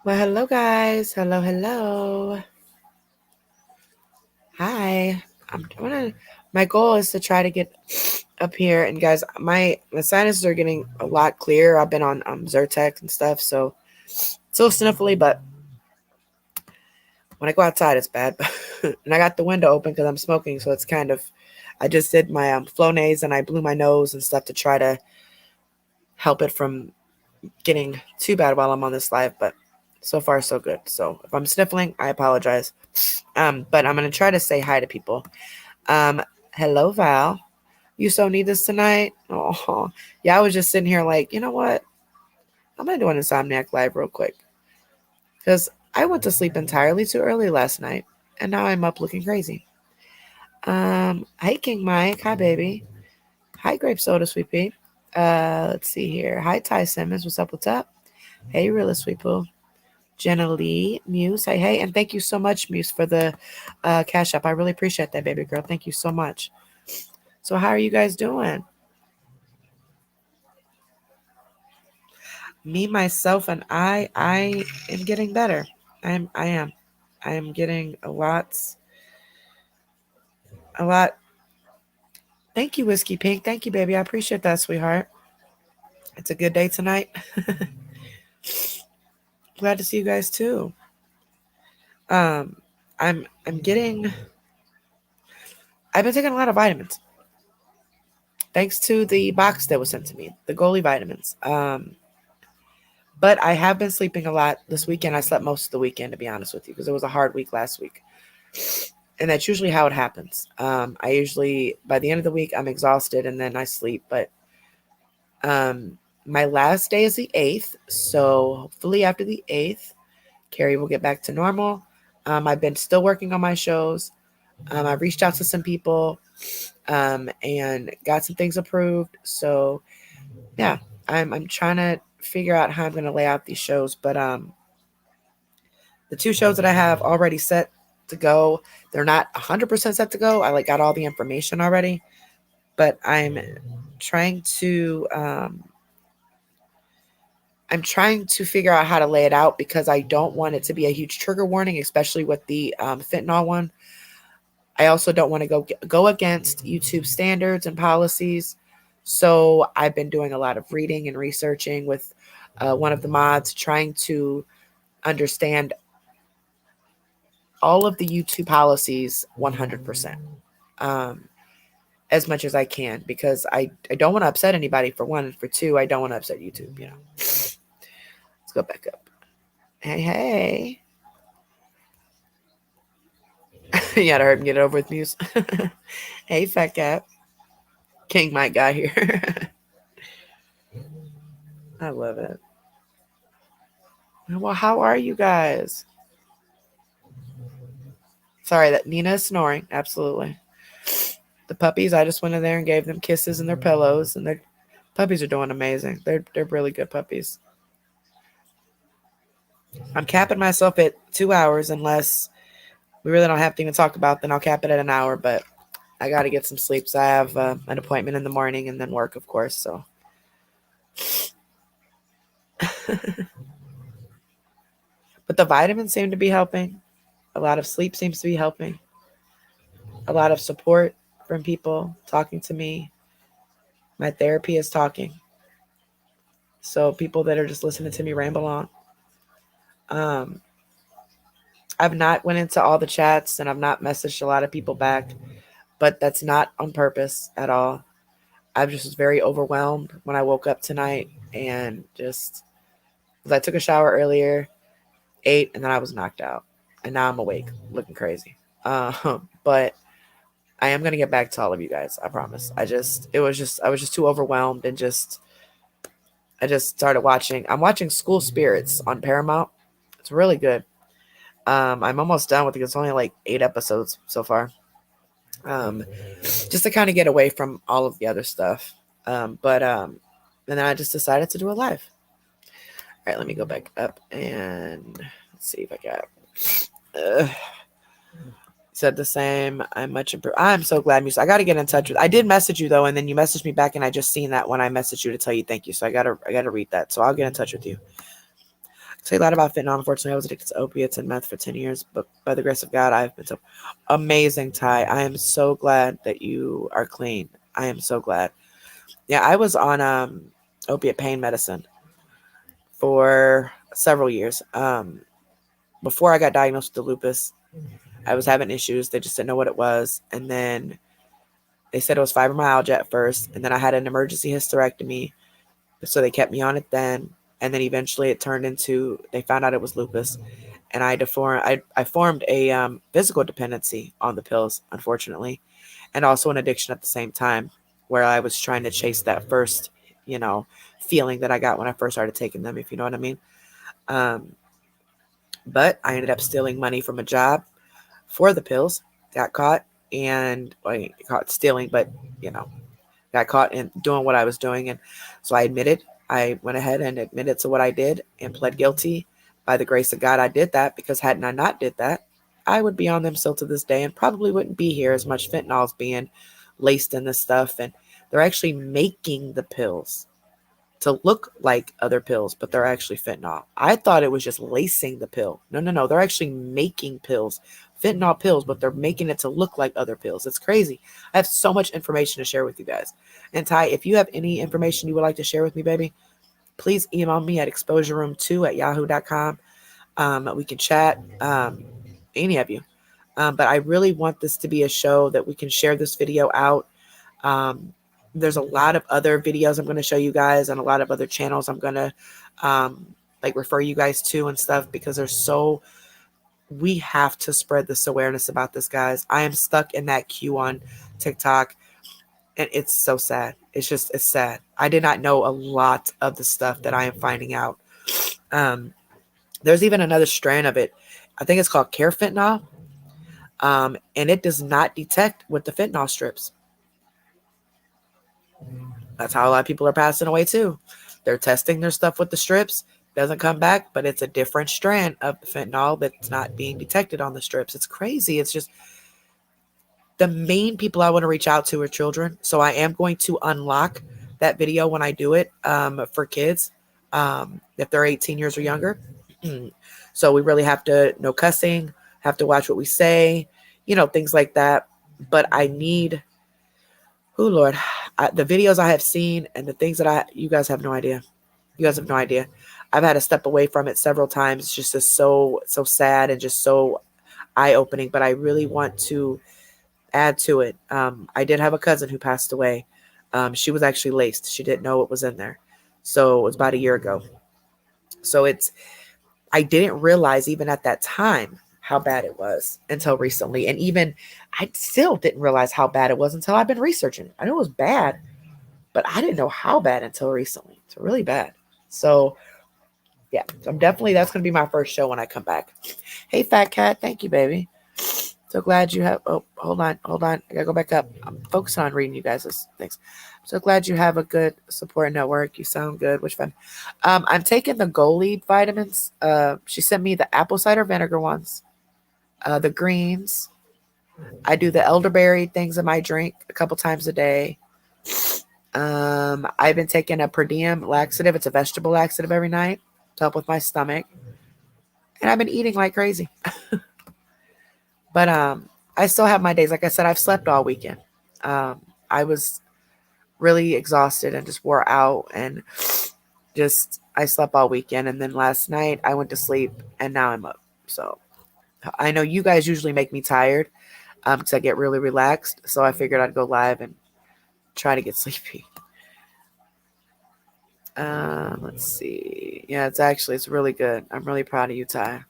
Well, hello guys. Hello. Hi. My goal is to try to get up here, and guys, my sinuses are getting a lot clearer. I've been on Zyrtec and stuff, so still sniffly, but when I go outside, it's bad. And I got the window open because I'm smoking, so it's kind of. I just did my Flonase and I blew my nose and stuff to try to help it from getting too bad while I'm on this live, but so far so good. So if I'm sniffling, I apologize. But I'm gonna try to say hi to people. Um, Hello Val. You so need this tonight? Oh, yeah. I was just sitting here like, you know what? I'm gonna do an Insomniac live real quick because I went to sleep entirely too early last night, and now I'm up looking crazy. Hi King Mike. Hi baby. Hi Grape Soda Sweet Pea. Let's see here. Hi Ty Simmons. What's up? What's up? Hey Real Sweet Poo. Jenna Lee, Muse. Hey, and thank you so much, Muse, for the cash up. I really appreciate that, baby girl. Thank you so much. So, how are you guys doing? Me, myself, and I am getting better. I am getting a lot. Thank you, Whiskey Pink. Thank you, baby. I appreciate that, sweetheart. It's a good day tonight. Glad to see you guys too. Um, I'm getting. I've been taking a lot of vitamins. Thanks to the box that was sent to me, the Goalie vitamins. But I have been sleeping a lot this weekend. I slept most of the weekend, to be honest with you, because it was a hard week last week. And that's usually how it happens. I usually, by the end of the week, I'm exhausted and then I sleep. But um, my last day is the 8th. So hopefully after the 8th, Carrie will get back to normal. I've been still working on my shows. I've reached out to some people and got some things approved. So yeah, I'm trying to figure out how I'm going to lay out these shows. But the two shows that I have already set to go, they're not 100% set to go. I like got all the information already, but trying to um, I'm trying to figure out how to lay it out because I don't want it to be a huge trigger warning, especially with the fentanyl one. I also don't want to go against YouTube standards and policies. So I've been doing a lot of reading and researching with one of the mods, trying to understand all of the YouTube policies 100%, um, as much as I can, because I don't want to upset anybody, for one, and for two, I don't want to upset YouTube. Let's go back up. Hey. You gotta hurt and get it over with, Muse. Hey, fat cat. King Mike guy here. I love it. Well, how are you guys? Sorry, that Nina is snoring. Absolutely. The puppies, I just went in there and gave them kisses and their pillows, and their puppies are doing amazing. They're really good puppies. I'm capping myself at 2 hours unless we really don't have to even talk about. Then I'll cap it at an hour. But I got to get some sleep. So I have an appointment in the morning and then work, of course. So, but the vitamins seem to be helping. A lot of sleep seems to be helping. A lot of support from people talking to me. My therapy is talking. So people that are just listening to me ramble on. Um, I've not went into all the chats and I've not messaged a lot of people back, but that's not on purpose at all. I just was very overwhelmed when I woke up tonight and just because I took a shower earlier, ate, and then I was knocked out, and now I'm awake, looking crazy. But I am gonna get back to all of you guys. I promise. I was just too overwhelmed and I just started watching. I'm watching School Spirits on Paramount. It's really good. I'm almost done with it. It's only like 8 episodes so far. Um, just to kind of get away from all of the other stuff. And then I just decided to do a live. All right, let me go back up and let's see if I got. Said the same. I'm much improved. I'm so glad I got to get in touch with. I did message you though, and then you messaged me back, and I just seen that when I messaged you to tell you thank you. So I gotta read that. So I'll get in touch with you. say a lot about fentanyl. Unfortunately, I was addicted to opiates and meth for 10 years, but by the grace of God, I've been so amazing, Ty. I am so glad that you are clean. I am so glad. Yeah, I was on opiate pain medicine for several years. Before I got diagnosed with the lupus, I was having issues. They just didn't know what it was. And then they said it was fibromyalgia at first. And then I had an emergency hysterectomy. So they kept me on it then. And then eventually it turned into, they found out it was lupus. And I formed a physical dependency on the pills, unfortunately. And also an addiction at the same time, where I was trying to chase that first, feeling that I got when I first started taking them, if you know what I mean. But I ended up stealing money from a job for the pills, got caught, and caught stealing, but got caught in doing what I was doing. And so I went ahead and admitted to what I did and pled guilty. By the grace of God, I did that, because hadn't I not did that, I would be on them still to this day and probably wouldn't be here. As much fentanyl is being laced in this stuff. And they're actually making the pills to look like other pills, but they're actually fentanyl. I thought it was just lacing the pill. No. They're actually making pills, fentanyl pills, but they're making it to look like other pills. It's crazy. I have so much information to share with you guys. And Ty, if you have any information you would like to share with me, baby, please email me at exposureroom2@yahoo.com. We can chat, any of you. But I really want this to be a show that we can share this video out. There's a lot of other videos I'm going to show you guys, and a lot of other channels I'm going to refer you guys to and stuff, because we have to spread this awareness about this, guys. I am stuck in that queue on TikTok, and it's so sad. It's sad. I did not know a lot of the stuff that I am finding out. There's even another strand of it. I think it's called care fentanyl. And it does not detect with the fentanyl strips. That's how a lot of people are passing away too. They're testing their stuff with the strips, doesn't come back, but it's a different strand of fentanyl that's not being detected on the strips. It's crazy. It's just, the main people I want to reach out to are children. So I am going to unlock that video when I do it for kids, if they're 18 years or younger. So we really have to know cussing, have to watch what we say, things like that. But I need, Lord, the videos I have seen and the things that you guys have no idea. You guys have no idea. I've had to step away from it several times. It's just so sad and just so eye-opening. But I really want to add to it. I did have a cousin who passed away. She was actually laced. She didn't know what was in there. So it was about a year ago. So I didn't realize even at that time how bad it was until recently. And even I still didn't realize how bad it was until I've been researching it. I know it was bad, but I didn't know how bad until recently. It's really bad. So yeah, that's going to be my first show when I come back. Hey, Fat Cat. Thank you, baby. So glad you have, hold on. I gotta go back up. I'm focusing on reading you guys' things. So glad you have a good support network. You sound good. Which one? I'm taking the Gold vitamins. She sent me the apple cider vinegar ones, the greens. I do the elderberry things in my drink a couple times a day. I've been taking a per diem laxative. It's a vegetable laxative every night to help with my stomach. And I've been eating like crazy. But I still have my days. Like I said, I've slept all weekend. I was really exhausted and just wore out, and I slept all weekend. And then last night I went to sleep, and now I'm up. So I know you guys usually make me tired because I get really relaxed. So I figured I'd go live and try to get sleepy. Let's see. Yeah, it's really good. I'm really proud of you, Ty.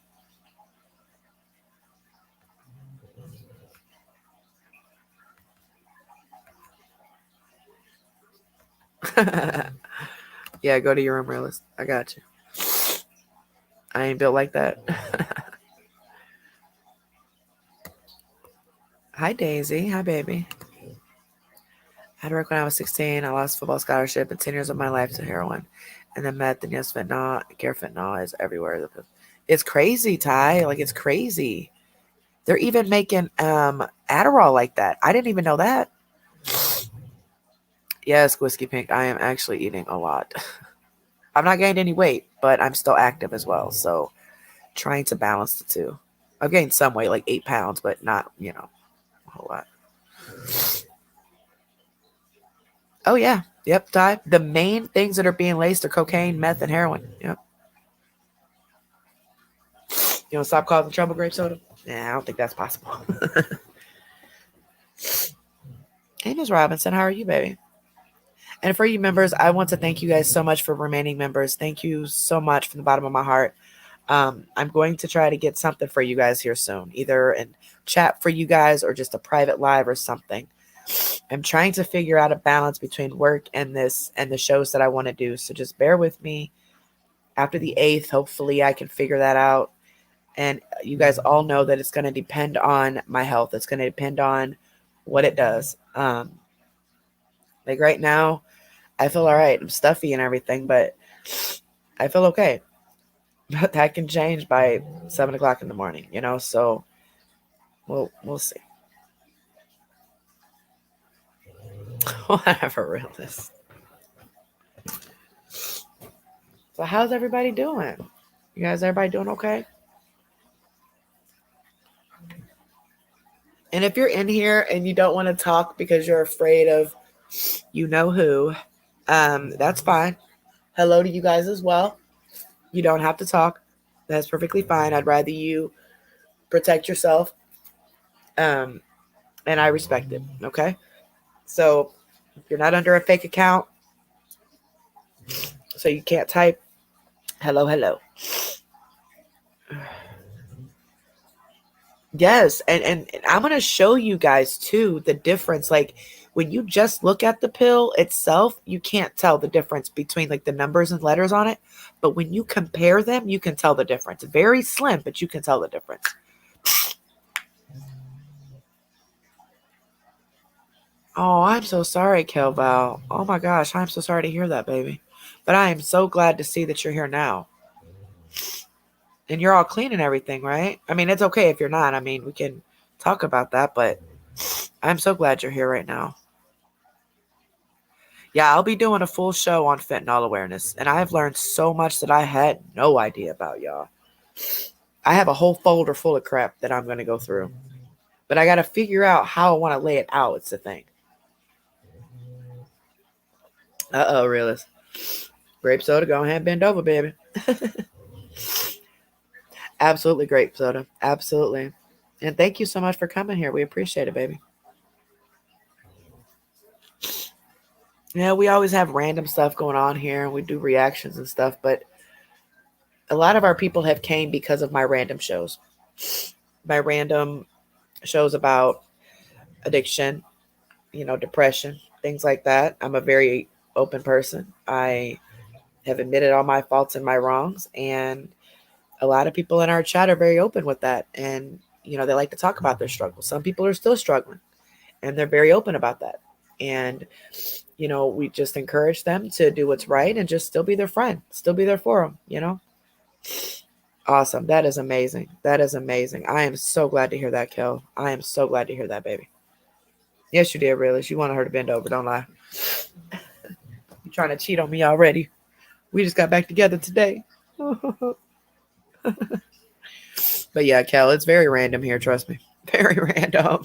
Yeah, go to your room, realist. I got you. I ain't built like that. Hi, Daisy. Hi, baby. I had to work when I was 16. I lost football scholarship and 10 years of my life to heroin. And then meth and yes, fentanyl. Care fentanyl is everywhere. It's crazy, Ty. Like, it's crazy. They're even making Adderall like that. I didn't even know that. Yes, Whiskey Pink. I am actually eating a lot. I've not gained any weight, but I'm still active as well. So trying to balance the two. I've gained some weight, like 8 pounds, but not, a whole lot. Oh, yeah. Yep, Ty. The main things that are being laced are cocaine, meth, and heroin. Yep. You want to stop causing trouble, grape soda? Yeah, I don't think that's possible. Hey, Ms. Robinson, how are you, baby? And for you members, I want to thank you guys so much for remaining members. Thank you so much from the bottom of my heart. I'm going to try to get something for you guys here soon, either in chat for you guys or just a private live or something. I'm trying to figure out a balance between work and this and the shows that I want to do. So just bear with me. After the 8th, hopefully I can figure that out. And you guys all know that it's going to depend on my health. It's going to depend on what it does. Like right now, I feel all right. I'm stuffy and everything, but I feel okay. But that can change by 7 o'clock in the morning, so we'll see. Whatever, realist. So how's everybody doing? Everybody doing okay? And if you're in here and you don't want to talk because you're afraid of you know who, that's fine. Hello to you guys as well. You don't have to talk. That's perfectly fine. I'd rather you protect yourself. And I respect it. Okay. So if you're not under a fake account, so you can't type hello. Yes, and I'm gonna show you guys too the difference. Like when you just look at the pill itself, you can't tell the difference between like the numbers and letters on it. But when you compare them, you can tell the difference. Very slim, but you can tell the difference. Oh, I'm so sorry, Kelval. Oh my gosh, I'm so sorry to hear that, baby. But I am so glad to see that you're here now. And you're all clean and everything, right? I mean, it's okay if you're not. I mean, we can talk about that, but I'm so glad you're here right now. Yeah, I'll be doing a full show on fentanyl awareness, and I've learned so much that I had no idea about, y'all. I have a whole folder full of crap that I'm going to go through, but I got to figure out how I want to lay it out. It's the thing. Uh-oh, realist. Grape soda, go ahead and bend over, baby. Absolutely grape soda. Absolutely. And thank you so much for coming here. We appreciate it, baby. Yeah, we always have random stuff going on here, and we do reactions and stuff, but a lot of our people have came because of my random shows. My random shows about addiction, depression, things like that. I'm a very open person. I have admitted all my faults and my wrongs, and a lot of people in our chat are very open with that. And, they like to talk about their struggles. Some people are still struggling, and they're very open about that. And, we just encourage them to do what's right and just still be their friend, still be there for them, Awesome. That is amazing. That is amazing. I am so glad to hear that, Kel. I am so glad to hear that, baby. Yes, you did, really. You wanted her to bend over, don't lie. You're trying to cheat on me already. We just got back together today. But yeah, Kel, it's very random here, trust me. Very random.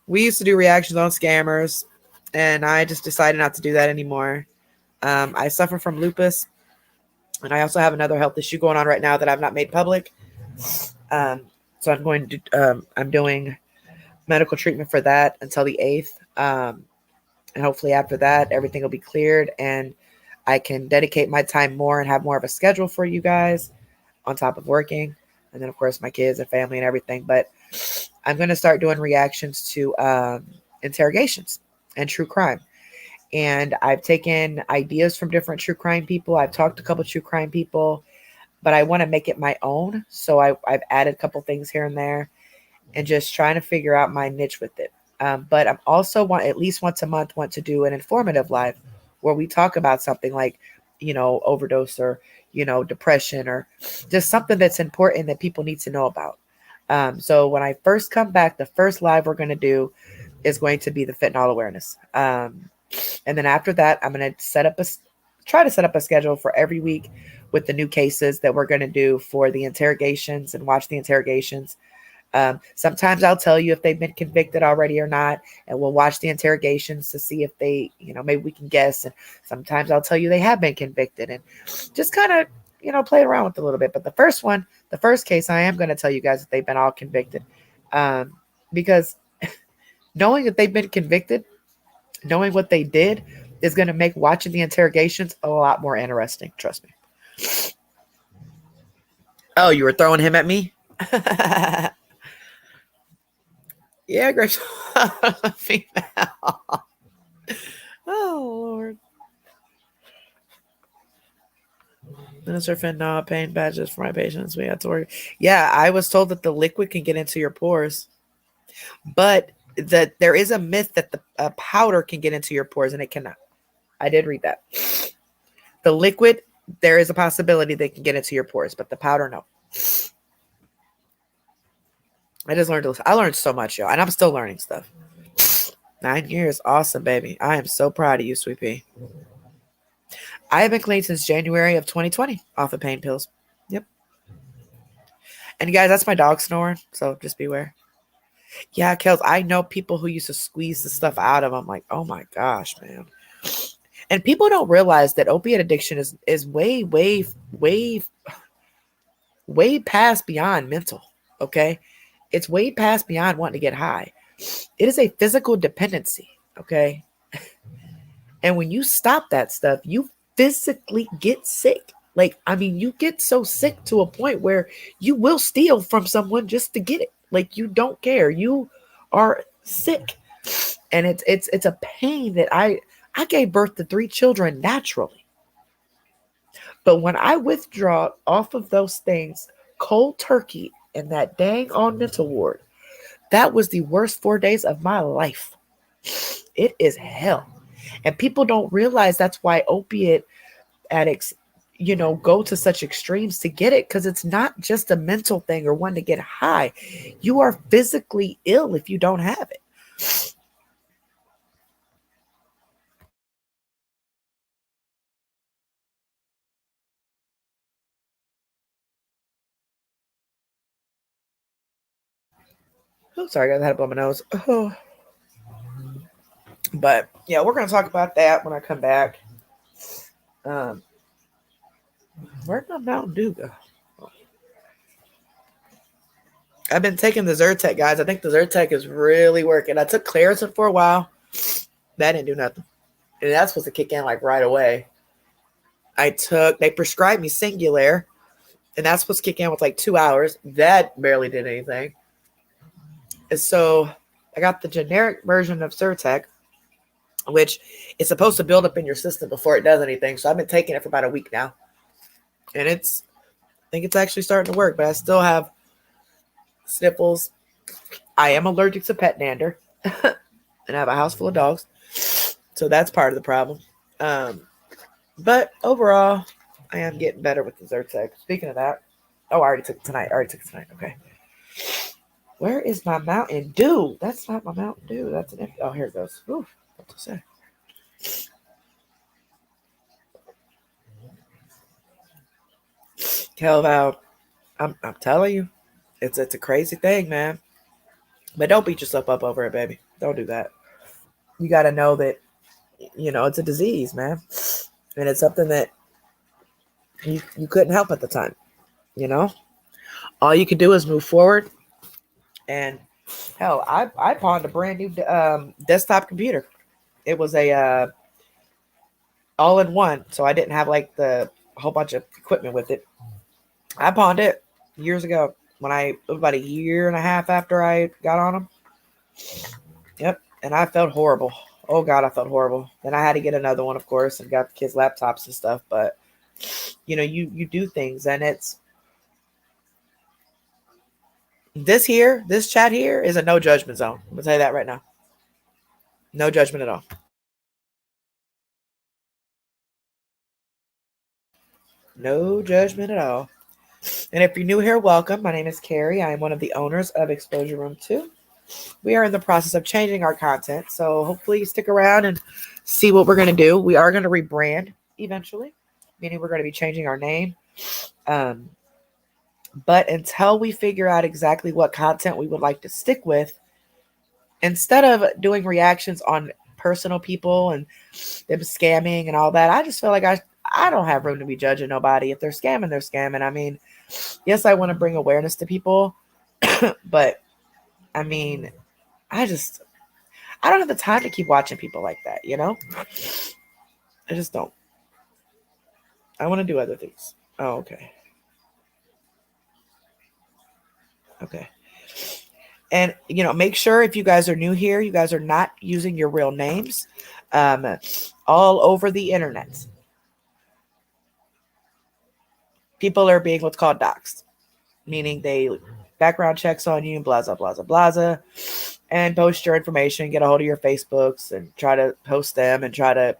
We used to do reactions on scammers, and I just decided not to do that anymore. I suffer from lupus, and I also have another health issue going on right now that I've not made public. So I'm doing medical treatment for that until the 8th. And hopefully after that, everything will be cleared and I can dedicate my time more and have more of a schedule for you guys on top of working. And then, of course, my kids and family and everything. But I'm going to start doing reactions to interrogations and true crime. And I've taken ideas from different true crime people. I've talked to a couple of true crime people, but I want to make it my own. So I've added a couple things here and there and just trying to figure out my niche with it. But I'm also at least once a month want to do an informative live where we talk about something like, overdose or, depression or just something that's important that people need to know about. So when I first come back, the first live we're going to do is going to be the fentanyl awareness. And then after that, I'm going to set up try to set up a schedule for every week with the new cases that we're going to do for the interrogations and watch the interrogations. Sometimes I'll tell you if they've been convicted already or not, and we'll watch the interrogations to see if they, maybe we can guess. And sometimes I'll tell you they have been convicted, and just kind of, play around with it a little bit. But the first case, I am going to tell you guys that they've been all convicted, because knowing that they've been convicted, knowing what they did, is going to make watching the interrogations a lot more interesting. Trust me. Oh, you were throwing him at me? Yeah, Grace. Female. Oh, Lord. Minister Fentanyl pain badges for my patients. We had to work. Yeah, I was told that the liquid can get into your pores, but that there is a myth that the powder can get into your pores, and it cannot. I did read that. The liquid, there is a possibility they can get into your pores, but the powder, no. I just learned. I learned so much, y'all, and I'm still learning stuff. 9 years, awesome, baby. I am so proud of you, Sweet Pea. I have been clean since January of 2020 off of pain pills. Yep. And you guys, that's my dog snoring, so just beware. Yeah, Kels, I know people who used to squeeze the stuff out of them. Like, oh my gosh, man. And people don't realize that opiate addiction is way, way, way, way past beyond mental. Okay. It's way past beyond wanting to get high. It is a physical dependency. Okay. And when you stop that stuff, you physically get sick. Like, I mean, you get so sick to a point where you will steal from someone just to get it. Like, you don't care. You are sick. And it's a pain that I gave birth to 3 children naturally. But when I withdraw off of those things, cold turkey in that dang on mental ward, that was the worst 4 days of my life. It is hell. And people don't realize that's why opiate addicts, go to such extremes to get it, because it's not just a mental thing or one to get high. You are physically ill if you don't have it. Oh, sorry, I got that up on my nose. Oh. But yeah, we're going to talk about that when I come back. Where'd my Mountain Dew go? I've been taking the Zyrtec, guys. I think the Zyrtec is really working. I took Claritin for a while. That didn't do nothing. And that's supposed to kick in like right away. They prescribed me Singular, and that's supposed to kick in with like 2 hours. That barely did anything. And so I got the generic version of Zyrtec, which is supposed to build up in your system before it does anything. So I've been taking it for about a week now. And I think it's actually starting to work, but I still have sniffles. I am allergic to pet dander. And I have a house full of dogs. So that's part of the problem. But overall, I am getting better with the Zyrtec. Speaking of that, I already took it tonight. Okay. Where is my Mountain Dew? That's not my Mountain Dew. That's an empty. Oh, here it goes. Ooh, what to say? Kelval, I'm telling you, it's a crazy thing, man. But don't beat yourself up over it, baby. Don't do that. You got to know that, it's a disease, man. And it's something that you couldn't help at the time, All you can do is move forward. And hell, I pawned a brand new desktop computer. It was a all-in-one, so I didn't have like the whole bunch of equipment with it. I pawned it years ago about a year and a half after I got on them. Yep, and I felt horrible. Oh God, I felt horrible. Then I had to get another one, of course, and got the kids' laptops and stuff. But you do things, and it's this chat here is a no judgment zone. I'm gonna tell you that right now. No judgment at all. No judgment at all. And if you're new here, welcome. My name is Carrie. I am one of the owners of Exposure Room 2. We are in the process of changing our content, so hopefully you stick around and see what we're going to do. We are going to rebrand. eventually, meaning we're going to be changing our name. But until we figure out exactly what content we would like to stick with, instead of doing reactions on personal people and them scamming and all that, I just feel like I don't have room to be judging nobody. If they're scamming, they're scamming. I mean, yes, I want to bring awareness to people, but I mean, I don't have the time to keep watching people like that, you know? I just don't. I want to do other things. Oh, okay. Okay. And, make sure if you guys are new here, you guys are not using your real names all over the internet. People are being what's called doxxed, meaning they background checks on you, blah, blah, blah, blah, blah, and post your information, get a hold of your Facebooks and try to post them and try to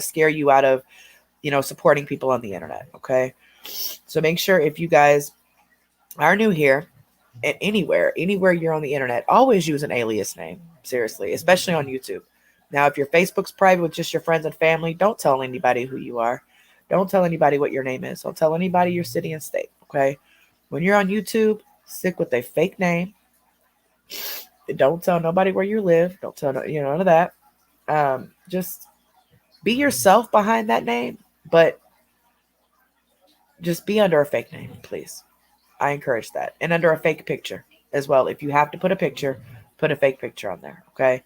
scare you out of, supporting people on the internet. Okay. So make sure if you guys are new here and anywhere you're on the internet, always use an alias name. Seriously, especially on YouTube. Now, if your Facebook's private with just your friends and family, don't tell anybody who you are. Don't tell anybody what your name is. Don't tell anybody your city and state. Okay. When you're on YouTube, stick with a fake name. Don't tell nobody where you live. Don't tell none of that. Just be yourself behind that name, but just be under a fake name, please. I encourage that, and under a fake picture as well. If you have to put a picture, put a fake picture on there, okay?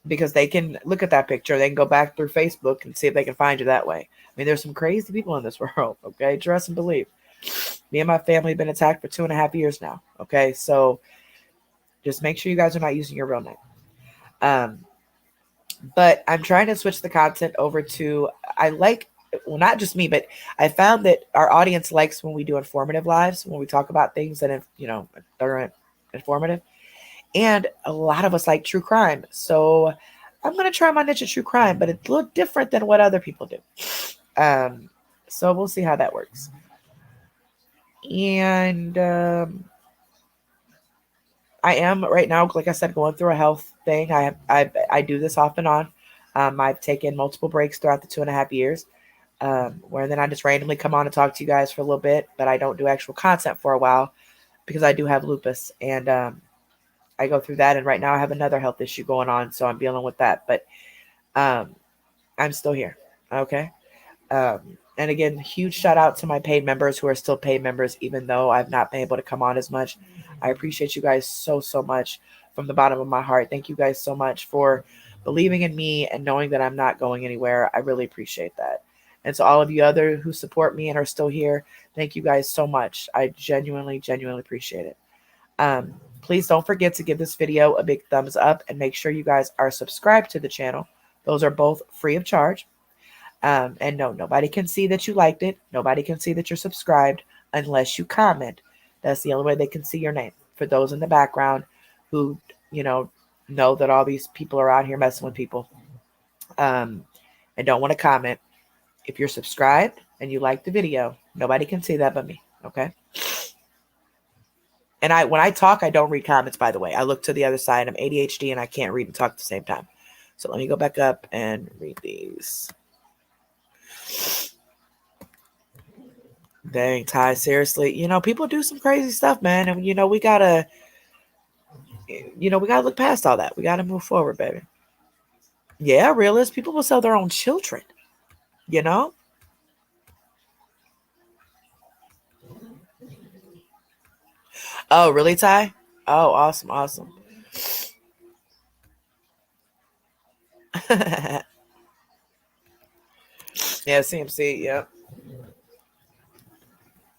Because they can look at that picture, they can go back through Facebook and see if they can find you that way. I mean, there's some crazy people in this world, okay? Trust and believe. Me and my family have been attacked for 2.5 years now, okay? So just make sure you guys are not using your real name. But I'm trying to switch the content over to, not just me, but I found that our audience likes when we do informative lives, when we talk about things that, are informative. And a lot of us like true crime. So I'm going to try my niche of true crime, but it's a little different than what other people do. So we'll see how that works. And I am right now, like I said, going through a health thing. I do this off and on. I've taken multiple breaks throughout the 2.5 years, where then I just randomly come on and talk to you guys for a little bit, but I don't do actual content for a while because I do have lupus, and I go through that. And right now I have another health issue going on, so I'm dealing with that. But I'm still here, okay? And again, huge shout out to my paid members who are still paid members, even though I've not been able to come on as much. I appreciate you guys so much from the bottom of my heart. Thank you guys so much for believing in me and knowing that I'm not going anywhere. I really appreciate that. And so all of you other who support me and are still here, thank you guys so much. I genuinely appreciate it. Please don't forget to give this video a big thumbs up and make sure you guys are subscribed to the channel. Those are both free of charge. And no, nobody can see that you liked it. Nobody can see that you're subscribed unless you comment. That's the only way they can see your name. For those in the background who, know that all these people are out here messing with people, and don't want to comment. If you're subscribed and you like the video, nobody can see that but me. Okay. And when I talk, I don't read comments, by the way. I look to the other side. I'm ADHD and I can't read and talk at the same time. So let me go back up and read these. Dang, Ty, seriously. People do some crazy stuff, man. And, we gotta look past all that. We gotta move forward, baby. Yeah, realist. People will sell their own children, Oh, really, Ty? Oh, awesome. Yeah, CMC, yeah.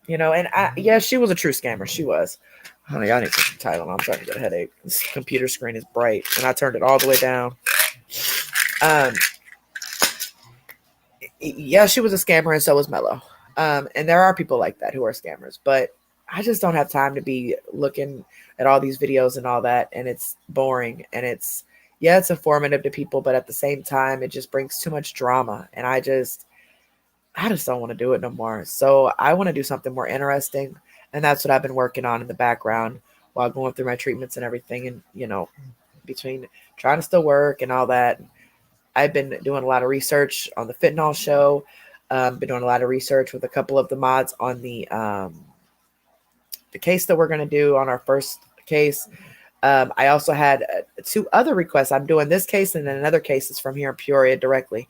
And she was a true scammer. She was. Honey, I need some Tylenol. I'm starting to get a headache. This computer screen is bright, and I turned it all the way down. Yeah, she was a scammer, and so was Mello. And there are people like that who are scammers, but I just don't have time to be looking at all these videos and all that, and it's boring, and it's informative to people, but at the same time, it just brings too much drama, and I just don't want to do it no more. So I want to do something more interesting, and that's what I've been working on in the background while going through my treatments and everything, and between trying to still work and all that. I've been doing a lot of research on the fentanyl show. Been doing a lot of research with a couple of the mods on the case that we're going to do on our first case. I also had 2 other requests. I'm doing this case, and then another case is from here in Peoria directly.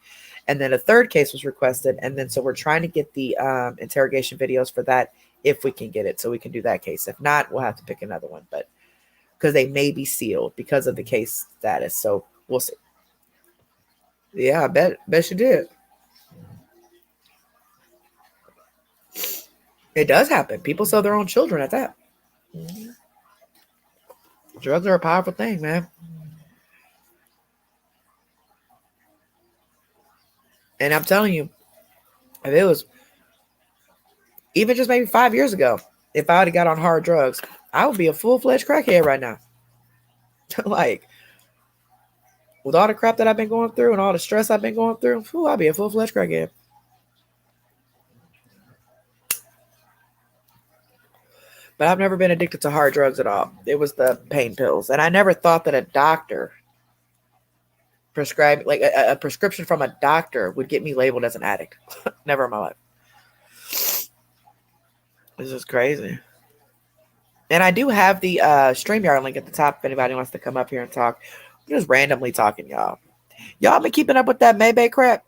And then a third case was requested. And then so we're trying to get the interrogation videos for that if we can get it, so we can do that case. If not, we'll have to pick another one. But because they may be sealed because of the case status. So we'll see. Yeah, I bet you did. It does happen. People sell their own children at that. Drugs are a powerful thing, man. And I'm telling you, if it was even just maybe 5 years ago, if I would have got on hard drugs, I would be a full-fledged crackhead right now. Like, with all the crap that I've been going through and all the stress I've been going through, I'd be a full-fledged crackhead. But I've never been addicted to hard drugs at all. It was the pain pills. And I never thought that a doctor prescribed, like a prescription from a doctor would get me labeled as an addict. Never in my life. This is crazy. And I do have the StreamYard link at the top if anybody wants to come up here and talk. I'm just randomly talking, y'all. Y'all been keeping up with that Maybay crap?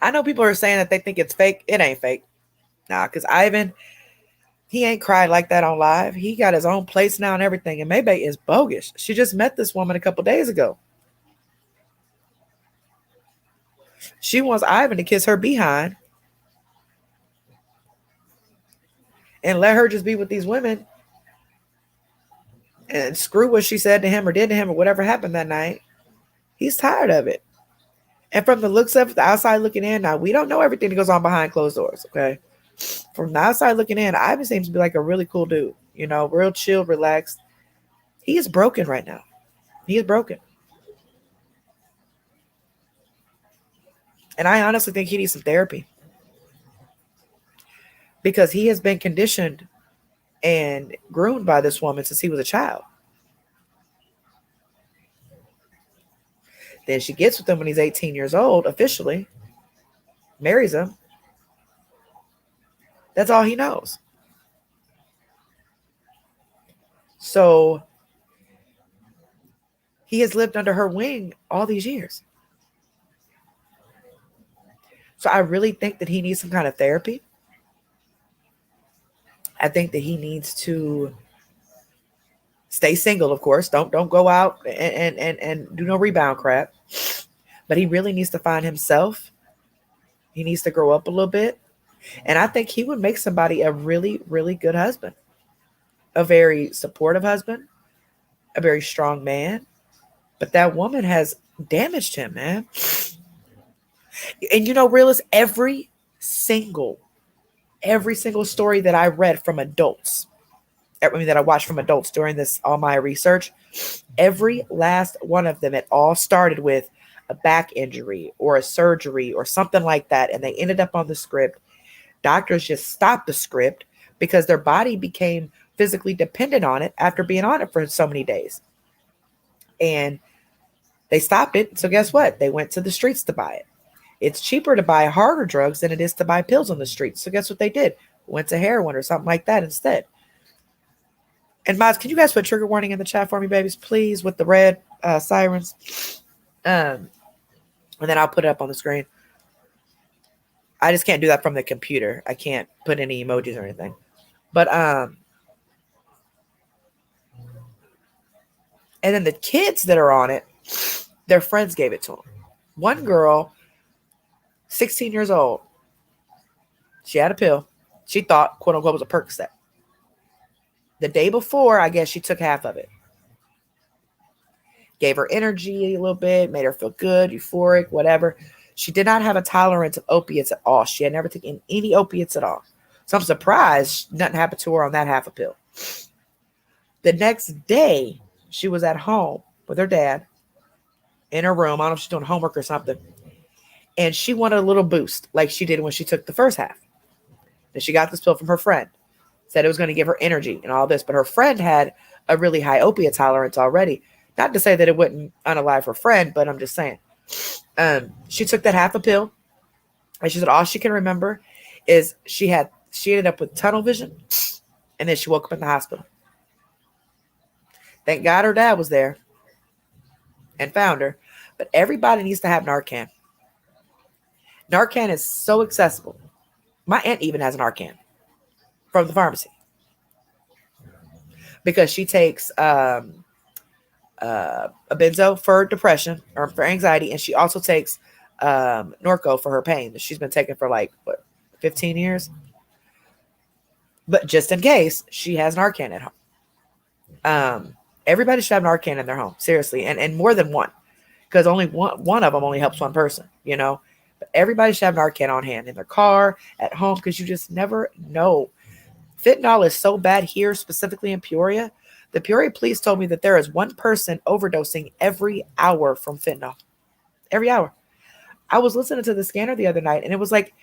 I know people are saying that they think it's fake. It ain't fake. Nah, because Ivan, he ain't cried like that on live. He got his own place now and everything. And Maybay is bogus. She just met this woman a couple days ago. She wants Ivan to kiss her behind and let her just be with these women and screw what she said to him or did to him or whatever happened that night. He's tired of it. And from the looks of it, the outside looking in, now we don't know everything that goes on behind closed doors, okay? From the outside looking in, Ivan seems to be like a really cool dude, you know, real chill, relaxed. He is broken right now. He is broken. And I honestly think he needs some therapy because he has been conditioned and groomed by this woman since he was a child. Then she gets with him when he's 18 years old, officially, marries him. That's all he knows. So he has lived under her wing all these years. So I really think that he needs some kind of therapy. I think that he needs to stay single, of course. Don't go out and do no rebound crap. But he really needs to find himself. He needs to grow up a little bit. And I think he would make somebody a really, really good husband. A very supportive husband. A very strong man. But that woman has damaged him, man. And you know, realist, every single story that I read from adults, that I watched from adults during this, all my research, every last one of them, it all started with a back injury or a surgery or something like that. And they ended up on the script. Doctors just stopped the script because their body became physically dependent on it after being on it for so many days. And they stopped it. So guess what? They went to the streets to buy it. It's cheaper to buy harder drugs than it is to buy pills on the streets. So guess what they did? Went to heroin or something like that instead. And mods, can you guys put trigger warning in the chat for me, babies, please, with the red sirens? And then I'll put it up on the screen. I just can't do that from the computer. I can't put any emojis or anything. But and then the kids that are on it, their friends gave it to them. One girl, 16 years old, she had a pill. She thought, quote unquote, was a Percocet. The day before, I guess she took half of it. Gave her energy a little bit, made her feel good, euphoric, whatever. She did not have a tolerance of opiates at all. She had never taken any opiates at all. So I'm surprised nothing happened to her on that half a pill. The next day, she was at home with her dad in her room. I don't know if she's doing homework or something. And she wanted a little boost like she did when she took the first half. And she got this pill from her friend. Said it was going to give her energy and all this. But her friend had a really high opiate tolerance already. Not to say that it wouldn't unalive her friend, but I'm just saying. She took that half a pill, and she said all she can remember is she ended up with tunnel vision, and then she woke up in the hospital. Thank God her dad was there and found her. But everybody needs to have Narcan. Narcan is so accessible. My aunt even has an Narcan from the pharmacy because she takes a benzo for depression or for anxiety, and she also takes Norco for her pain that she's been taking for like 15 years. But just in case, she has Narcan at home. Everybody should have Narcan in their home, seriously, and more than one, because only one of them only helps one person, you know. But everybody should have Narcan on hand in their car, at home, because you just never know. Fentanyl is so bad here, specifically in Peoria. The Peoria police told me that there is one person overdosing every hour from fentanyl. Every hour. I was listening to the scanner the other night, and it was like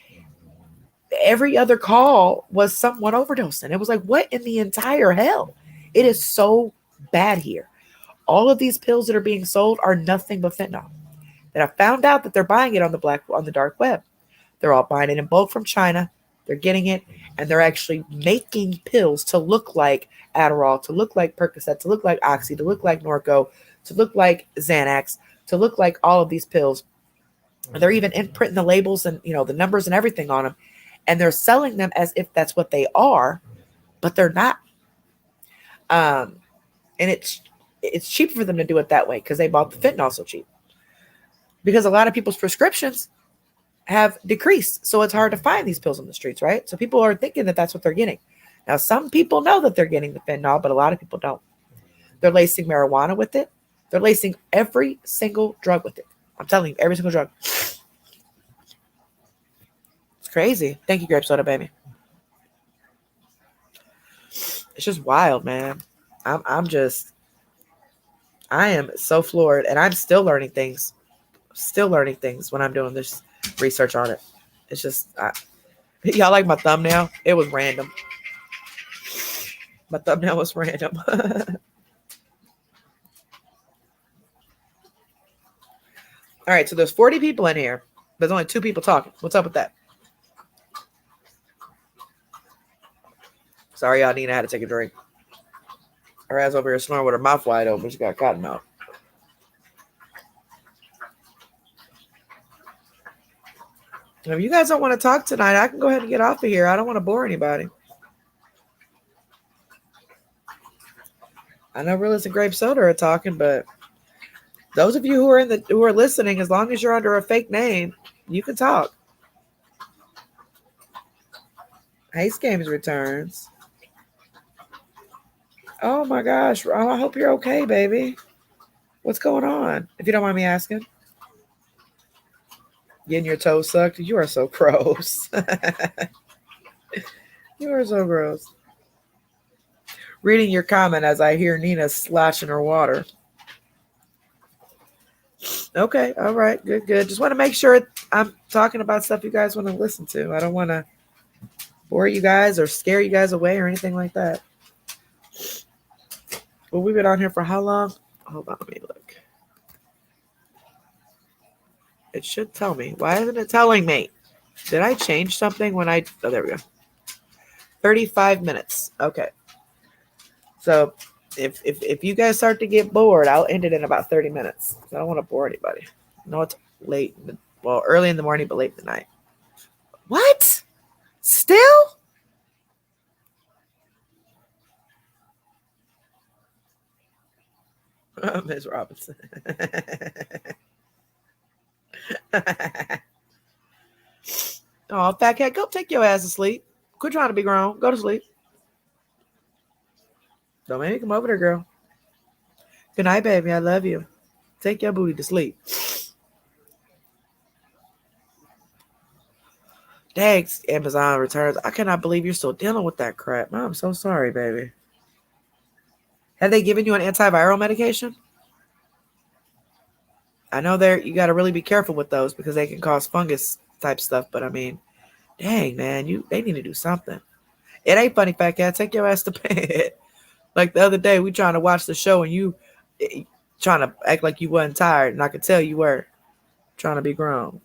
every other call was someone overdosing. It was like, what in the entire hell? It is so bad here. All of these pills that are being sold are nothing but fentanyl. And I found out that they're buying it on the dark web. They're all buying it in bulk from China. They're getting it, and they're actually making pills to look like Adderall, to look like Percocet, to look like Oxy, to look like Norco, to look like Xanax, to look like all of these pills. And they're even imprinting the labels and the numbers and everything on them, and they're selling them as if that's what they are, but they're not. And it's cheaper for them to do it that way because they bought the fentanyl so cheap. Because a lot of people's prescriptions have decreased, so it's hard to find these pills on the streets, right? So people are thinking that that's what they're getting. Now, some people know that they're getting the fentanyl, but a lot of people don't. They're lacing marijuana with it. They're lacing every single drug with it. I'm telling you, every single drug. It's crazy. Thank you, grape soda, baby. It's just wild, man. I am so floored, and I'm still learning things. Still learning things when I'm doing this research on it. It's just, y'all like my thumbnail? It was random. My thumbnail was random. All right, so there's 40 people in here. There's only 2 people talking. What's up with that? Sorry, y'all. Nina had to take a drink. Her ass over here snoring with her mouth wide open. She got a cotton mouth. If you guys don't want to talk tonight, I can go ahead and get off of here. I don't want to bore anybody. I know Realist and Grape Soda are talking, but those of you who are listening, as long as you're under a fake name, you can talk. Haste Games returns. Oh my gosh. I hope you're okay, baby. What's going on? If you don't mind me asking. Getting your toes sucked? You are so gross. You are so gross. Reading your comment as I hear Nina sloshing her water. Okay, all right, good. Just want to make sure I'm talking about stuff you guys want to listen to. I don't want to bore you guys or scare you guys away or anything like that. Well, we've been on here for how long? Hold on, let me look. It should tell me. Why isn't it telling me? Did I change something when I... Oh, there we go. 35 minutes. Okay. So if you guys start to get bored, I'll end it in about 30 minutes. I don't want to bore anybody. No, it's late. Early in the morning, but late in the night. What? Still? Ms. Robinson. Oh, fat cat, go take your ass to sleep. Quit trying to be grown. Go to sleep. Don't make me come over there, girl. Good night, baby. I love you. Take your booty to sleep. Thanks, Amazon returns. I cannot believe you're still dealing with that crap. I'm so sorry, baby. Have they given you an antiviral medication? I know you got to really be careful with those because they can cause fungus type stuff. But I mean, dang, man, they need to do something. It ain't funny, fat cat. Take your ass to bed. Like the other day, we trying to watch the show and you trying to act like you wasn't tired, and I could tell you were. Trying to be grown.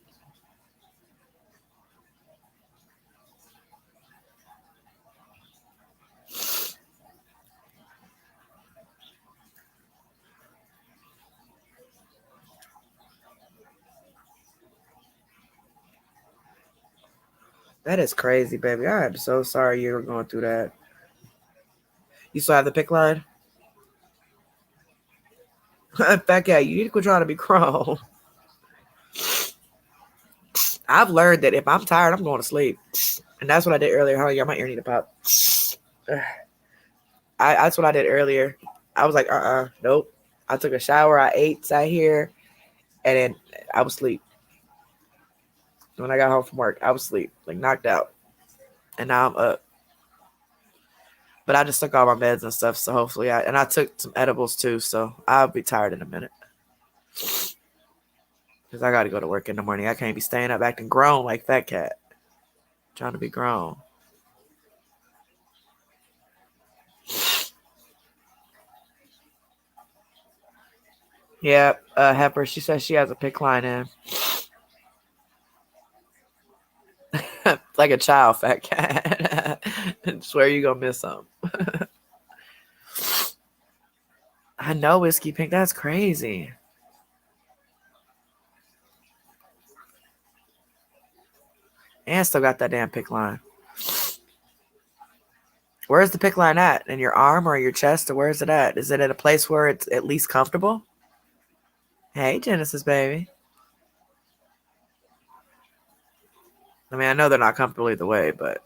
That is crazy, baby. I am so sorry you were going through that. You still have the pick line? Back at you need to quit trying to be grown. I've learned that if I'm tired, I'm going to sleep. And that's what I did earlier. Oh, yeah, my ear need to pop. That's what I did earlier. I was like, nope. I took a shower, I ate, sat here, and then I was asleep. When I got home from work, I was asleep, like knocked out. And now I'm up. But I just took all my meds and stuff, so hopefully I took some edibles too, so I'll be tired in a minute. Because I got to go to work in the morning. I can't be staying up acting grown like Fat Cat. Trying to be grown. Yeah, Heifer, she says she has a pick line in. Like a child, Fat Cat. I swear you gonna miss some. I know, Whiskey Pink. That's crazy. And still got that damn pick line. Where's the pick line at? In your arm or your chest, or where's it at? Is it at a place where it's at least comfortable? Hey, Genesis, baby. I mean, I know they're not comfortable either way, but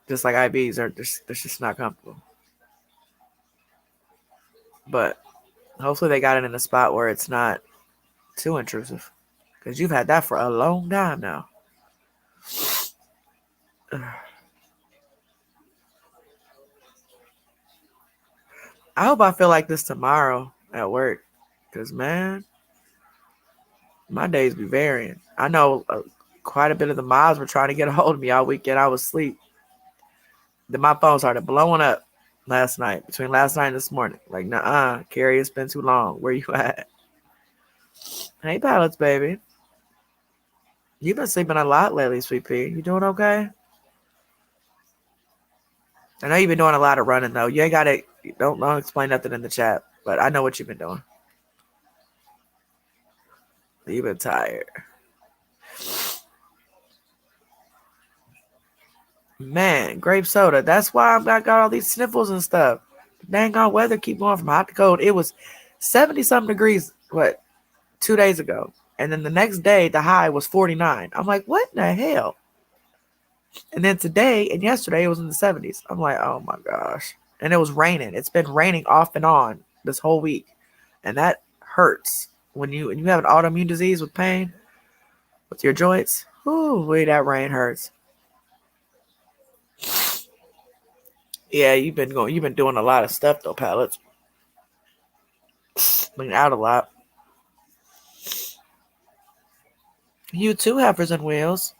just like IBs, they're just not comfortable. But hopefully they got it in a spot where it's not too intrusive. Because you've had that for a long time now. I hope I feel like this tomorrow at work. Because, man, my days be varying. I know quite a bit of the mobs were trying to get a hold of me all weekend. I was asleep. Then my phone started blowing up last night, between last night and this morning. Like, nah, Carrie, it's been too long. Where you at? Hey, Pallets, baby. You've been sleeping a lot lately, Sweet Pea. You doing okay? I know you've been doing a lot of running, though. You ain't got to, don't explain nothing in the chat, but I know what you've been doing. You've been tired. Man, grape soda. That's why I got all these sniffles and stuff. Dang on weather keep going from hot to cold. It was 70-something degrees, 2 days ago. And then the next day, the high was 49. I'm like, what in the hell? And then today and yesterday, it was in the 70s. I'm like, oh my gosh. And it was raining. It's been raining off and on this whole week. And that hurts. When you have an autoimmune disease with pain with your joints, ooh, that rain hurts. Yeah, you've been doing a lot of stuff though, Pallets. Been out a lot. You too, Heifers and Wheels.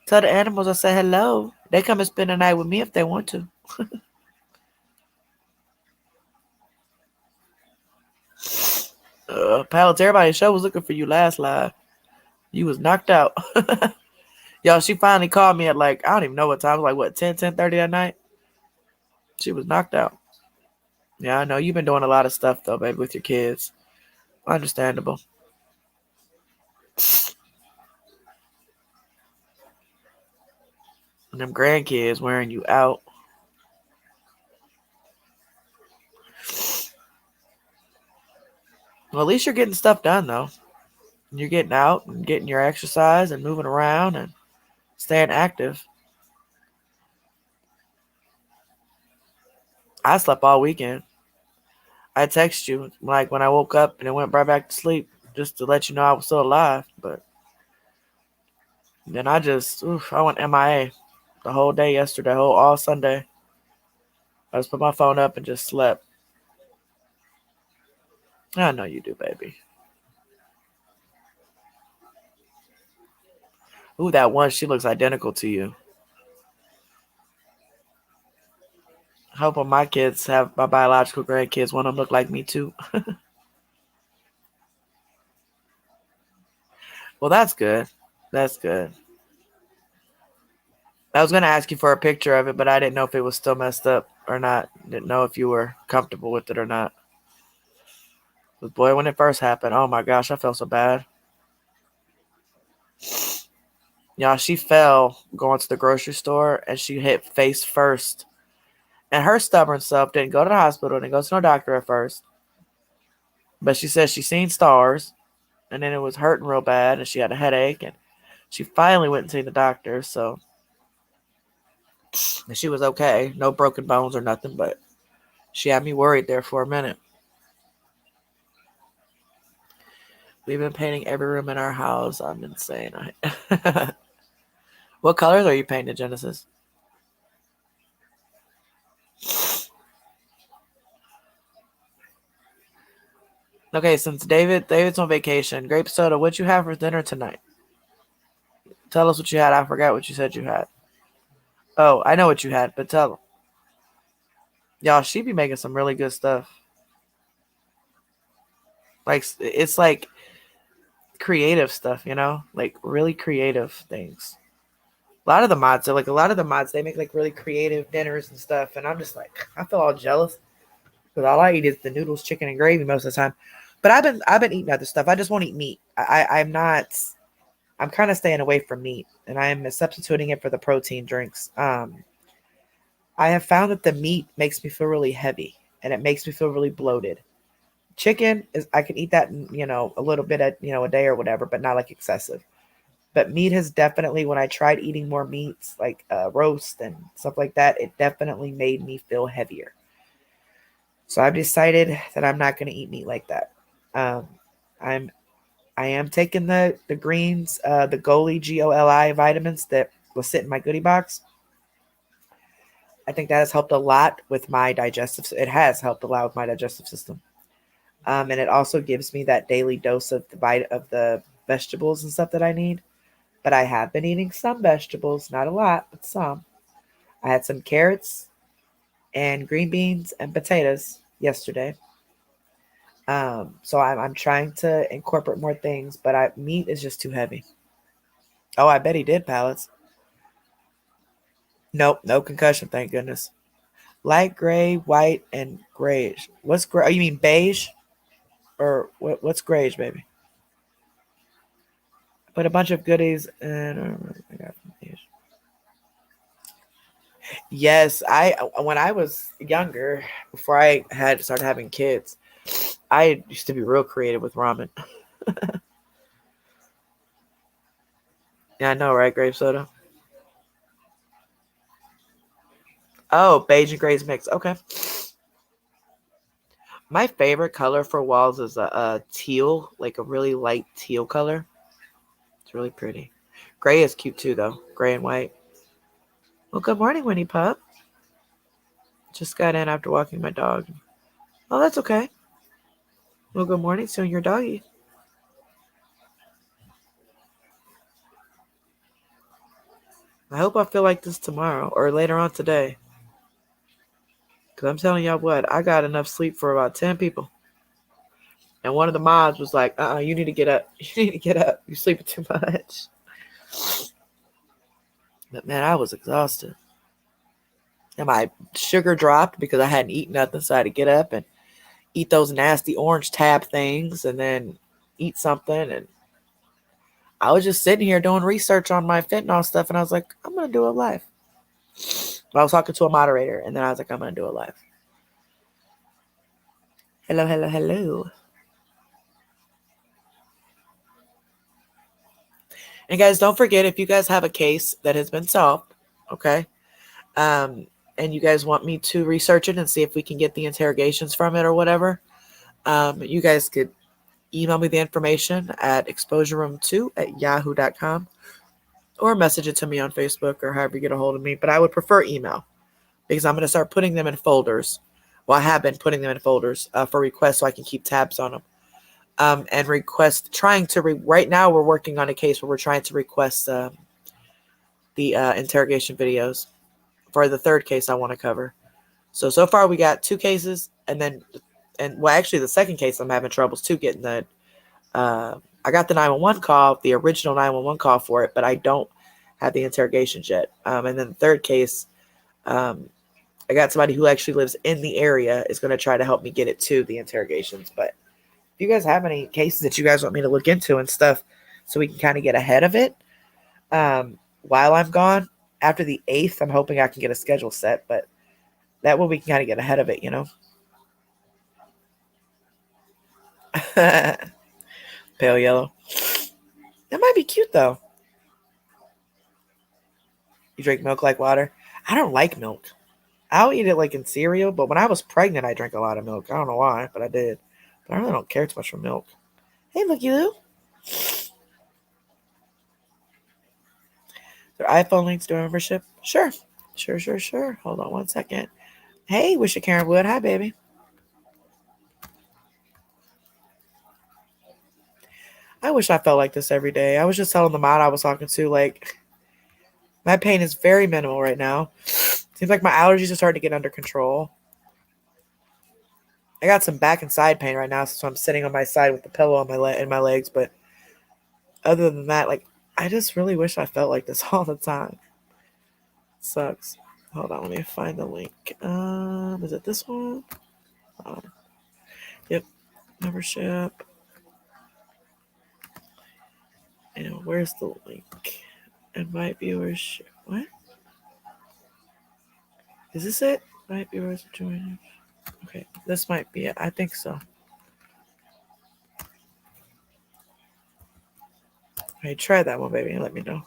Tell the animals I say hello. They come and spend the night with me if they want to. Pallets, everybody's show was looking for you last live. You was knocked out. Yo, she finally called me at I don't even know what time. It was 10:30 that night? She was knocked out. Yeah, I know. You've been doing a lot of stuff, though, baby, with your kids. Understandable. And them grandkids wearing you out. Well, at least you're getting stuff done, though. You're getting out and getting your exercise and moving around and staying active. I slept all weekend. I texted you when I woke up and then went right back to sleep just to let you know I was still alive. But then I went MIA the whole day yesterday, all Sunday. I just put my phone up and just slept. I know you do, baby. Ooh, that one, she looks identical to you. I hope when my kids have my biological grandkids, one of them look like me too. Well, that's good. That's good. I was going to ask you for a picture of it, but I didn't know if it was still messed up or not. Didn't know if you were comfortable with it or not. But boy, when it first happened, oh my gosh, I felt so bad. Y'all, she fell going to the grocery store and she hit face first. And her stubborn self didn't go to the hospital, didn't go to no doctor at first. But she said she seen stars and then it was hurting real bad and she had a headache and she finally went and seen the doctor. So and she was okay. No broken bones or nothing, but she had me worried there for a minute. We've been painting every room in our house. I'm insane. What colors are you painting, Genesis? Okay, since David's on vacation, grape soda, what'd you have for dinner tonight? Tell us what you had. I forgot what you said you had. Oh, I know what you had, but tell them. Y'all, she be making some really good stuff. Like, it's like creative stuff, you know? Like, really creative things. A lot of the mods, they make like really creative dinners and stuff. And I'm just like, I feel all jealous. Because all I eat is the noodles, chicken, and gravy most of the time. But I've been eating other stuff. I just won't eat meat. I'm kind of staying away from meat, and I'm substituting it for the protein drinks. I have found that the meat makes me feel really heavy, and it makes me feel really bloated. Chicken is I can eat that, a little bit at a day or whatever, but not like excessive. But meat has definitely, when I tried eating more meats like roast and stuff like that, it definitely made me feel heavier. So I've decided that I'm not going to eat meat like that. Um, I'm I am taking the greens, the Goli vitamins that was sitting in my goodie box. I think that has helped a lot with my digestive. It has helped a lot with my digestive system, and it also gives me that daily dose of the vegetables and stuff that I need. But I have been eating some vegetables, not a lot, but some. I had some carrots and green beans and potatoes yesterday. So I'm trying to incorporate more things, but meat is just too heavy. Oh, I bet he did pallets. Nope, no concussion, thank goodness. Light gray, white, and grayish. What's gray? Oh, you mean beige? Or what's grayish, baby? Put a bunch of goodies and I got from beige. Yes, I when I was younger, before I had started having kids, I used to be real creative with ramen. Yeah, I know, right? Grape soda. Oh, beige and grays mix. Okay. My favorite color for walls is a teal, like a really light teal color. It's really pretty. Gray is cute too, though. Gray and white. Well, good morning, Winnie Pup. Just got in after walking my dog. Oh, that's okay. Well, good morning, soon your doggy. I hope I feel like this tomorrow or later on today. Because I'm telling y'all what, I got enough sleep for about 10 people. And one of the mods was like, you need to get up. You need to get up. You're sleeping too much. But man, I was exhausted. And my sugar dropped because I hadn't eaten nothing. So I had to get up and eat those nasty orange tab things and then eat something. And I was just sitting here doing research on my fentanyl stuff. And I was like, I'm going to do it live. I was talking to a moderator. And then I was like, I'm going to do it live. Hello, hello, hello. And guys, don't forget, if you guys have a case that has been solved, okay, and you guys want me to research it and see if we can get the interrogations from it or whatever, you guys could email me the information at exposureroom2@yahoo.com or message it to me on Facebook or however you get a hold of me. But I would prefer email because I'm going to start putting them in folders. Well, I have been putting them in folders for requests so I can keep tabs on them. And right now we're working on a case where we're trying to request the interrogation videos for the third case I want to cover. So far we got 2 cases, and actually the second case I'm having troubles too getting the I got the 911 call, the original 911 call for it, but I don't have the interrogations yet. And then the third case, I got somebody who actually lives in the area is going to try to help me get it to the interrogations. But if you guys have any cases that you guys want me to look into and stuff so we can kind of get ahead of it while I'm gone, after the 8th, I'm hoping I can get a schedule set, but that way we can kind of get ahead of it, you know? Pale yellow. That might be cute, though. You drink milk like water? I don't like milk. I'll eat it like in cereal, but when I was pregnant, I drank a lot of milk. I don't know why, but I did. But I really don't care too much for milk. Hey, looky Lou. Their iPhone links to a membership? Sure. Sure. Hold on one second. Hey, wish you Karen Wood. Hi, baby. I wish I felt like this every day. I was just telling the mod I was talking to, like, my pain is very minimal right now. Seems like my allergies are starting to get under control. I got some back and side pain right now, so I'm sitting on my side with the pillow on my legs. But other than that, like, I just really wish I felt like this all the time. Sucks. Hold on, let me find the link. Is it this one? Yep, membership. And where's the link? Invite viewers. What? Is this it? Invite viewers to join. Okay, this might be it. I think so. Okay, try that one, baby, and let me know.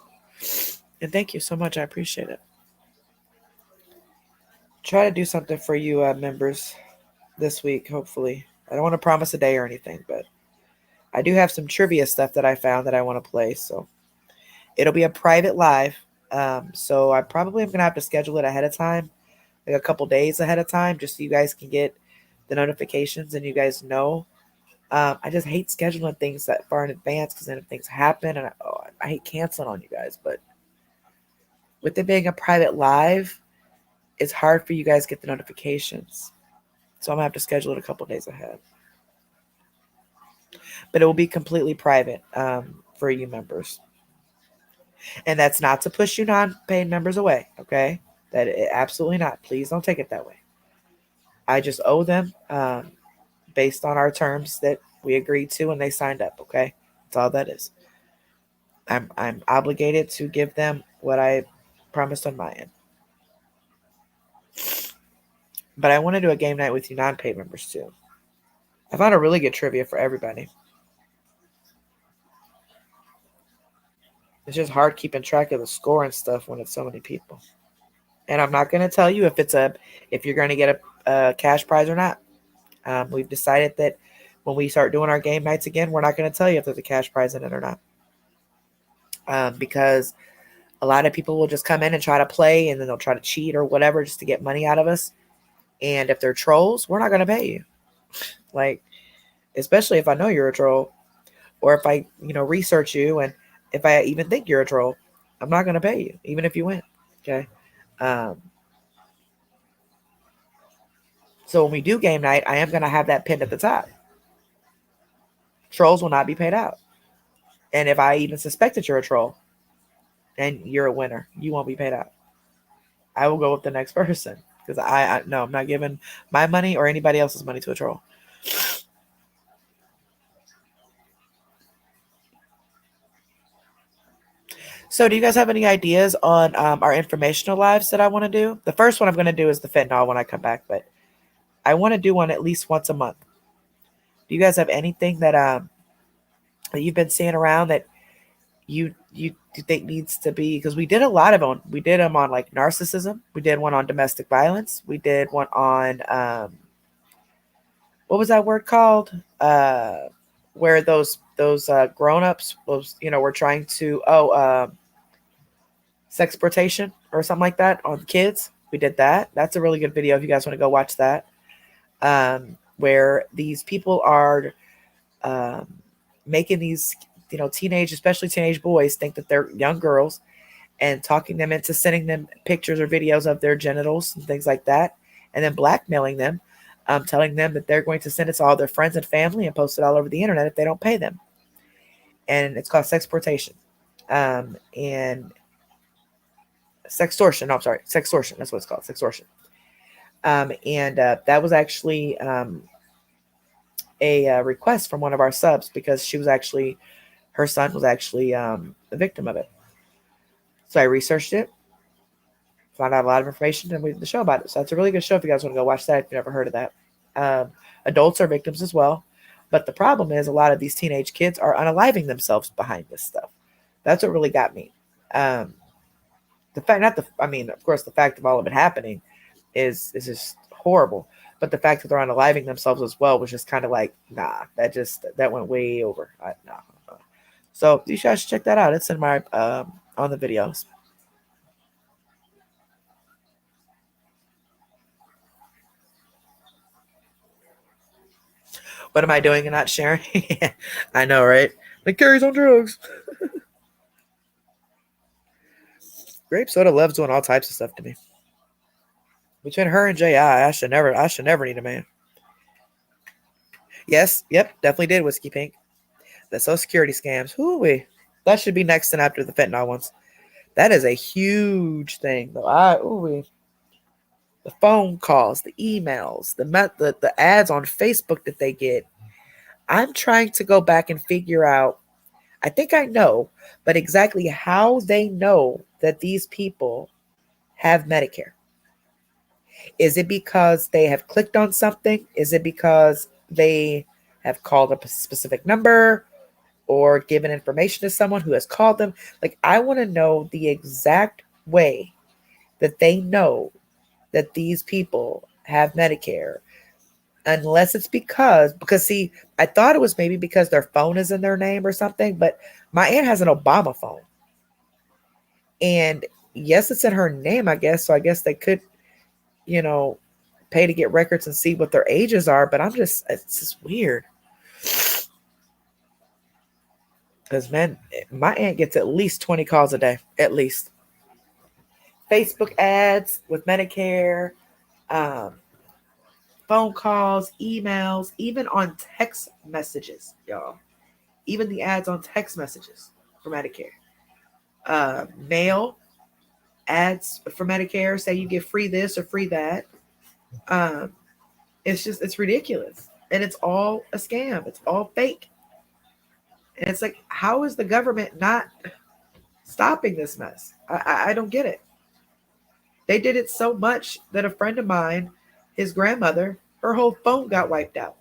And thank you so much. I appreciate it. Try to do something for you members this week, hopefully. I don't want to promise a day or anything, but I do have some trivia stuff that I found that I want to play, so it'll be a private live. So I probably am going to have to schedule it ahead of time, like a couple days ahead of time, just so you guys can get the notifications and you guys know. I just hate scheduling things that far in advance because then if things happen, and I hate canceling on you guys. But with it being a private live, it's hard for you guys to get the notifications. So I'm going to have to schedule it a couple days ahead. But it will be completely private for you members. And that's not to push you non-paying members away, okay? Absolutely not. Please don't take it that way. I just owe them based on our terms that we agreed to when they signed up, okay? That's all that is. I'm obligated to give them what I promised on my end. But I want to do a game night with you non-paid members too. I found a really good trivia for everybody. It's just hard keeping track of the score and stuff when it's so many people. And I'm not going to tell you if you're going to get a cash prize or not. We've decided that when we start doing our game nights again, we're not going to tell you if there's a cash prize in it or not. Because a lot of people will just come in and try to play, and then they'll try to cheat or whatever just to get money out of us. And if they're trolls, we're not going to pay you. Like, especially if I know you're a troll, or if I, research you, and if I even think you're a troll, I'm not going to pay you, even if you win. Okay. So when we do game night, I am going to have that pinned at the top. Trolls will not be paid out. And if I even suspect that you're a troll and you're a winner, you won't be paid out. I will go with the next person because I'm not giving my money or anybody else's money to a troll. So do you guys have any ideas on our informational lives that I want to do? The first one I'm going to do is the fentanyl when I come back, but I want to do one at least once a month. Do you guys have anything that you've been seeing around that you think needs to be? Because we did a lot of them. We did them on like narcissism. We did one on domestic violence. We did one on what was that word called? Where those grown-ups were trying to sexploitation or something like that on kids. We did that. That's a really good video if you guys want to go watch that. Where these people are making these especially teenage boys think that they're young girls and talking them into sending them pictures or videos of their genitals and things like that, and then blackmailing them, telling them that they're going to send it to all their friends and family and post it all over the internet if they don't pay them. and it's called sexportation, and sextortion. No, I'm sorry, sextortion. That's what it's called, sextortion. And that was actually a request from one of our subs because her son was actually a victim of it. So I researched it, found out a lot of information, and we did the show about it. So it's a really good show if you guys want to go watch that if you've never heard of that. Adults are victims as well. But the problem is a lot of these teenage kids are unaliving themselves behind this stuff. That's what really got me. The fact, of course, the fact of all of it happening is just horrible. But the fact that they're unaliving themselves as well was just kind of like, nah, that went way over. Nah. So you guys should check that out. It's in my on the videos. What am I doing and not sharing? I know, right? Like Carrie's on drugs. Grape soda loves doing all types of stuff to me. Between her and J.I., I should never need a man. Yes, yep, definitely did Whiskey Pink. The Social Security scams. Whoo-wee. That should be next and after the fentanyl ones. That is a huge thing, though. Ooh-wee. The phone calls, the emails, the ads on Facebook that they get. I'm trying to go back and figure out. I think I know, but exactly how they know that these people have Medicare. Is it because they have clicked on something? Is it because they have called up a specific number or given information to someone who has called them? Like, I want to know the exact way that they know that these people have Medicare. Unless it's because see, I thought it was maybe because their phone is in their name or something, but my aunt has an Obama phone. And yes, it's in her name, I guess. So I guess they could, pay to get records and see what their ages are. But it's just weird. Because, man, my aunt gets at least 20 calls a day, at least. Facebook ads with Medicare, phone calls, emails, even on text messages, y'all. Even the ads on text messages for Medicare. Mail ads for Medicare say you get free this or free that. It's ridiculous. And it's all a scam. It's all fake. And it's like, how is the government not stopping this mess? I don't get it. They did it so much that a friend of mine, his grandmother, her whole phone got wiped out.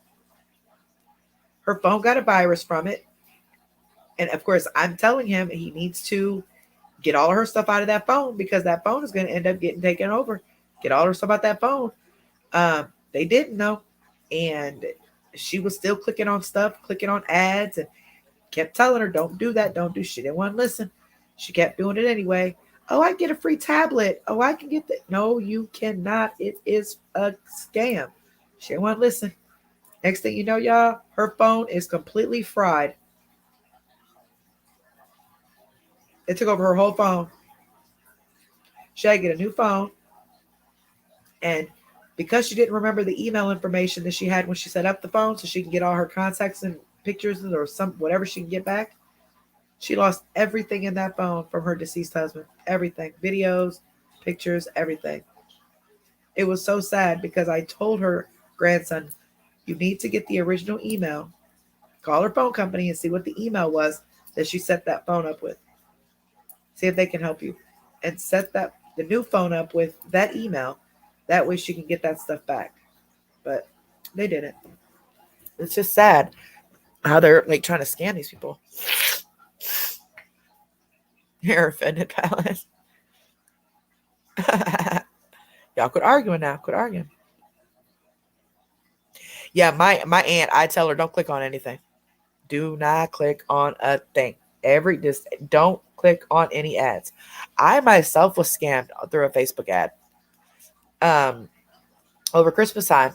Her phone got a virus from it. And of course, I'm telling him he needs to get all of her stuff out of that phone because that phone is going to end up getting taken over. Get all her stuff out that phone. They didn't know. And she was still clicking on stuff, clicking on ads, and kept telling her, don't do that. Don't do shit. She didn't want to listen. She kept doing it anyway. Oh, I get a free tablet. Oh, I can get that. No, you cannot. It is a scam. She didn't want to listen. Next thing you know, y'all, her phone is completely fried. It took over her whole phone. She had to get a new phone. And because she didn't remember the email information that she had when she set up the phone so she can get all her contacts and pictures or whatever she can get back, she lost everything in that phone from her deceased husband. Everything. Videos, pictures, everything. It was so sad because I told her grandson, you need to get the original email, call her phone company and see what the email was that she set that phone up with. See if they can help you. And set the new phone up with that email. That way she can get that stuff back. But they didn't. It's just sad how they're like trying to scam these people. You're offended, Palace. Y'all quit arguing now. Quit arguing. Yeah, my aunt, I tell her don't click on anything. Do not click on a thing. Just don't click on any ads. I myself was scammed through a Facebook ad. Over Christmas time,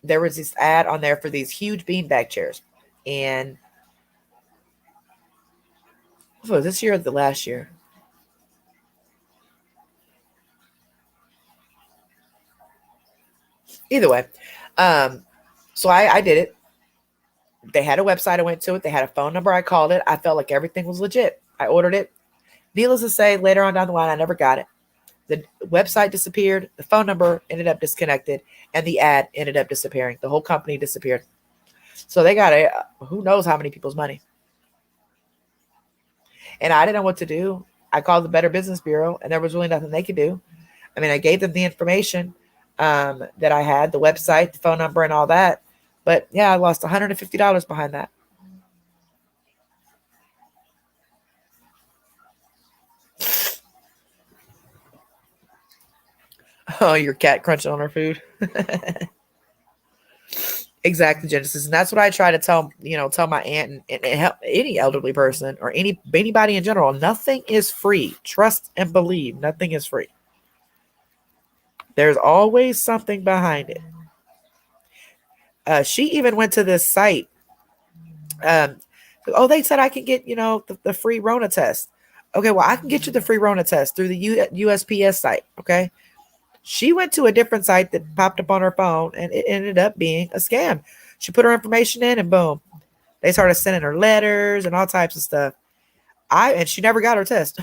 there was this ad on there for these huge beanbag chairs. And was this year or the last year? Either way. So I did it. They had a website. I went to it. They had a phone number. I called it. I felt like everything was legit. I ordered it. Needless to say, later on down the line, I never got it. The website disappeared. The phone number ended up disconnected, and the ad ended up disappearing. The whole company disappeared. So they got who knows how many people's money. And I didn't know what to do. I called the Better Business Bureau, and there was really nothing they could do. I mean, I gave them the information that I had, the website, the phone number, and all that. But yeah, I lost $150 behind that. Oh, your cat crunching on her food. Exactly, Genesis, and that's what I try to tell my aunt and help any elderly person or anybody in general. Nothing is free. Trust and believe. Nothing is free. There's always something behind it. She even went to this site. They said I can get the free Rona test. Okay, well I can get you the free Rona test through the USPS site. Okay, she went to a different site that popped up on her phone, and it ended up being a scam. She put her information in, and boom, they started sending her letters and all types of stuff. And she never got her test.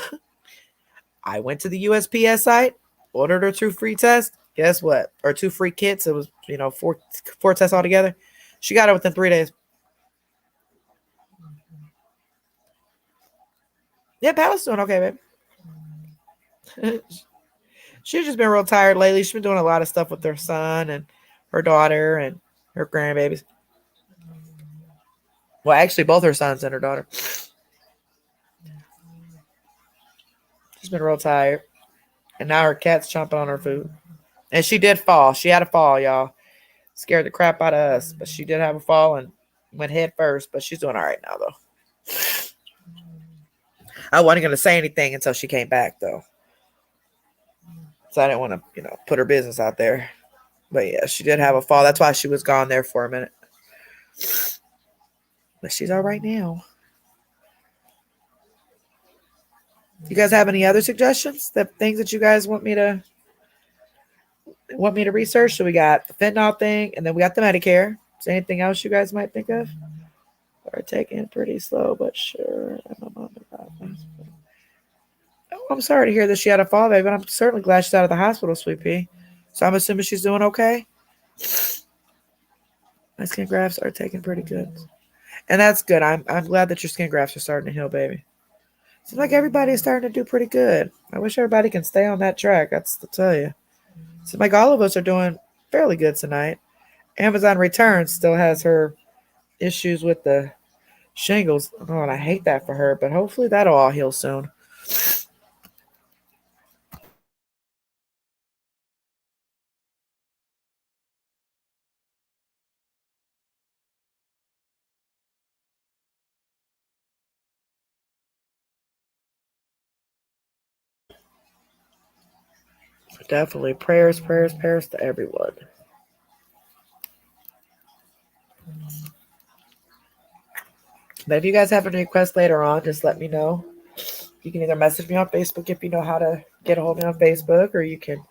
I went to the USPS site, ordered her 2 free tests. Guess what? Or 2 free kits. It was four tests altogether. She got it within 3 days. Yeah, Pal's doing okay, babe. She's just been real tired lately. She's been doing a lot of stuff with her son and her daughter and her grandbabies. Well, actually, both her sons and her daughter. She's been real tired. And now her cat's chomping on her food. And she did fall. She had a fall, y'all. Scared the crap out of us. But she did have a fall and went head first. But she's doing all right now, though. I wasn't going to say anything until she came back, though. So I didn't want to, put her business out there. But yeah, she did have a fall. That's why she was gone there for a minute. But she's all right now. You guys have any other suggestions? The things that you guys want me to research? So we got the fentanyl thing, and then we got the Medicare. Is there anything else you guys might think of? We're taking it pretty slow, but sure. Oh, I'm sorry to hear that she had a fall, baby, but I'm certainly glad she's out of the hospital, Sweet Pea. So I'm assuming she's doing okay. My skin grafts are taking pretty good. And that's good. I'm glad that your skin grafts are starting to heal, baby. Seems like everybody's starting to do pretty good. I wish everybody can stay on that track. That's to tell you. Seems like all of us are doing fairly good tonight. Amazon Returns still has her issues with the shingles. Oh, and I hate that for her, but hopefully that'll all heal soon. Definitely prayers to everyone. But if you guys have any requests later on, just let me know. You can either message me on Facebook if you know how to get a hold of me on Facebook, or you can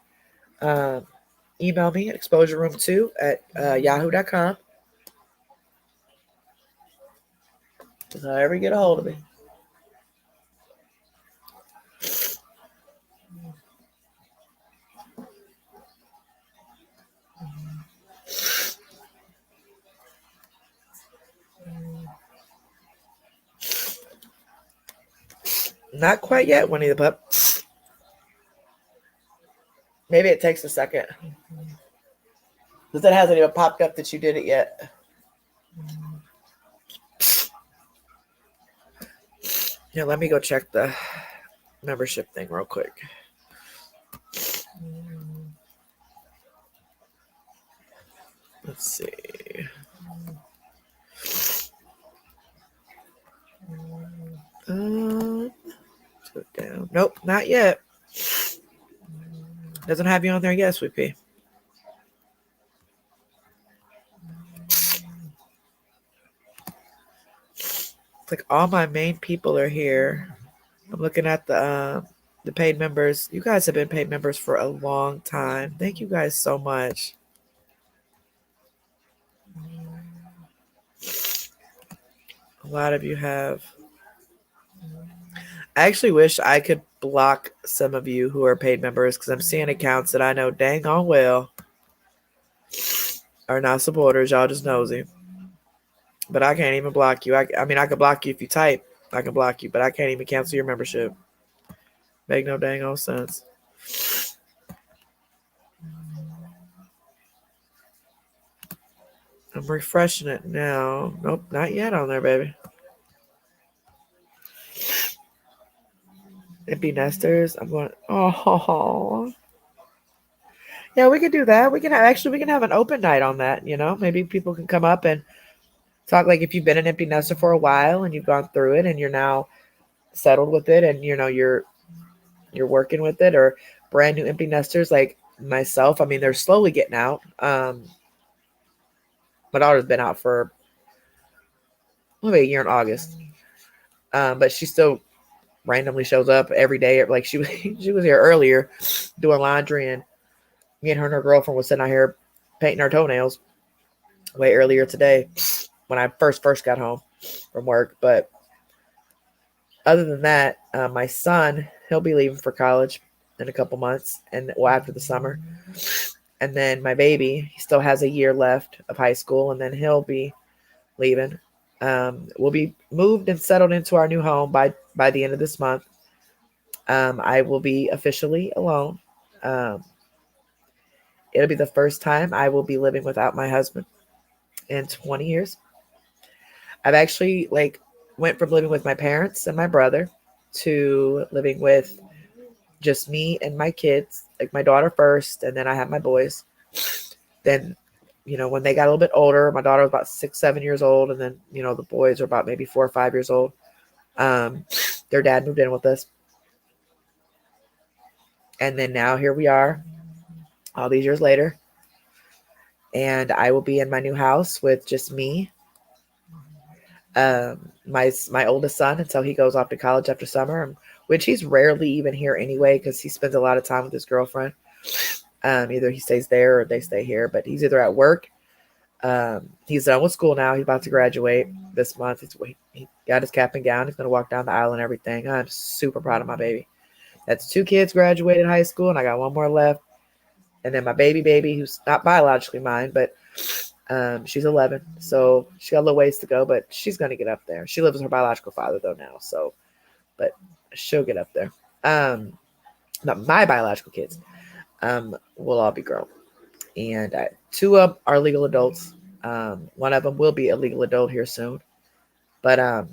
email me at exposureroom2 at yahoo.com. Just however you get a hold of me. Not quite yet, Winnie the Pup. Maybe it takes a second. Because it hasn't even popped up that you did it yet. Yeah, let me go check the membership thing real quick. Let's see. Let's go down. Nope, not yet. Doesn't have you on there yet, Sweet Pea. It's like all my main people are here. I'm looking at the paid members. You guys have been paid members for a long time. Thank you guys so much. A lot of you have. I actually wish I could block some of you who are paid members because I'm seeing accounts that I know dang on well are not supporters. Y'all just nosy. But I can't even block you. I mean, I could block you if you type. I can block you, but I can't even cancel your membership. Make no dang old sense. I'm refreshing it now. Nope, not yet on there, baby. Empty nesters. I'm going. Oh, yeah, we could do that. We can have an open night on that. You know, maybe people can come up and talk. Like if you've been an empty nester for a while and you've gone through it and you're now settled with it, and you know you're working with it, or brand new empty nesters like myself. I mean, they're slowly getting out. My daughter's been out for maybe a year in August, but she still randomly shows up every day. Like she was here earlier doing laundry, and me and her girlfriend was sitting out here painting our toenails way earlier today when I first got home from work. But other than that, my son, he'll be leaving for college in a couple months, and after the summer. And then my baby, he still has a year left of high school, and then he'll be leaving. We'll be moved and settled into our new home by the end of this month. I will be officially alone. It'll be the first time I will be living without my husband in 20 years. I've actually went from living with my parents and my brother to living with just me and my kids, like my daughter first, and then I have my boys. Then, when they got a little bit older, my daughter was about 6, 7 years old, and then, the boys are about maybe 4 or 5 years old. Their dad moved in with us. And then now here we are, all these years later. And I will be in my new house with just me, my oldest son, until he goes off to college after summer, which he's rarely even here anyway, because he spends a lot of time with his girlfriend. Either he stays there or they stay here, but he's either at work. He's done with school now. He's about to graduate this month. He got his cap and gown. He's going to walk down the aisle and everything. I'm super proud of my baby. That's 2 kids graduated high school, and I got 1 more left. And then my baby, who's not biologically mine, but she's 11. So she got a little ways to go, but she's going to get up there. She lives with her biological father, though, now. So, but she'll get up there. Not my biological kids. Will all be grown. And 2 of them are legal adults. One of them will be a legal adult here soon. But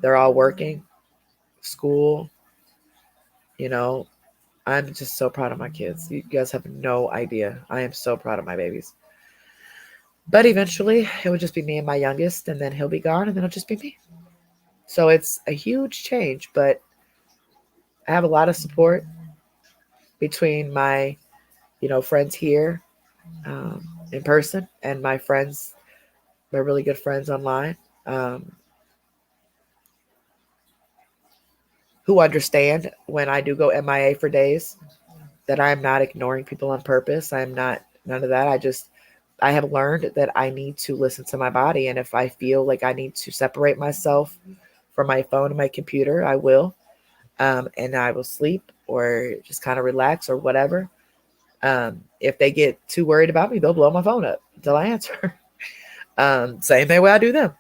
they're all working, school. I'm just so proud of my kids. You guys have no idea. I am so proud of my babies. But eventually, it would just be me and my youngest, and then he'll be gone, and then it'll just be me. So it's a huge change, but I have a lot of support between my, friends here in person and my friends, my really good friends online, who understand when I do go MIA for days, that I'm not ignoring people on purpose. I'm not, none of that. I have learned that I need to listen to my body. And if I feel like I need to separate myself from my phone and my computer, I will. And I will sleep or just kind of relax or whatever. If they get too worried about me, they'll blow my phone up until I answer. Same way I do them.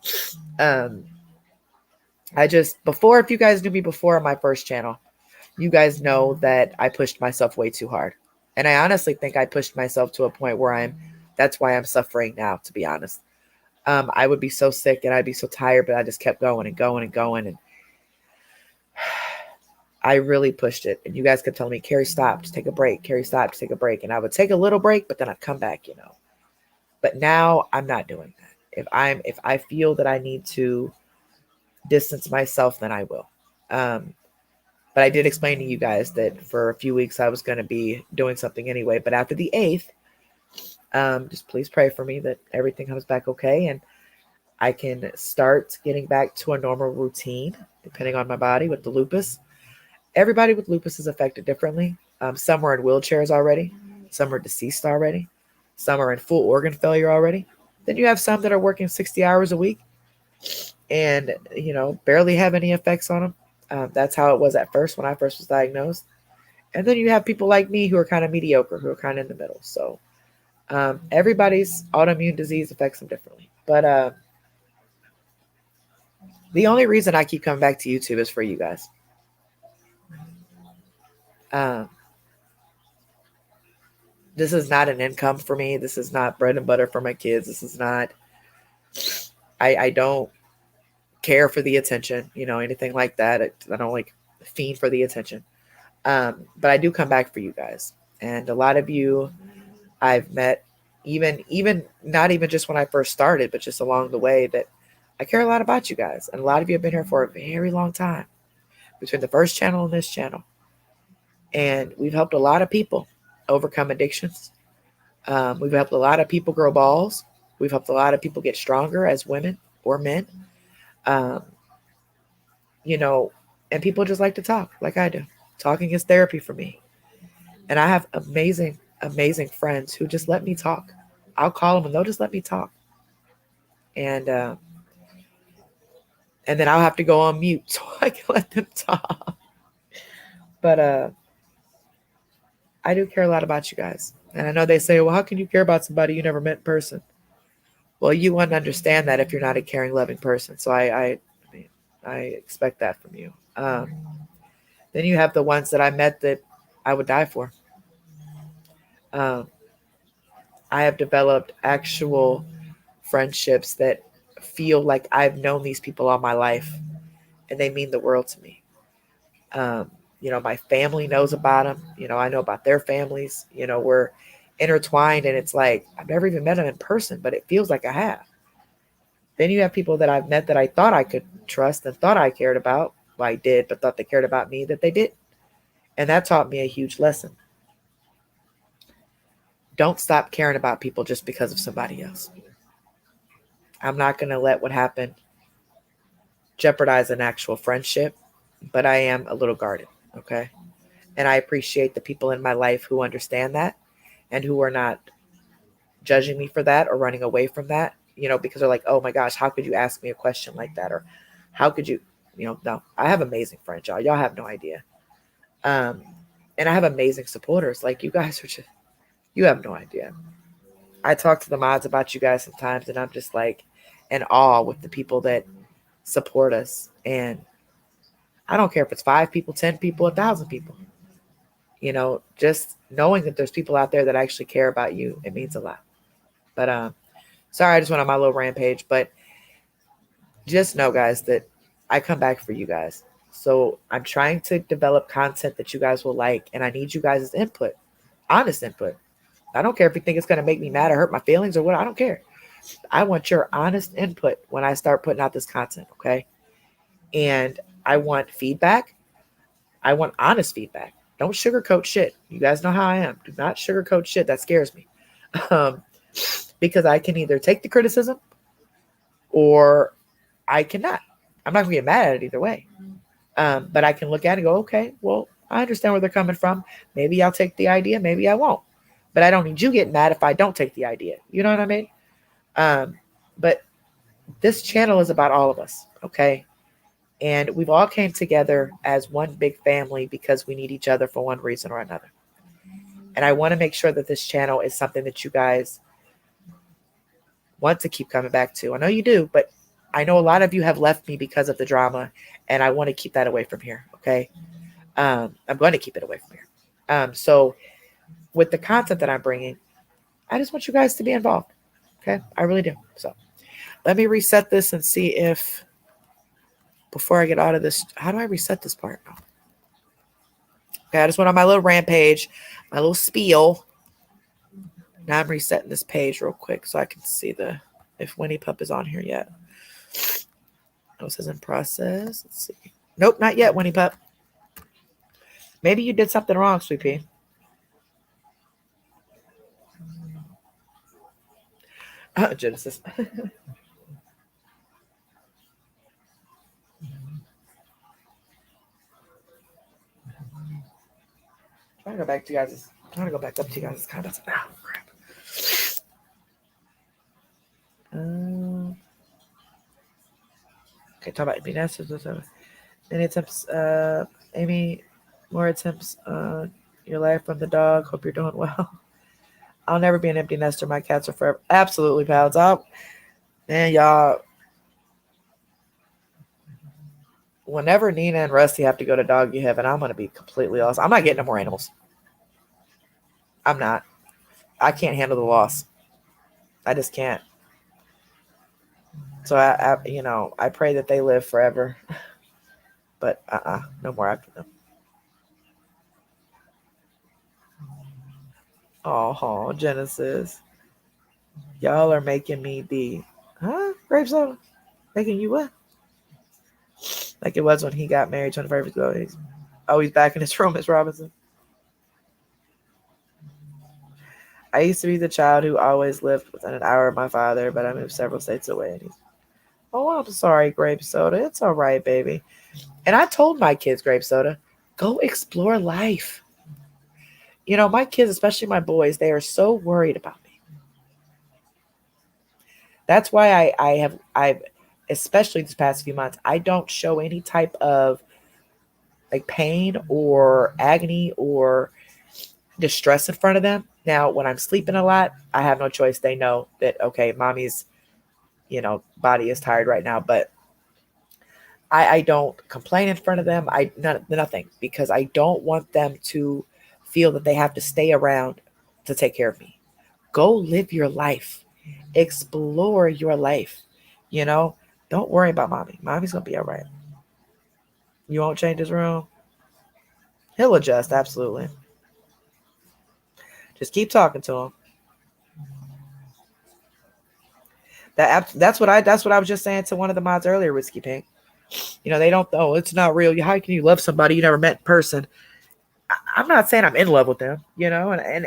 Before, if you guys knew me before on my first channel, you guys know that I pushed myself way too hard. And I honestly think I pushed myself to a point where that's why I'm suffering now, to be honest. I would be so sick and I'd be so tired, but I just kept going and going and going. And I really pushed it. And you guys kept telling me, Carrie, stop, just take a break. Carrie, stop, just take a break. And I would take a little break, but then I'd come back, But now I'm not doing that. If I feel that I need to distance myself, then I will. But I did explain to you guys that for a few weeks I was going to be doing something anyway. But after the 8th, just please pray for me that everything comes back okay and I can start getting back to a normal routine, depending on my body with the lupus. Everybody with lupus is affected differently. Some are in wheelchairs already. Some are deceased already. Some are in full organ failure already. Then you have some that are working 60 hours a week. and, barely have any effects on them. That's how it was at first when I first was diagnosed. And then you have people like me who are kind of mediocre, who are kind of in the middle. So everybody's autoimmune disease affects them differently. But the only reason I keep coming back to YouTube is for you guys. This is not an income for me. This is not bread and butter for my kids. This is not, I don't care for the attention, anything like that. I don't like fiend for the attention. But I do come back for you guys. And a lot of you I've met, even not even just when I first started, but just along the way, that I care a lot about you guys. And a lot of you have been here for a very long time, between the first channel and this channel. And we've helped a lot of people overcome addictions. We've helped a lot of people grow balls. We've helped a lot of people get stronger as women or men. And people just like to talk like I do. Talking is therapy for me. And I have amazing, amazing friends who just let me talk. I'll call them and they'll just let me talk. And then I'll have to go on mute so I can let them talk. But I do care a lot about you guys. And I know they say, well, how can you care about somebody you never met in person? Well, you wouldn't understand that if you're not a caring, loving person. So I expect that from you. Then you have the ones that I met that I would die for. I have developed actual friendships that feel like I've known these people all my life, and they mean the world to me. My family knows about them. I know about their families. We're intertwined, and it's like I've never even met them in person, but it feels like I have. Then you have people that I've met that I thought I could trust and thought I cared about. Well, I did, but thought they cared about me, that they didn't. And that taught me a huge lesson. Don't stop caring about people just because of somebody else. I'm not going to let what happened jeopardize an actual friendship, but I am a little guarded, okay? And I appreciate the people in my life who understand that and who are not judging me for that or running away from that, because they're like, oh my gosh, how could you ask me a question like that? Or how could you, no, I have amazing friends, y'all. Y'all have no idea. And I have amazing supporters. Like, you guys are just, you have no idea. I talk to the mods about you guys sometimes, and I'm just like in awe with the people that support us. And I don't care if it's 5 people, 10 people, 1,000 people. Just knowing that there's people out there that actually care about you, it means a lot. But sorry, I just went on my little rampage. But just know, guys, that I come back for you guys. So I'm trying to develop content that you guys will like, and I need you guys' input, honest input. I don't care if you think it's going to make me mad or hurt my feelings or what. I don't care. I want your honest input when I start putting out this content, okay? And I want feedback. I want honest feedback. Don't sugarcoat shit. You guys know how I am. Do not sugarcoat shit. That scares me. Because I can either take the criticism or I cannot. I'm not going to get mad at it either way. But I can look at it and go, okay, well, I understand where they're coming from. Maybe I'll take the idea. Maybe I won't. But I don't need you getting mad if I don't take the idea. You know what I mean? But this channel is about all of us, okay? And we've all came together as one big family because we need each other for one reason or another. And I want to make sure that this channel is something that you guys want to keep coming back to. I know you do, but I know a lot of you have left me because of the drama, and I want to keep that away from here, okay? I'm going to keep it away from here. So with the content that I'm bringing, I just want you guys to be involved, okay? I really do. So let me reset this and see if, before I get out of this, how do I reset this part? Okay, I just went on my little rampage, my little spiel. Now I'm resetting this page real quick so I can see if Winnie Pup is on here yet. Oh, it says in process. Let's see. Nope, not yet, Winnie Pup. Maybe you did something wrong, Sweet Pea. Genesis. Trying to go back to you guys. Trying to go back up to you guys' comments. Oh, crap. Okay, talk about empty nesters. Any attempts, Amy, more attempts on your life from the dog. Hope you're doing well. I'll never be an empty nester. My cats are forever. Absolutely, pals. Man, y'all, whenever Nina and Rusty have to go to doggy heaven, I'm going to be completely lost. I'm not getting no more animals. I'm not. I can't handle the loss. I just can't. So I pray that they live forever. But no more after them. Oh, Genesis. Y'all are making me grape soda? Making you what? Like it was when he got married 25 years ago. He's back in his room, Miss Robinson. I used to be the child who always lived within an hour of my father, but I moved several states away. I'm sorry, grape soda. It's all right, baby. And I told my kids, grape soda, go explore life. My kids, especially my boys, they are so worried about me. That's why I've, especially this past few months, I don't show any type of like pain or agony or distress in front of them. Now, when I'm sleeping a lot, I have no choice. They know that, okay, mommy's, body is tired right now, but I don't complain in front of them. Nothing, because I don't want them to feel that they have to stay around to take care of me. Go live your life. Explore your life. Don't worry about mommy. Mommy's going to be all right. You won't change his room? He'll adjust, absolutely. Just keep talking to him. That's what I was just saying to one of the mods earlier, Whiskey Pink. They don't. Oh, it's not real. How can you love somebody you never met in person? I'm not saying I'm in love with them, and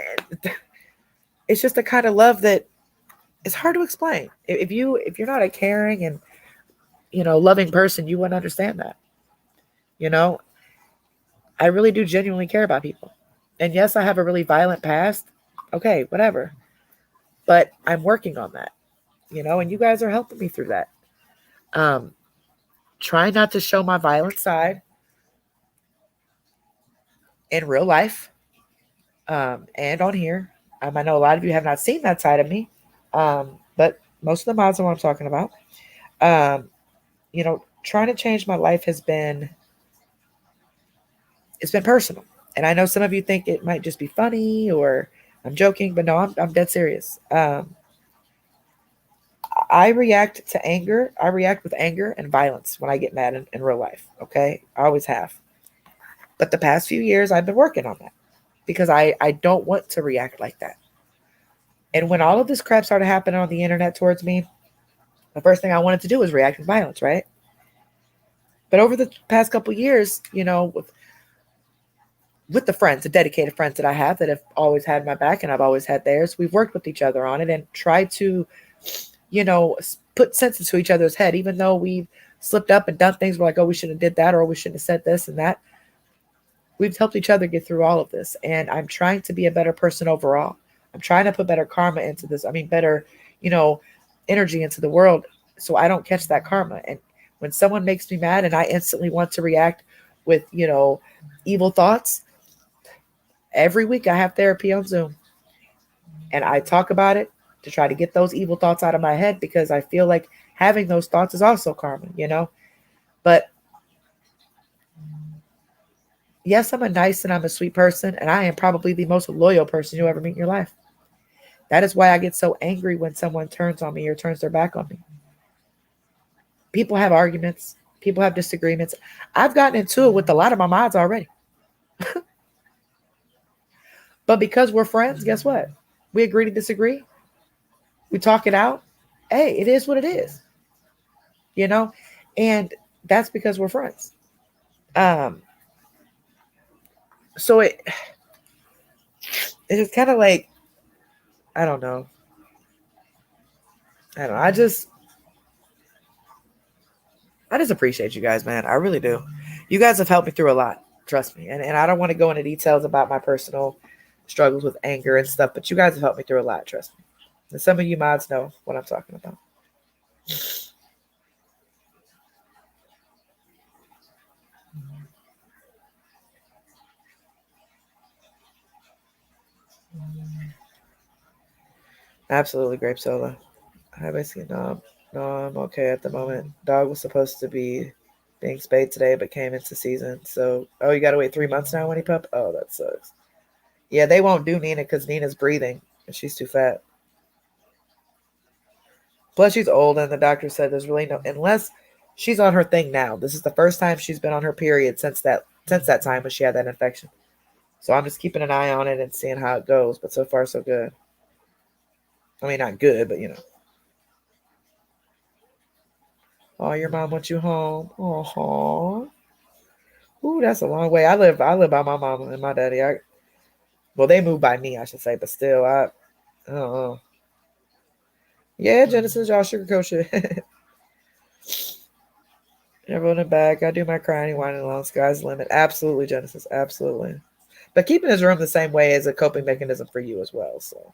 it's just the kind of love that it's hard to explain. If you're not a caring and loving person, you wouldn't understand that. I really do genuinely care about people, and yes, I have a really violent past. Okay, whatever, but I'm working on that. And you guys are helping me through that. Try not to show my violent side in real life, and on here. I know a lot of you have not seen that side of me, but most of the mods are what I'm talking about. Trying to change my life it's been personal. And I know some of you think it might just be funny or I'm joking, but no, I'm dead serious. I react to anger. I react with anger and violence when I get mad in real life. Okay. I always have. But the past few years, I've been working on that because I don't want to react like that. And when all of this crap started happening on the internet towards me, the first thing I wanted to do was react with violence, right? But over the past couple of years, with the friends, the dedicated friends that I have that have always had my back and I've always had theirs, we've worked with each other on it and tried to, put sense into each other's head, even though we've slipped up and done things. We're like, oh, we shouldn't have did that, or we shouldn't have said this and that. We've helped each other get through all of this. And I'm trying to be a better person overall. I'm trying to put better karma into this. Better, energy into the world so I don't catch that karma. And when someone makes me mad and I instantly want to react with, evil thoughts, every week I have therapy on Zoom. And I talk about it to try to get those evil thoughts out of my head because I feel like having those thoughts is also karma, But yes, I'm a nice and I'm a sweet person, and I am probably the most loyal person you'll ever meet in your life. That is why I get so angry when someone turns on me or turns their back on me. People have arguments. People have disagreements. I've gotten into it with a lot of my mods already. But because we're friends, guess what? We agree to disagree. We talk it out. Hey, it is what it is. And that's because we're friends. So it is kind of like, I don't know. I just appreciate you guys, man. I really do. You guys have helped me through a lot. Trust me. And I don't want to go into details about my personal struggles with anger and stuff, but you guys have helped me through a lot. Trust me. And some of you mods know what I'm talking about. Absolutely grape soda. I basically no, I'm okay at the moment. Dog was supposed to be being spayed today, but came into season. So, oh, you gotta wait 3 months now when he pup. Oh, that sucks. Yeah, they won't do Nina because Nina's breathing and she's too fat. Plus, she's old, and the doctor said there's really no unless she's on her thing now. This is the first time she's been on her period since that time when she had that infection. So I'm just keeping an eye on it and seeing how it goes. But so far, so good. I mean, not good, but Oh, your mom wants you home. Oh, ooh, that's a long way. I live by my mama and my daddy. Well, they moved by me, I should say, but still, I don't know. Yeah, Genesis, y'all sugarcoat shit. Everyone in the back. I do my crying, whining alone. Sky's the limit. Absolutely, Genesis. Absolutely. But keeping his room the same way is a coping mechanism for you as well. So,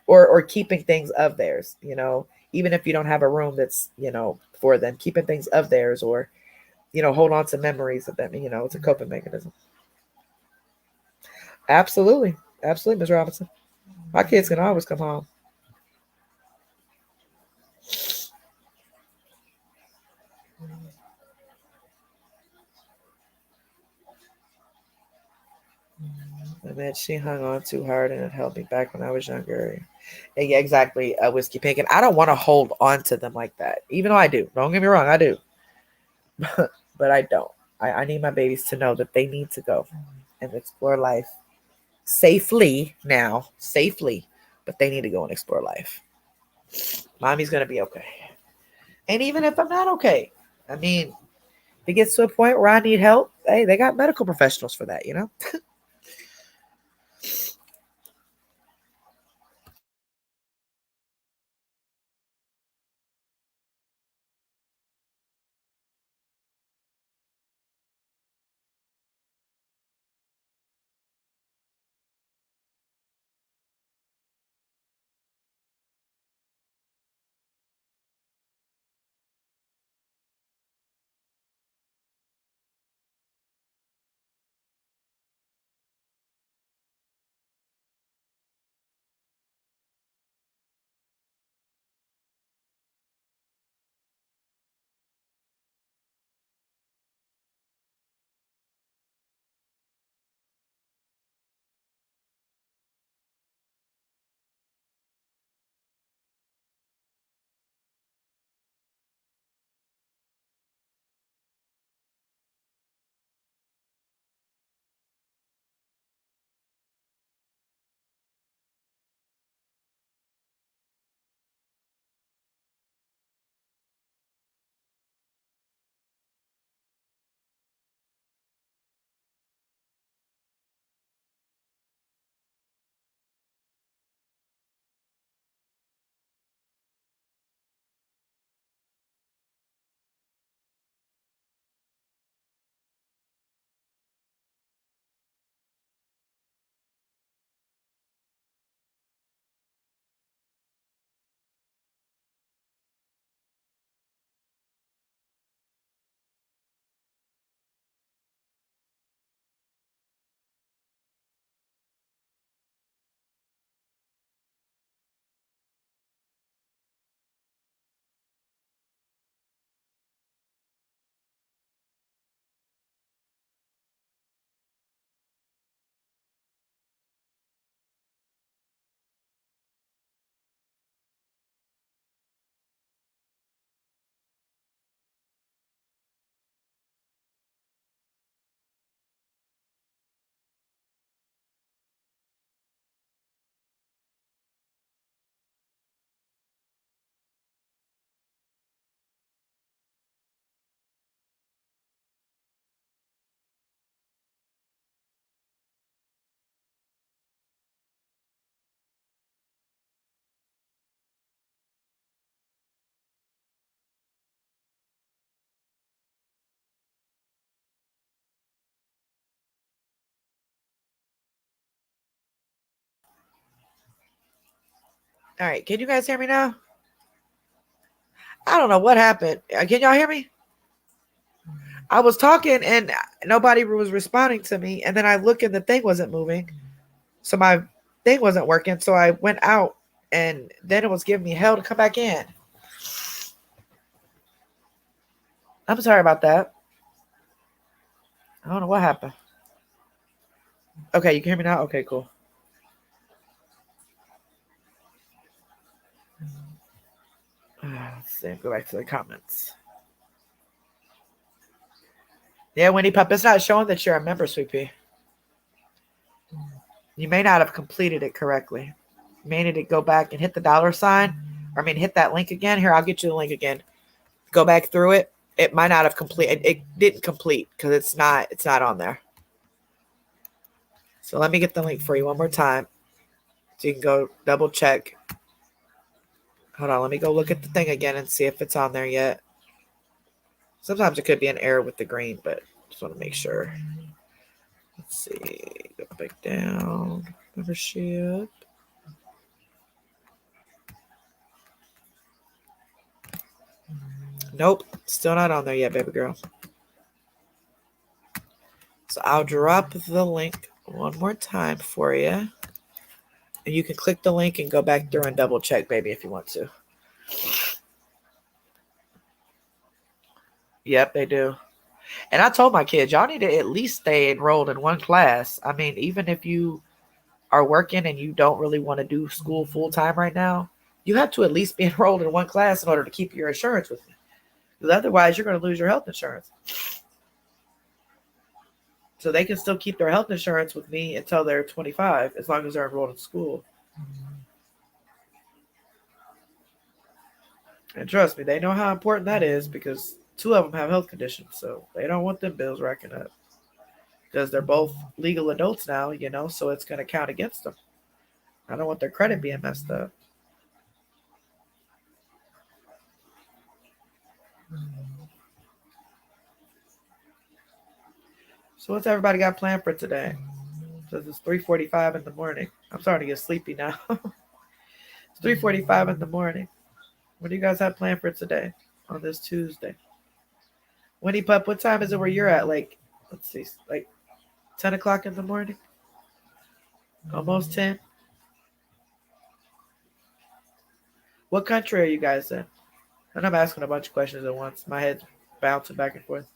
or keeping things of theirs. Even if you don't have a room that's for them, keeping things of theirs, or hold on to memories of them. It's a coping mechanism. Absolutely, absolutely, Ms. Robinson. My kids can always come home. And then she hung on too hard, and it held me back when I was younger. And yeah, exactly. A whiskey pink, and I don't want to hold on to them like that. Even though I do. Don't get me wrong, I do. But I don't. I need my babies to know that they need to go and explore life safely now, safely. But they need to go and explore life. Mommy's gonna be okay. And even if I'm not okay, I mean, if it gets to a point where I need help, hey, they got medical professionals for that. All right, can you guys hear me now? I don't know what happened. Can y'all hear me? I was talking and nobody was responding to me, and then I look and the thing wasn't moving. So my thing wasn't working. So I went out and then it was giving me hell to come back in. I'm sorry about that. I don't know what happened. Okay, you can hear me now? Okay, cool. Let's see, go back to the comments. Yeah, Winnie Pup, it's not showing that you're a member, Sweet Pea. You may not have completed it correctly. You may need to go back and hit the $sign. Hit that link again. Here, I'll get you the link again. Go back through it. It might not have completed. It didn't complete because it's not on there. So let me get the link for you one more time. So you can go double check. Hold on, let me go look at the thing again and see if it's on there yet. Sometimes it could be an error with the green, but just want to make sure. Let's see. Go back down. Membership. Nope. Still not on there yet, baby girl. So I'll drop the link one more time for you. And you can click the link and go back through and double check, baby, if you want to. Yep, they do. And I told my kids, y'all need to at least stay enrolled in one class. Even if you are working and you don't really want to do school full time right now, you have to at least be enrolled in one class in order to keep your insurance with me. Because otherwise, you're going to lose your health insurance. So they can still keep their health insurance with me until they're 25, as long as they're enrolled in school. And trust me, they know how important that is because 2 of them have health conditions. So they don't want them bills racking up. Because they're both legal adults now, so it's going to count against them. I don't want their credit being messed up. So what's everybody got planned for today? Says it's 3:45 in the morning. I'm starting to get sleepy now. It's 3:45 in the morning. What do you guys have planned for today on this Tuesday? Winnie Pup, what time is it where you're at? Let's see, 10 o'clock in the morning? Almost 10? What country are you guys in? And I'm asking a bunch of questions at once. My head's bouncing back and forth.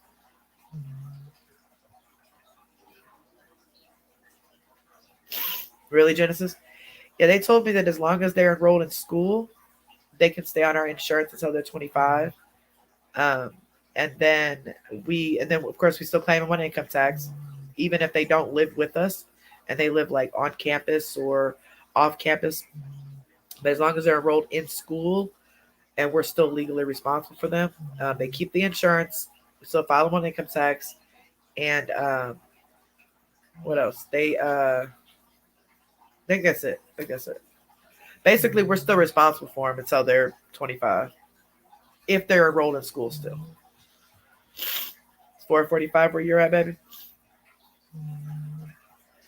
Really, Genesis? Yeah, they told me that as long as they're enrolled in school, they can stay on our insurance until they're 25. And then of course we still claim them on income tax, even if they don't live with us and they live on campus or off campus. But as long as they're enrolled in school and we're still legally responsible for them, they keep the insurance. We still file them on income tax. And what else? I think that's it. Basically, we're still responsible for them until they're 25, if they're enrolled in school still. It's 4:45 where you're at, baby.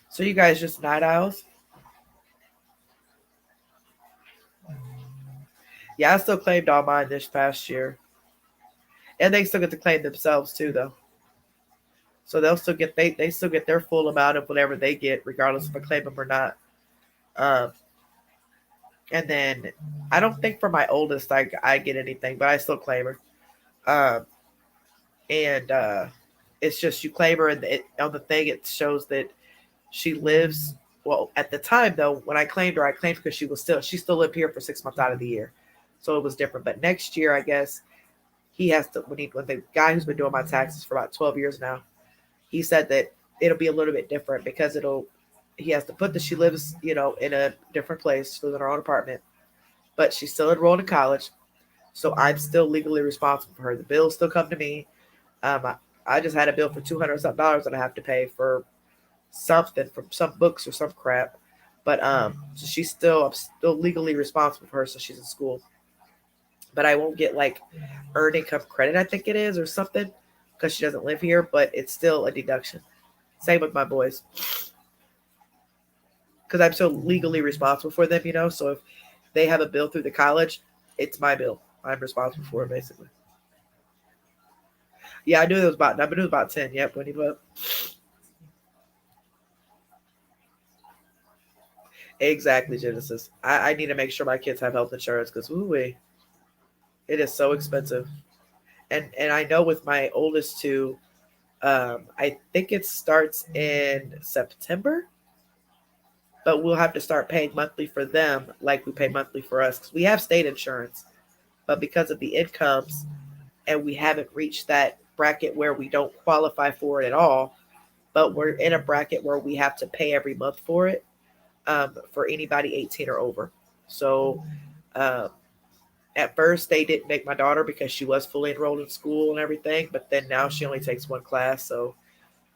So you guys just night owls? Yeah, I still claimed all mine this past year, and they still get to claim themselves too, though. So they'll still get they still get their full amount of whatever they get, regardless if I claim them or not. And then I don't think for my oldest I get anything, but I still claim her. And it's just you claim her, and on the thing it shows that she lives. Well, at the time though, when I claimed her because she still lived here for 6 months out of the year, so it was different. But next year, I guess he has to when the guy who's been doing my taxes for about 12 years now, he said that it'll be a little bit different because he has to put that she lives, in a different place. She lives in her own apartment, but she's still enrolled in college. So I'm still legally responsible for her. The bills still come to me. I just had a bill for $200 something that I have to pay for something from some books or some crap. But so I'm still legally responsible for her. So she's in school, but I won't get earned income credit, I think it is, or something, because she doesn't live here. But it's still a deduction. Same with my boys, because I'm so legally responsible for them. So if they have a bill through the college, it's my bill. I'm responsible for it, basically. Yeah, I knew it was about 10. Yep, when he put. Exactly, Genesis. I need to make sure my kids have health insurance because it is so expensive. And I know with my oldest two, I think it starts in September, but we'll have to start paying monthly for them like we pay monthly for us because we have state insurance, but because of the incomes and we haven't reached that bracket where we don't qualify for it at all, but we're in a bracket where we have to pay every month for it, for anybody 18 or over. So um, at first they didn't make my daughter because she was fully enrolled in school and everything, but then now she only takes one class. So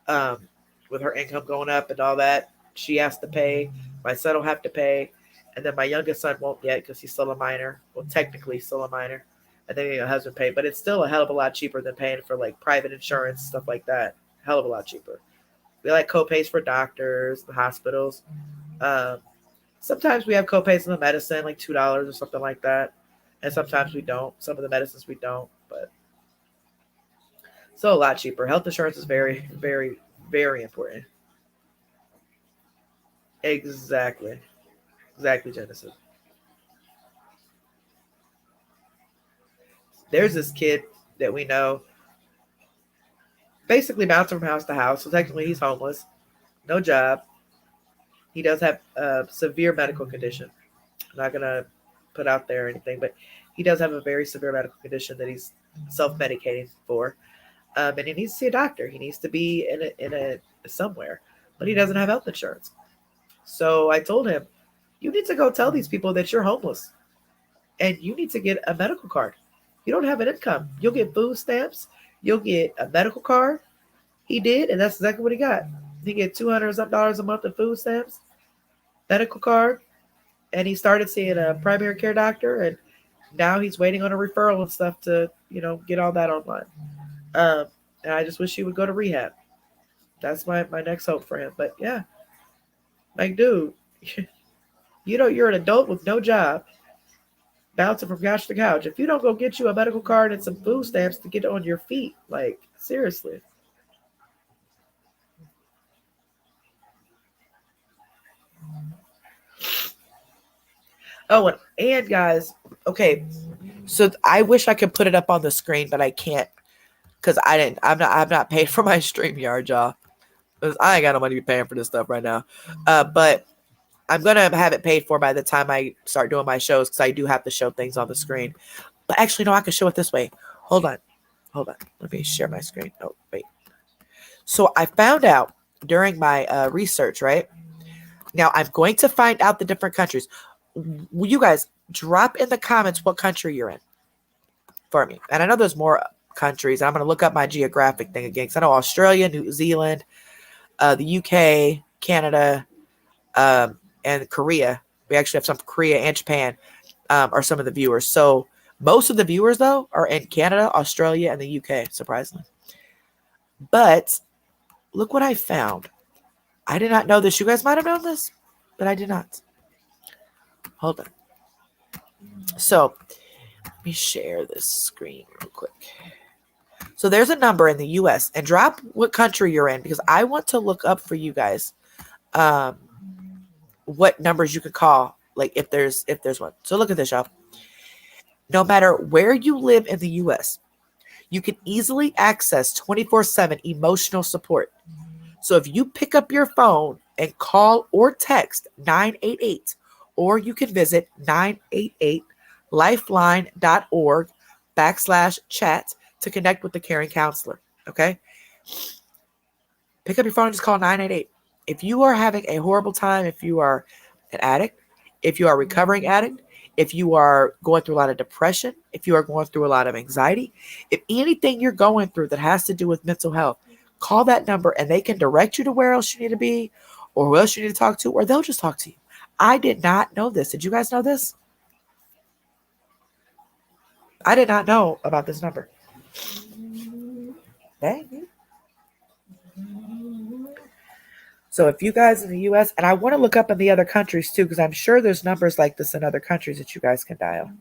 um, with her income going up and all that, she has to pay. My son will have to pay, and then my youngest son won't yet because he's still a minor. Well, technically still a minor. And then my husband pay, but it's still a hell of a lot cheaper than paying for like private insurance stuff like that. Hell of a lot cheaper. We like copays for doctors, the hospitals. Um, Sometimes we have copays on the medicine, like $2 or something like that, and sometimes we don't. Some of the medicines we don't, but still a lot cheaper. Health insurance is very, very, very important. Exactly. Exactly, Genesis. There's this kid that we know basically bouncing from house to house. So technically, he's homeless, no job. He does have a severe medical condition. I'm not going to put out there anything, but he does have a very severe medical condition that he's self medicating for. And he needs to see a doctor. He needs to be in a somewhere, but he doesn't have health insurance. So I told him, you need to go tell these people that you're homeless and you need to get a medical card. You don't have an income. You'll get food stamps. You'll get a medical card. He did, and that's exactly what he got. He get $200 something a month of food stamps, medical card, and he started seeing a primary care doctor, and now he's waiting on a referral and stuff to get all that online. Um, and I just wish he would go to rehab. That's my next hope for him. But yeah, like dude, you're an adult with no job, bouncing from couch to couch. If you don't go get you a medical card and some food stamps to get on your feet, like seriously. Oh, and guys, okay. So I wish I could put it up on the screen, but I can't because I didn't. I'm not paid for my StreamYard, y'all. 'Cause I ain't got no money to be paying for this stuff right now. But I'm gonna have it paid for by the time I start doing my shows because I do have to show things on the screen. But actually, no, I can show it this way. Hold on, hold on. Let me share my screen. Oh, wait. So I found out during my research, right? Now I'm going to find out the different countries. Will you guys drop in the comments what country you're in for me? And I know there's more countries. I'm going to look up my geographic thing again because I know Australia, New Zealand, the UK, Canada, and Korea. We actually have some Korea and Japan are some of the viewers. So most of the viewers, though, are in Canada, Australia, and the UK, surprisingly. But look what I found. I did not know this. You guys might have known this, but I did not. Hold on. So let me share this screen real quick. So there's a number in the US and drop what country you're in because I want to look up for you guys what numbers you could call, like if there's one. So look at this, y'all. No matter where you live in the US, you can easily access 24/7 emotional support. So if you pick up your phone and call or text 988, or you can visit 988lifeline.org/chat to connect with the caring counselor. Okay? Pick up your phone and just call 988. If you are having a horrible time, if you are an addict, if you are a recovering addict, if you are going through a lot of depression, if you are going through a lot of anxiety, if anything you're going through that has to do with mental health, call that number and they can direct you to where else you need to be or who else you need to talk to, or they'll just talk to you. I did not know this. Did you guys know this? I did not know about this number. Dang you. So if you guys in the US, and I want to look up in the other countries too, because I'm sure there's numbers like this in other countries that you guys can dial.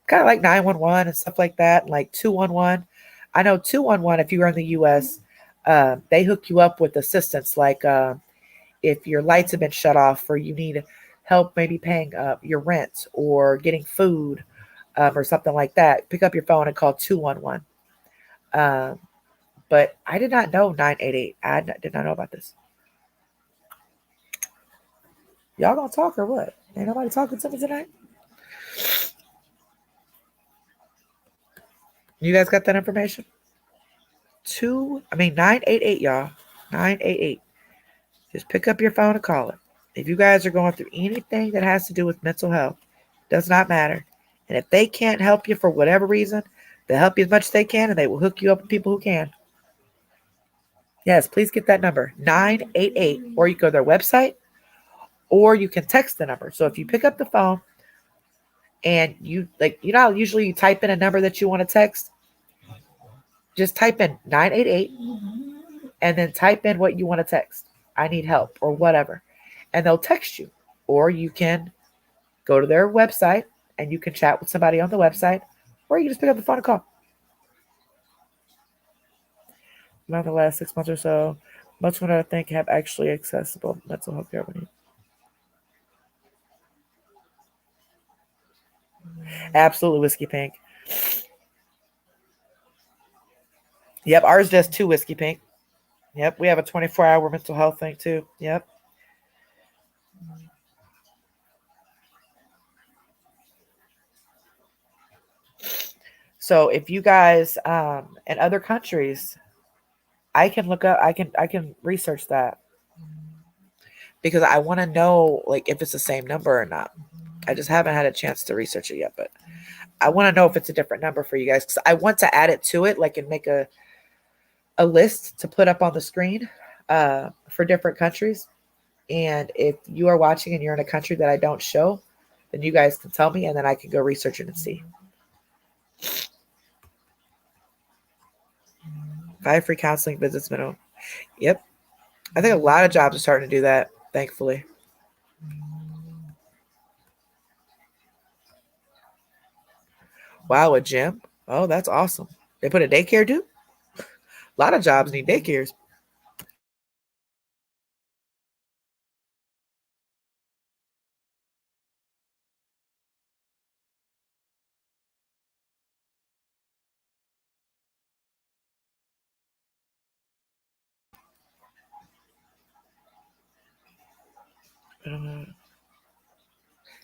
Kind of like 911 and stuff like that, and like 211. I know 211, if you are in the US, they hook you up with assistance, like if your lights have been shut off or you need help maybe paying your rent or getting food or something like that, pick up your phone and call 211. Um, but I did not know 988. Did not know about this. Y'all gonna talk or what? Ain't nobody talking to me tonight? You guys got that information? 988, y'all. 988. Just pick up your phone and call it. If you guys are going through anything that has to do with mental health, does not matter. And if they can't help you for whatever reason, they'll help you as much as they can, and they will hook you up with people who can. Yes, please get that number, 988, or you go to their website, or you can text the number. So if you pick up the phone and you know how usually you type in a number that you want to text, just type in 988 and then type in what you want to text. I need help or whatever. And they'll text you. Or you can go to their website and you can chat with somebody on the website, or you can just pick up the phone and call. Not the last 6 months or so, most women I think have actually accessible mental health care. Absolutely, Whiskey Pink. Yep, ours does too, Whiskey Pink. Yep, we have a 24-hour mental health thing too. Yep. So if you guys in other countries, I can look up, I can research that because I want to know like if it's the same number or not. I just haven't had a chance to research it yet, but I want to know if it's a different number for you guys because I want to add it to it, like and make a list to put up on the screen for different countries. And if you are watching and you're in a country that I don't show, then you guys can tell me, and then I can go research it and see. 5 free counseling visits minimum. Yep. I think a lot of jobs are starting to do that, thankfully. Wow, a gym? Oh, that's awesome. They put a daycare too? A lot of jobs need daycares.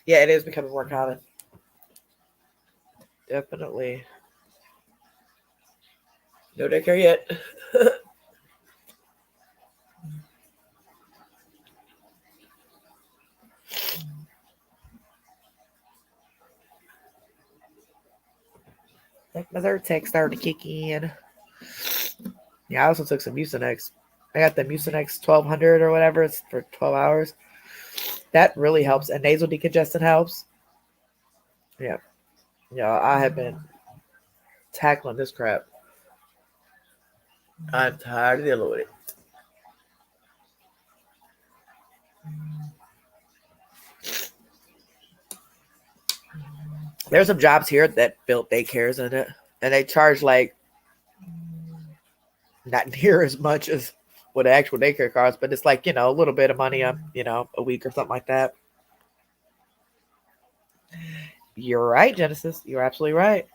Yeah, it is becoming more common. Definitely. No daycare yet. I think my third tech started to kick in. Yeah, I also took some Mucinex. I got the Mucinex 1200 or whatever. It's for 12 hours. That really helps. And nasal decongestant helps. Yeah. Yeah, I have been tackling this crap. I'm tired of dealing with it. There's some jobs here that built daycares in it, and they charge like not near as much as what an actual daycare costs, but it's like a little bit of money a week or something like that. You're right, Genesis. You're absolutely right.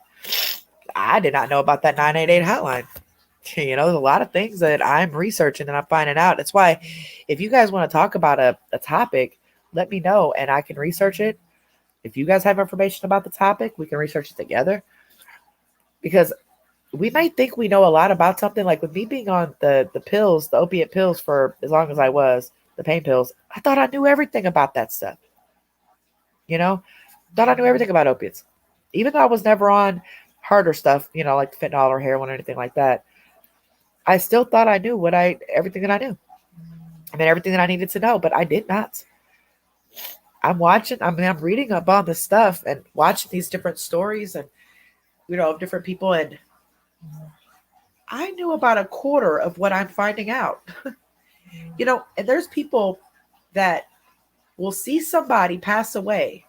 I did not know about that 988 hotline. There's a lot of things that I'm researching and I'm finding out. That's why if you guys want to talk about a topic, let me know and I can research it. If you guys have information about the topic, we can research it together. Because we might think we know a lot about something. Like with me being on the pills, the opiate pills for as long as I was, the pain pills, I thought I knew everything about that stuff. Thought I knew everything about opiates. Even though I was never on harder stuff, like fentanyl or heroin or anything like that. I still thought I knew everything that I knew. Everything that I needed to know, but I did not. I'm reading up on this stuff and watching these different stories and, of different people. And I knew about a quarter of what I'm finding out. And there's people that will see somebody pass away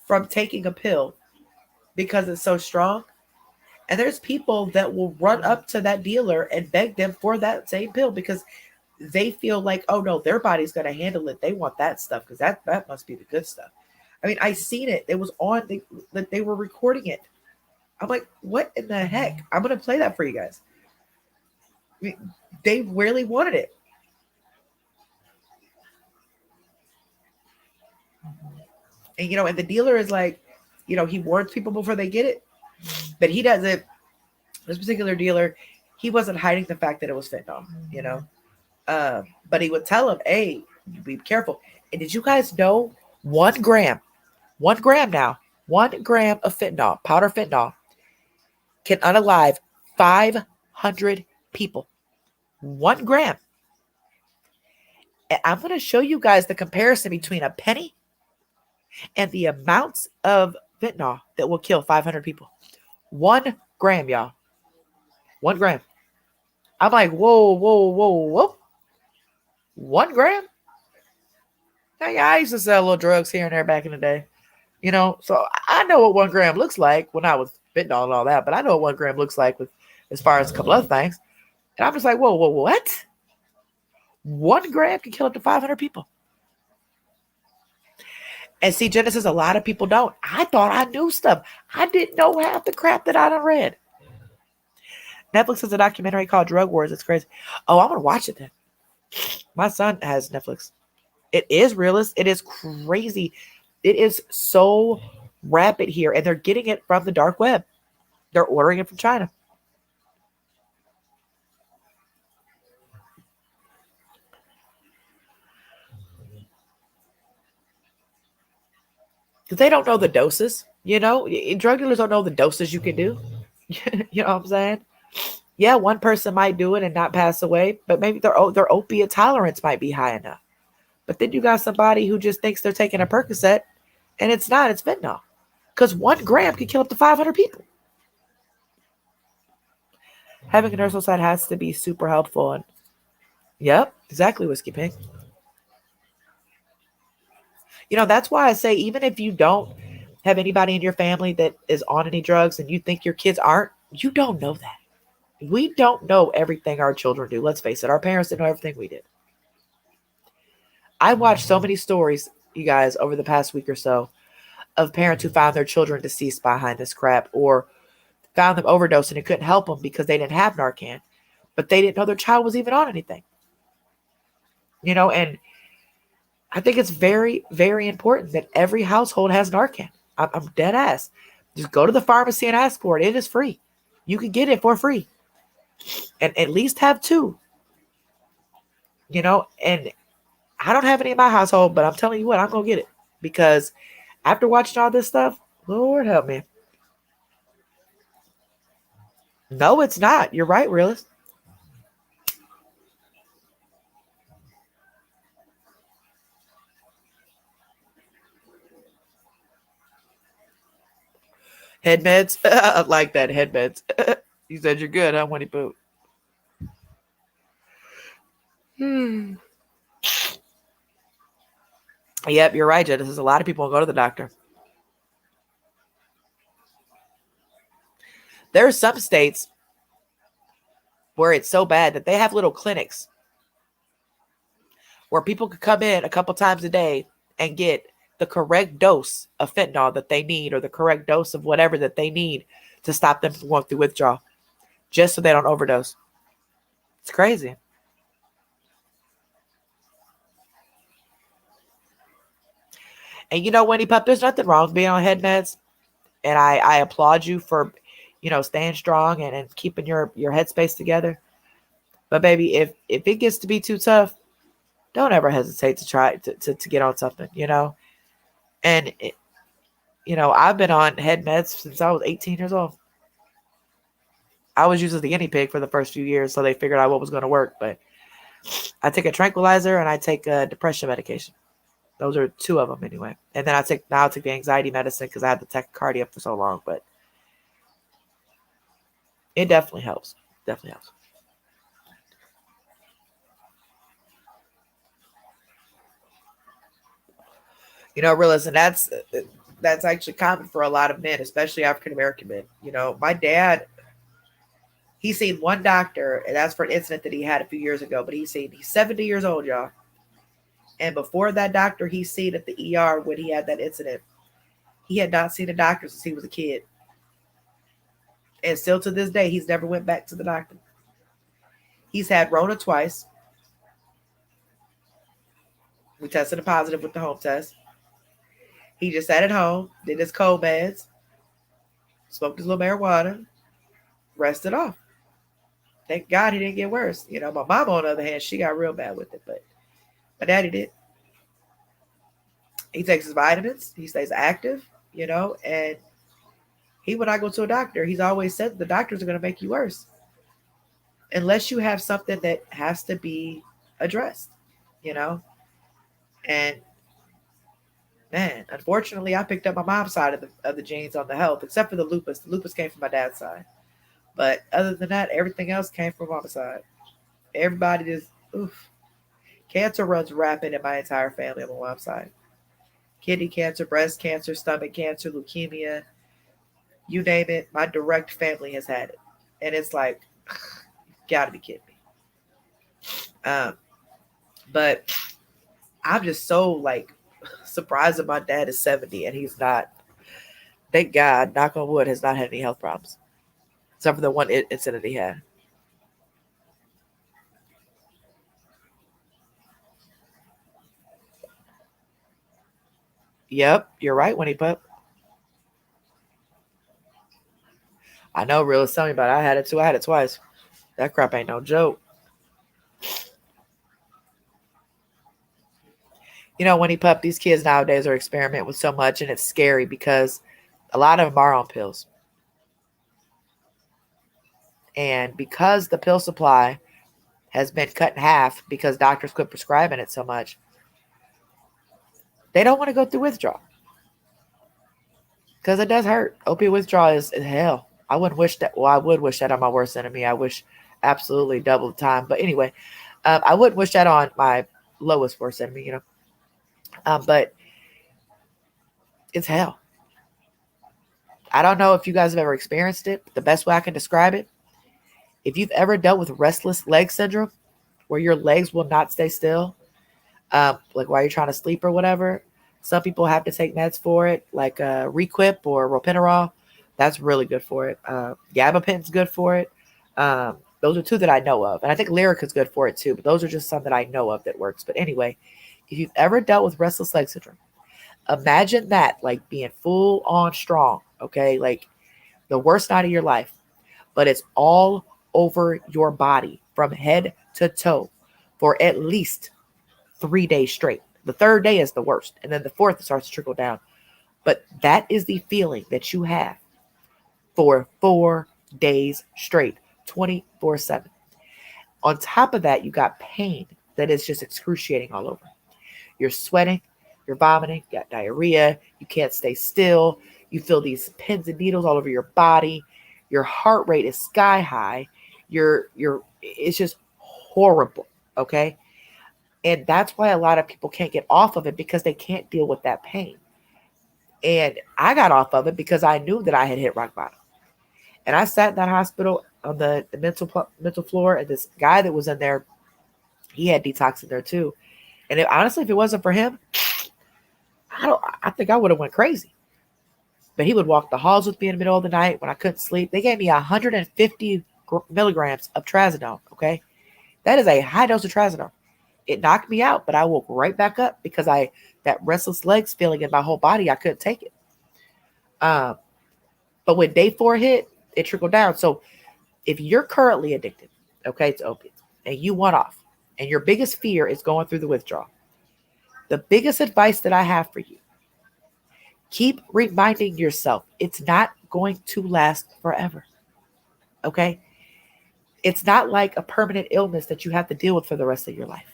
from taking a pill because it's so strong. And there's people that will run up to that dealer and beg them for that same pill because they feel like, oh no, their body's going to handle it. They want that stuff because that must be the good stuff. I mean, I seen it. It was on. They were recording it. I'm like, what in the heck? I'm going to play that for you guys. I mean, they really wanted it. And, and the dealer is like, he warns people before they get it. But he doesn't. This particular dealer, he wasn't hiding the fact that it was fentanyl, but he would tell them, hey, be careful. And did you guys know 1 gram now, 1 gram of fentanyl, powder fentanyl, can unalive 500 people? 1 gram. And I'm going to show you guys the comparison between a penny and the amounts of fentanyl that will kill 500 people. 1 gram, y'all. 1 gram. I'm like, whoa. 1 gram? Now, yeah, I used to sell little drugs here and there back in the day. So I know what 1 gram looks like when I was fentanyl and all that, but I know what 1 gram looks like as far as a couple other things. And I'm just like, whoa, what? 1 gram can kill up to 500 people. And see, Genesis, a lot of people don't. I thought I knew stuff. I didn't know half the crap that I done read. Netflix has a documentary called Drug Wars. It's crazy. Oh, I'm going to watch it then. My son has Netflix. It is realist. It is crazy. It is so rapid here. And they're getting it from the dark web. They're ordering it from China. Because they don't know the doses. Drug dealers don't know the doses you can do. You know what I'm saying? Yeah, one person might do it and not pass away, but maybe their opiate tolerance might be high enough. But then you got somebody who just thinks they're taking a Percocet, and it's not. It's fentanyl. Because 1 gram can kill up to 500 people. Having a nurse on side has to be super helpful. And yep, exactly, Whiskey Pink. That's why I say, even if you don't have anybody in your family that is on any drugs and you think your kids aren't, you don't know that. We don't know everything our children do. Let's face it. Our parents didn't know everything we did. I watched so many stories, you guys, over the past week or so of parents who found their children deceased behind this crap or found them overdosing and couldn't help them because they didn't have Narcan, but they didn't know their child was even on anything. And I think it's very, very important that every household has Narcan. I'm dead ass. Just go to the pharmacy and ask for it. It is free. You can get it for free. And at least have 2. And I don't have any in my household, but I'm telling you what, I'm going to get it. Because after watching all this stuff, Lord help me. No, it's not. You're right, realist. Head meds? I like that, head meds. You said you're good, huh, Winnie Pooh? Yep, you're right, Genesis. A lot of people go to the doctor. There are some states where it's so bad that they have little clinics where people could come in a couple times a day and get the correct dose of fentanyl that they need or the correct dose of whatever that they need to stop them from going through withdrawal, just so they don't overdose. It's crazy. And Winnie Pup, there's nothing wrong with being on head meds. And I applaud you for, staying strong and keeping your headspace together. But baby, if it gets to be too tough, don't ever hesitate to try to get on something, And, I've been on head meds since I was 18 years old. I was used as the guinea pig for the first few years, so they figured out what was going to work. But I take a tranquilizer and I take a depression medication. Those are 2 of them anyway. And then I take the anxiety medicine because I had the tachycardia for so long. But it definitely helps. Definitely helps. Realize, and that's actually common for a lot of men, especially African American men. My dad He's seen one doctor, and that's for an incident that he had a few years ago. But he's 70 years old, y'all. And before that doctor he's seen at the ER when he had that incident, he had not seen a doctor since he was a kid. And still to this day, he's never went back to the doctor. He's had Rona twice. We tested him positive with the home test. He just sat at home, did his cold meds, smoked his little marijuana, rested off. Thank God he didn't get worse. You know, my mom, on the other hand, she got real bad with it, but my daddy did. He takes his vitamins. He stays active, you know, and he would not go to a doctor. He's always said the doctors are going to make you worse unless you have something that has to be addressed, you know. And man, unfortunately, I picked up my mom's side of the genes on the health, except for the lupus. The lupus came from my dad's side. But other than that, everything else came from mom's side. Everybody just, oof. Cancer runs rapid in my entire family on my mom's side. Kidney cancer, breast cancer, stomach cancer, leukemia, you name it. My direct family has had it. And it's like, you gotta be kidding me. But I'm just so like surprised that my dad is 70 and he's not, thank God, knock on wood, has not had any health problems. Except for the one incident he had. Yep, you're right, Winnie Pup. I know, Real is telling me about it. I had it too. I had it twice. That crap ain't no joke. You know, Winnie Pup, these kids nowadays are experimenting with so much, and it's scary because a lot of them are on pills. And because the pill supply has been cut in half because doctors quit prescribing it so much, they don't want to go through withdrawal. Because it does hurt. Opiate withdrawal is hell. I wouldn't wish that. Well, I would wish that on my worst enemy. I wish absolutely double the time. But anyway, I wouldn't wish that on my lowest worst enemy, you know. But it's hell. I don't know if you guys have ever experienced it. But the best way I can describe it, if you've ever dealt with restless leg syndrome, where your legs will not stay still, like while you're trying to sleep or whatever, some people have to take meds for it, like Requip or Ropinirol. That's really good for it. Gabapentin's good for it. Those are two that I know of. And I think Lyrica's good for it too. But those are just some that I know of that works. But anyway, if you've ever dealt with restless leg syndrome, imagine that like being full on strong, okay? Like the worst night of your life. But it's all over your body from head to toe for at least 3 days straight. The third day is the worst. And then the fourth it starts to trickle down. But that is the feeling that you have for 4 days straight, 24/7. On top of that, you got pain that is just excruciating all over. You're sweating, you're vomiting, you got diarrhea, you can't stay still, you feel these pins and needles all over your body, your heart rate is sky high, it's just horrible, okay? And that's why a lot of people can't get off of it because they can't deal with that pain. And I got off of it because I knew that I had hit rock bottom. And I sat in that hospital on the mental floor, and this guy that was in there, he had detox in there too. And honestly, if it wasn't for him, I think I would have went crazy. But he would walk the halls with me in the middle of the night when I couldn't sleep. They gave me 150 milligrams of trazodone. Okay, that is a high dose of trazodone. It knocked me out, but I woke right back up because that restless legs feeling in my whole body, I couldn't take it. But when day 4 hit, it trickled down. So if you're currently addicted, okay, to opiates, and you want off, and your biggest fear is going through the withdrawal, the biggest advice that I have for you, keep reminding yourself it's not going to last forever. Okay? It's not like a permanent illness that you have to deal with for the rest of your life.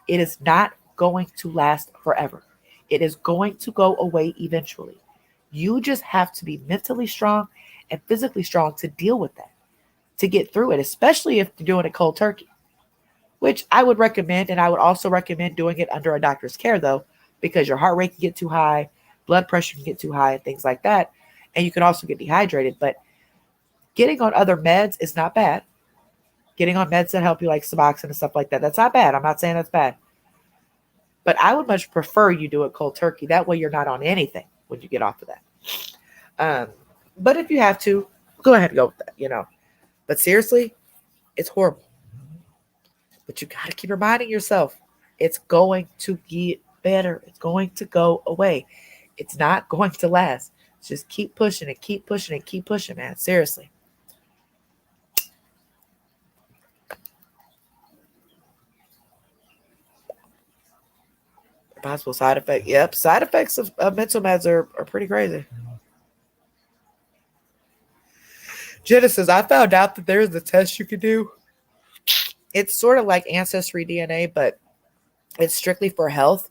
It is not going to last forever. It is going to go away eventually. You just have to be mentally strong and physically strong to deal with that, to get through it, especially if you're doing it cold turkey, which I would recommend. And I would also recommend doing it under a doctor's care, though, because your heart rate can get too high, blood pressure can get too high, and things like that. And you can also get dehydrated. But Getting on other meds is not bad. Getting on meds that help you like Suboxone and stuff like that, that's not bad. I'm not saying that's bad. But I would much prefer you do it cold turkey. That way you're not on anything when you get off of that. But if you have to, go ahead and go with that, But seriously, it's horrible. But you got to keep reminding yourself, it's going to get better. It's going to go away. It's not going to last. Just keep pushing and keep pushing and keep pushing, man. Seriously. Possible side effect. Yep. Side effects of mental meds are pretty crazy. Genesis, I found out that there's a test you can do. It's sort of like Ancestry DNA, but it's strictly for health.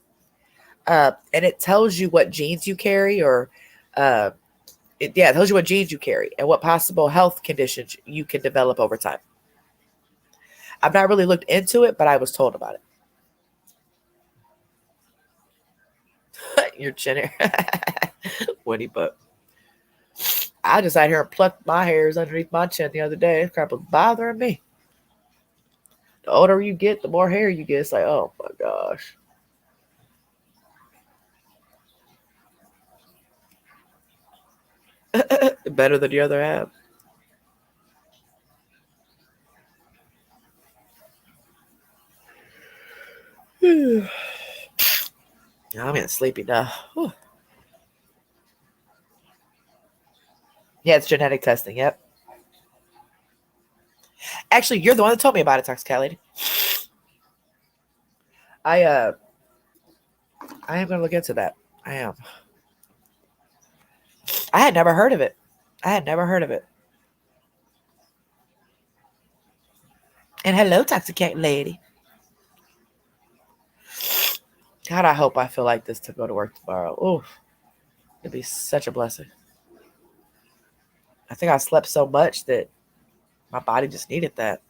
And it tells you what genes you carry it tells you what genes you carry and what possible health conditions you can develop over time. I've not really looked into it, but I was told about it. Your chin hair. Winnie butt. I just sat here and plucked my hairs underneath my chin the other day. This crap was bothering me. The older you get, the more hair you get. It's like, oh my gosh. Better than the other half. I'm getting sleepy now. Whew. Yeah, it's genetic testing. Yep. Actually, you're the one that told me about it, Toxic Cat Lady. I am gonna look into that. I am. I had never heard of it. And hello, Toxic Cat Lady. God, I hope I feel like this to go to work tomorrow. Oof. It'd be such a blessing. I think I slept so much that my body just needed that.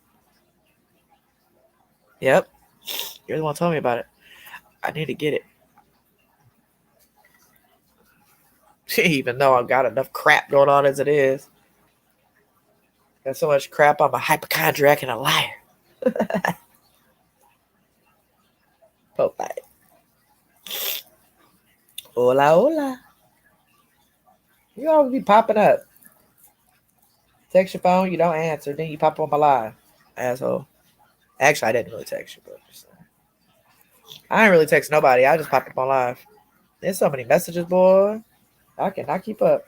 Yep. You're the one who told me about it. I need to get it. Even though I've got enough crap going on as it is. Got so much crap, I'm a hypochondriac and a liar. Bye. Hola, hola. You always be popping up. Text your phone, you don't answer, then you pop on my live. Asshole. Actually, I didn't really text you, but I ain't really text nobody. I just popped up on live. There's so many messages, boy. I cannot keep up.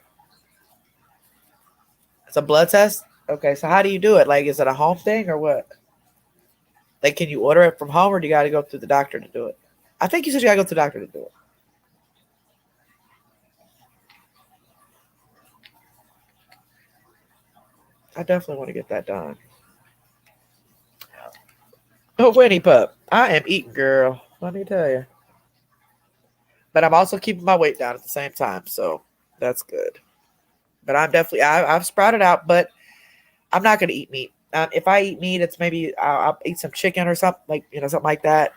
It's a blood test? Okay, so how do you do it? Like, is it a home thing or what? Like, can you order it from home or do you got to go through the doctor to do it? I think you said you got to go through the doctor to do it. I definitely want to get that done. Oh, Winnie Pup. I am eating, girl. Let me tell you. But I'm also keeping my weight down at the same time, so that's good. But I'm definitely, I've sprouted out, but I'm not going to eat meat. If I eat meat, it's maybe I'll eat some chicken or something something like that,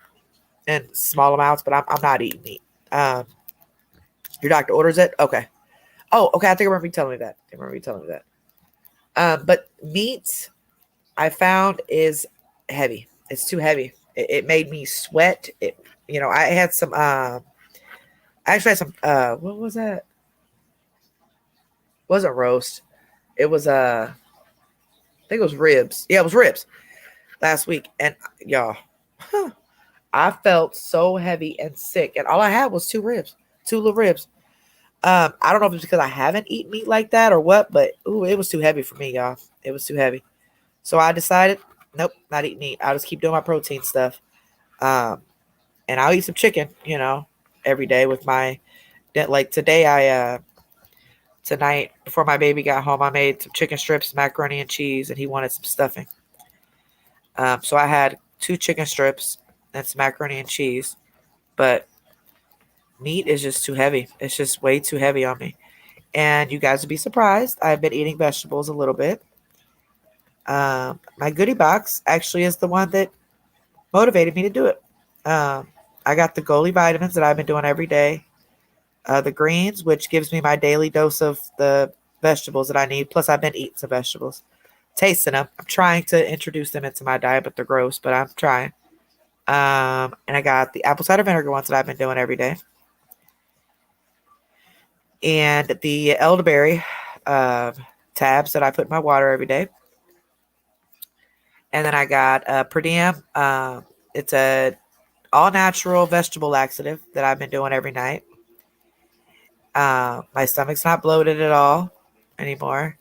in small amounts. But I'm not eating meat. Your doctor orders it, okay. Oh, okay. I think I remember you telling me that. But meat, I found is heavy. It's too heavy. It made me sweat. I had some. I actually had some. What was that? It wasn't roast. It was I think it was ribs. Yeah, it was ribs last week, and y'all, I felt so heavy and sick, and all I had was two little ribs. I don't know if it's because I haven't eaten meat like that or what, but it was too heavy for me, y'all. It was too heavy. So I decided, nope, not eating meat. I'll just keep doing my protein stuff. And I'll eat some chicken, every day with like today tonight before my baby got home, I made some chicken strips, macaroni and cheese, and he wanted some stuffing. So I had 2 chicken strips and some macaroni and cheese, but meat is just too heavy. It's just way too heavy on me. And you guys would be surprised. I've been eating vegetables a little bit. My goodie box actually is the one that motivated me to do it. I got the Goli vitamins that I've been doing every day. The greens, which gives me my daily dose of the vegetables that I need. Plus, I've been eating some vegetables, tasting them. I'm trying to introduce them into my diet, but they're gross, but I'm trying. And I got the apple cider vinegar ones that I've been doing every day. And the elderberry tabs that I put in my water every day. And then I got per diem. It's a all natural vegetable laxative that I've been doing every night. My stomach's not bloated at all anymore.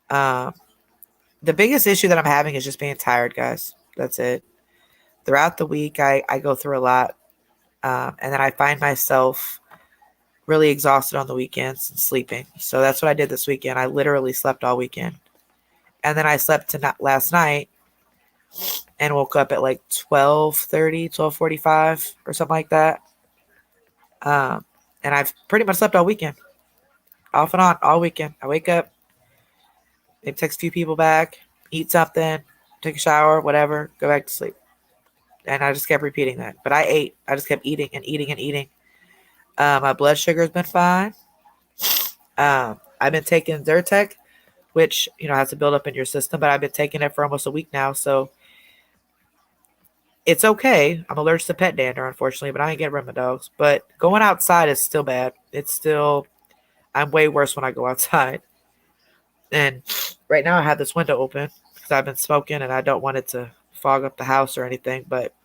The biggest issue that I'm having is just being tired, guys. That's it. Throughout the week, I go through a lot. And then I find myself really exhausted on the weekends and sleeping. So that's what I did this weekend. I literally slept all weekend. And then I slept last night and woke up at like 12:30, 12:45 or something like that. And I've pretty much slept all weekend, off and on, all weekend. I wake up, maybe text a few people back, eat something, take a shower, whatever, go back to sleep. And I just kept repeating that. But I ate. I just kept eating and eating and eating. My blood sugar has been fine. I've been taking Zyrtec, which, has to build up in your system, but I've been taking it for almost a week now, so it's okay. I'm allergic to pet dander, unfortunately, but I ain't getting rid of my dogs. But going outside is still bad. I'm way worse when I go outside. And right now I have this window open because I've been smoking and I don't want it to fog up the house or anything, but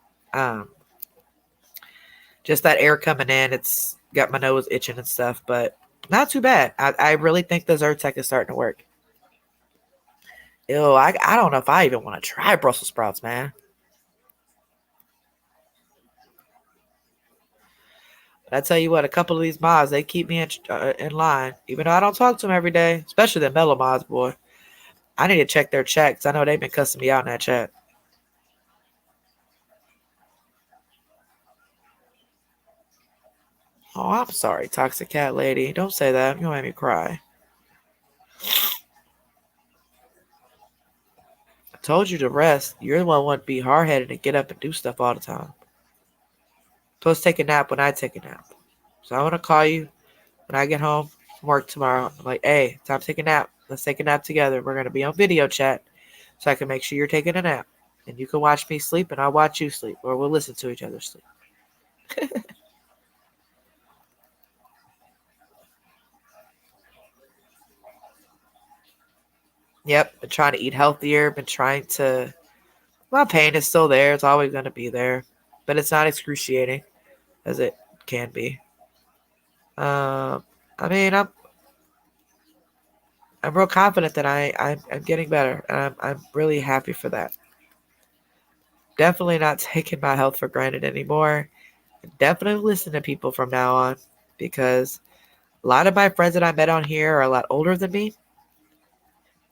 just that air coming in, it's got my nose itching and stuff, but not too bad. I really think the Zyrtec is starting to work. Ew, I don't know if I even want to try Brussels sprouts, man. But I tell you what, a couple of these mods, they keep me in line, even though I don't talk to them every day, especially the mellow mods, boy. I need to check their checks. I know they've been cussing me out in that chat. Oh, I'm sorry, toxic cat lady. Don't say that. You're gonna make me cry. I told you to rest. You're the one who want to be hard-headed and get up and do stuff all the time. Supposed to take a nap when I take a nap. So I want to call you when I get home from work tomorrow. I'm like, hey, time to take a nap. Let's take a nap together. We're going to be on video chat so I can make sure you're taking a nap. And you can watch me sleep and I'll watch you sleep. Or we'll listen to each other sleep. Yep, been trying to eat healthier. Been trying to... My pain is still there. It's always going to be there. But it's not excruciating as it can be. I mean, I'm real confident that I'm getting better, and I'm really happy for that. Definitely not taking my health for granted anymore. Definitely listen to people from now on, because a lot of my friends that I met on here are a lot older than me.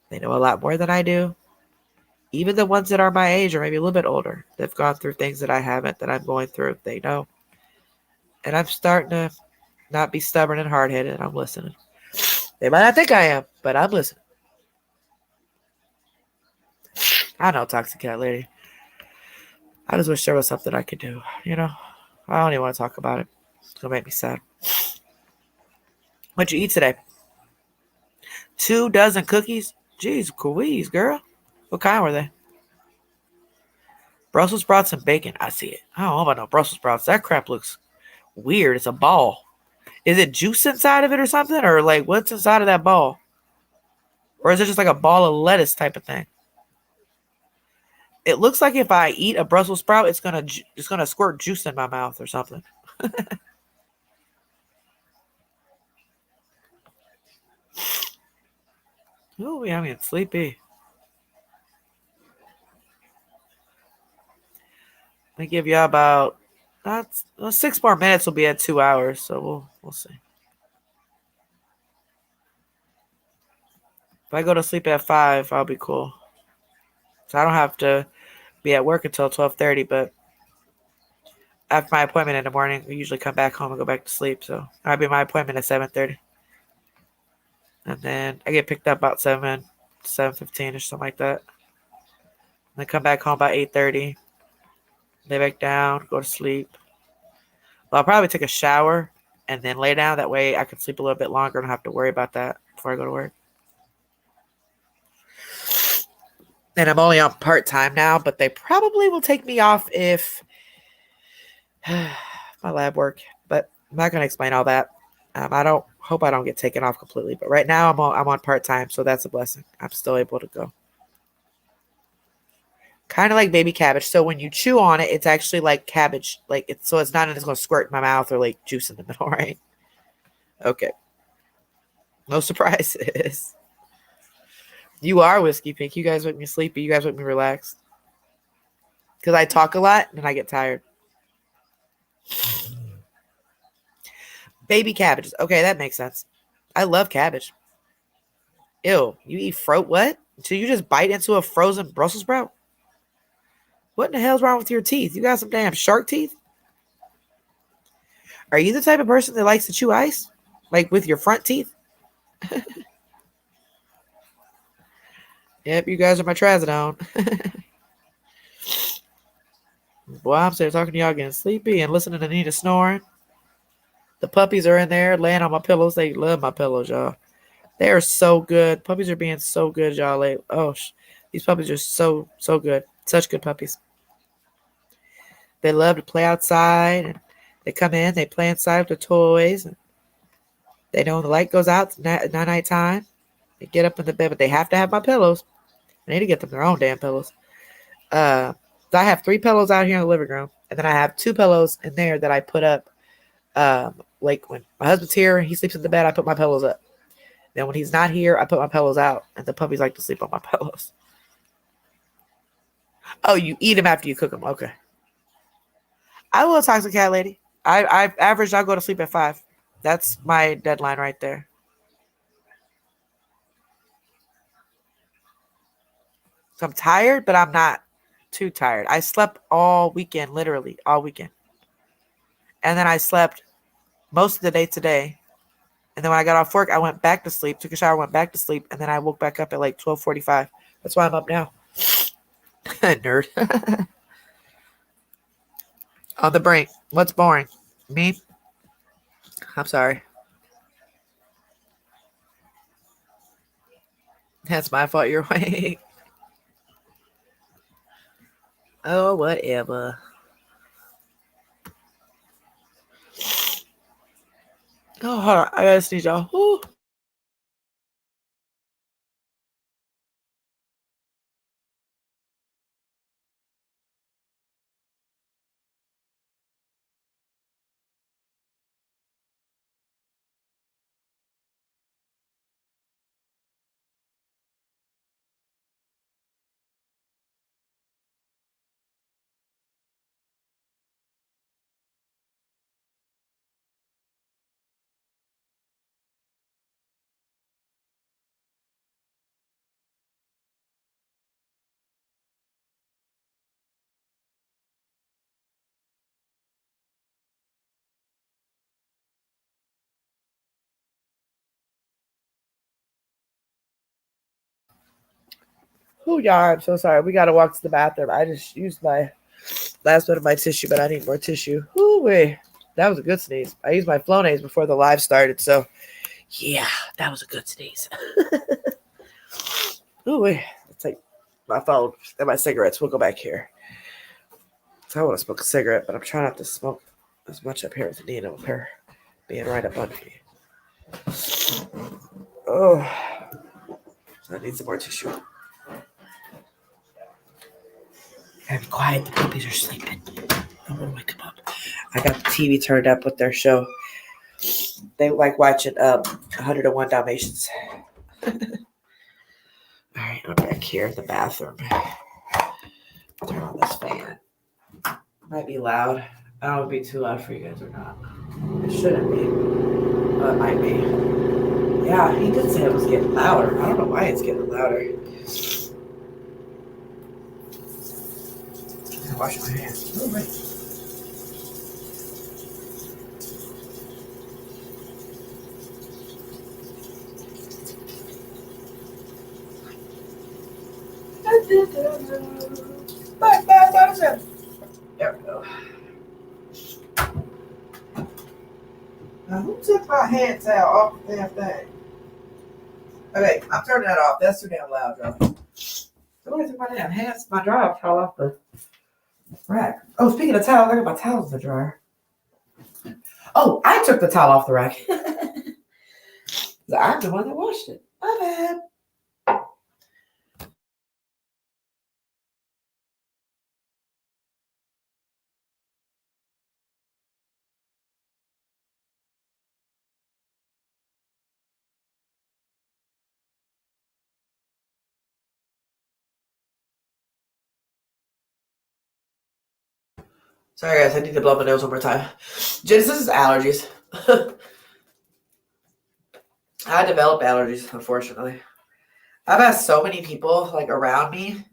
They know a lot more than I do. Even the ones that are my age or maybe a little bit older, they've gone through things that I haven't, that I'm going through. They know. And I'm starting to not be stubborn and hard-headed. I'm listening. They might not think I am, but I'm listening. I know, toxic cat lady. I just wish there was something I could do. I don't even want to talk about it. It's gonna make me sad. What'd you eat today? 2 dozen cookies? Jeez, Louise, girl. What kind were they? Brussels sprouts and bacon. I see it. I don't know about no Brussels sprouts. That crap looks weird. It's a ball. Is it juice inside of it or something? Or like what's inside of that ball? Or is it just like a ball of lettuce type of thing? It looks like if I eat a Brussels sprout, it's gonna squirt juice in my mouth or something. Oh, yeah, I'm getting sleepy. Let me give you about 6 more minutes. Will be at 2 hours, so we'll see. If I go to sleep at 5, I'll be cool. So I don't have to be at work until 12:30. But after my appointment in the morning, we usually come back home and go back to sleep. So I'll be my appointment at 7:30, and then I get picked up about 7:15 or something like that. And then come back home about 8:30. Lay back down, go to sleep. Well, I'll probably take a shower and then lay down. That way I can sleep a little bit longer and don't have to worry about that before I go to work. And I'm only on part-time now, but they probably will take me off if my lab work. But I'm not going to explain all that. I don't get taken off completely. But right now I'm on part-time, so that's a blessing. I'm still able to go. Kind of like baby cabbage. So when you chew on it, it's actually like cabbage. Like it's not just going to squirt in my mouth or like juice in the middle, right? Okay. No surprises. You are Whiskey Pink. You guys make me sleepy. You guys make me relax. Because I talk a lot and I get tired. Baby cabbages. Okay, that makes sense. I love cabbage. Ew. You eat what? So you just bite into a frozen Brussels sprout? What in the hell's wrong with your teeth? You got some damn shark teeth? Are you the type of person that likes to chew ice? Like with your front teeth? Yep, you guys are my trazodone. Boy, I'm sitting talking to y'all getting sleepy and listening to Nina snoring. The puppies are in there laying on my pillows. They love my pillows, y'all. They are so good. Puppies are being so good, y'all. These puppies are so good. Such good puppies. They love to play outside. And they come in, they play inside with their toys. And they know when the light goes out at nighttime. They get up in the bed, but they have to have my pillows. I need to get them their own damn pillows. So I have 3 pillows out here in the living room, and then I have 2 pillows in there that I put up. Like when my husband's here, he sleeps in the bed, I put my pillows up. Then when he's not here, I put my pillows out, and the puppies like to sleep on my pillows. Oh, you eat them after you cook them. Okay. I will talk to cat lady. I've averaged, I'll go to sleep at 5. That's my deadline right there. So I'm tired, but I'm not too tired. I slept all weekend, literally all weekend. And then I slept most of the day today. And then when I got off work, I went back to sleep, took a shower, went back to sleep, and then I woke back up at like 12:45. That's why I'm up now. Nerd. On the brink. What's boring? Me? I'm sorry. That's my fault you're awake. Oh, whatever. Oh, hold on. I gotta sneeze, y'all. Woo. Oh, y'all, I'm so sorry. We gotta walk to the bathroom. I just used my last bit of my tissue, but I need more tissue. Ooh, wait. That was a good sneeze. I used my Flonase before the live started, so yeah, that was a good sneeze. Ooh, wait. Let's take my phone and my cigarettes. We'll go back here. So I want to smoke a cigarette, but I'm trying not to smoke as much up here with Nina with her being right up under me. Oh, so I need some more tissue. Gotta be quiet. The puppies are sleeping. I don't want to wake them up. I got the TV turned up with their show. They like watching 101 Dalmatians. All right, I'm back here in the bathroom. Turn on this fan. Might be loud. I don't know if it'll be too loud for you guys or not. It shouldn't be. It might be. Yeah, he did say it was getting louder. I don't know why it's getting louder. I wash my hands. Oh, wait. There we go. Now, who took my hand towel off the damn thing? Okay, I'm turning that off. That's too damn loud, y'all. Somebody took my damn hands, my dryer towel off the rack. Oh, speaking of towels, I got my towels in the dryer. Oh, I took the towel off the rack. I'm the one that washed it. My bad. Sorry, guys. I need to blow my nose one more time. Genesis is allergies. I developed allergies, unfortunately. I've asked so many people like around me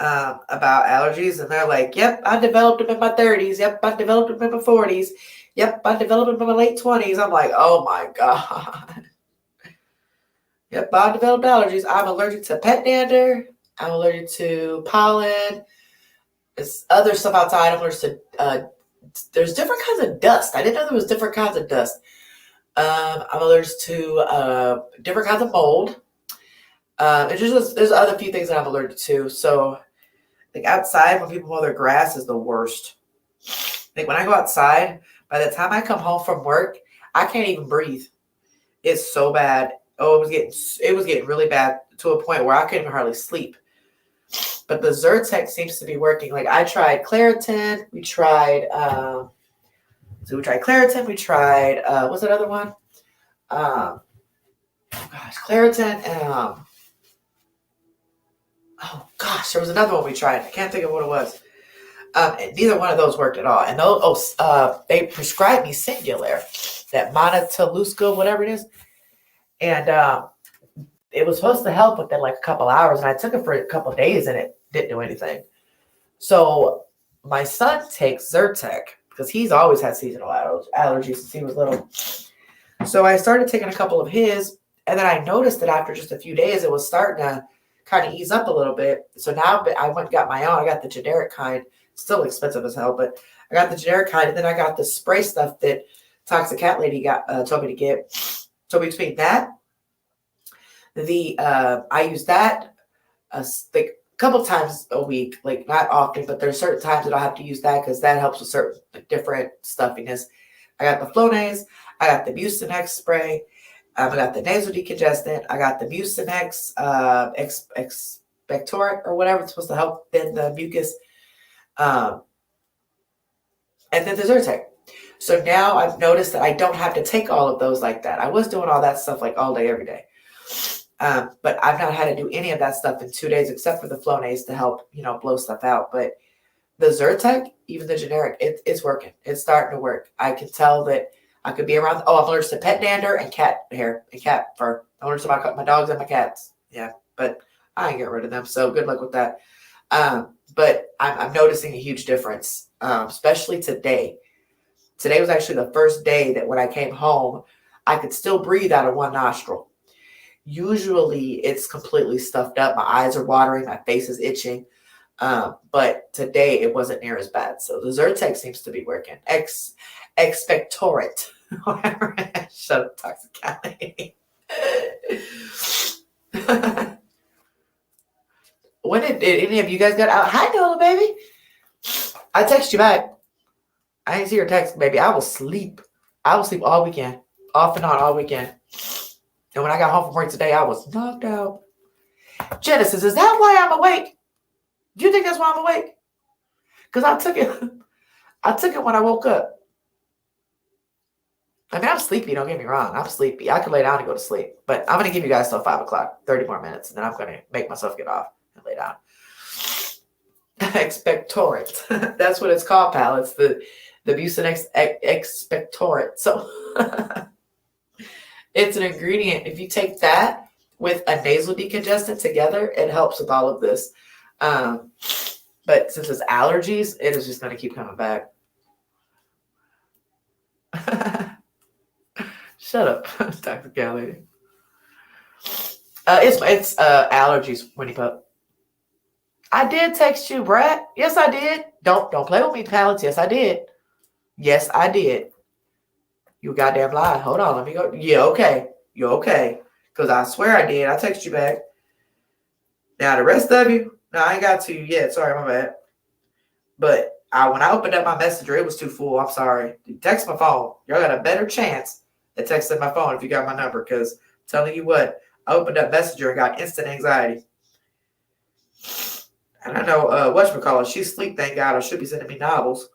about allergies, and they're like, "Yep, I developed them in my 30s. Yep, I developed them in my 40s. Yep, I developed them in my late 20s." I'm like, "Oh my god." Yep, I developed allergies. I'm allergic to pet dander. I'm allergic to pollen. There's other stuff outside. I'm allergic to. There's different kinds of dust. I didn't know there was different kinds of dust. I'm allergic to different kinds of mold. There's other few things that I'm allergic to. So, like outside, when people mow their grass is the worst. Like when I go outside, by the time I come home from work, I can't even breathe. It's so bad. Oh, it was getting really bad to a point where I couldn't even hardly sleep. But the Zyrtec seems to be working. Like I tried Claritin, we tried Claritin, we tried what's that other one? Claritin and oh gosh, there was another one we tried. I can't think of what it was. And neither one of those worked at all. And they prescribed me Singular, that Montelukast, whatever it is. And it was supposed to help within like a couple hours, and I took it for a couple of days, and it didn't do anything. So my son takes Zyrtec because he's always had seasonal allergies since he was little. So I started taking a couple of his, and then I noticed that after just a few days, it was starting to kind of ease up a little bit. So now I went and got my own. I got the generic kind. Still expensive as hell, but I got the generic kind, and then I got the spray stuff that Toxic Cat Lady told me to get. So between that, I use that like a couple times a week, like not often, but there's certain times that I have to use that because that helps with certain different stuffiness. I got the Flonase, I got the Mucinex spray, I got the nasal decongestant, I got the Mucinex expectorant or whatever it's supposed to help thin the mucus, and then the Zyrtec. So now I've noticed that I don't have to take all of those like that. I was doing all that stuff like all day, every day. But I've not had to do any of that stuff in 2 days except for the Flonase to help, blow stuff out. But the Zyrtec, even the generic, it's working. It's starting to work. I can tell that I could be around. Oh, I'm allergic to pet dander and cat hair and cat fur. I'm allergic to my dogs and my cats. Yeah, but I ain't get rid of them. So good luck with that. But I'm noticing a huge difference, especially today. Today was actually the first day that when I came home, I could still breathe out of one nostril. Usually it's completely stuffed up. My eyes are watering. My face is itching. But today it wasn't near as bad. So the Zyrtec seems to be working. Expectorant. Shut up, Toxic Cat Lady. When did any of you guys got out? Hi, Nola, baby. I text you back. I didn't see your text, baby. I will sleep. I will sleep all weekend. Off and on all weekend. And when I got home from work today, I was knocked out. Genesis, is that why I'm awake? Do you think that's why I'm awake? Because I took it when I woke up. I mean, I'm sleepy, don't get me wrong. I'm sleepy. I could lay down and go to sleep. But I'm going to give you guys till 5 o'clock, 30 more minutes, and then I'm going to make myself get off and lay down. Expectorant. That's what it's called, pal. It's the Mucinex expectorant. So it's an ingredient. If you take that with a nasal decongestant together, it helps with all of this. But since it's allergies, it is just going to keep coming back. Shut up, Dr. Cat Lady. It's allergies, Winnie Pup. I did text you, Brad. Yes, I did. Don't play with me, pallets. Yes, I did. Yes, I did. You goddamn lie. Hold on, let me go. Yeah, okay. You're okay. Because I swear I did. I texted you back. Now, the rest of you, no, I ain't got to you yet. Sorry, my bad. But when I opened up my messenger, it was too full. I'm sorry. Text my phone. Y'all got a better chance at texting my phone if you got my number. Because I'm telling you what, I opened up messenger and got instant anxiety. And I know whatchamacallit, she's asleep, thank God, or should be sending me novels.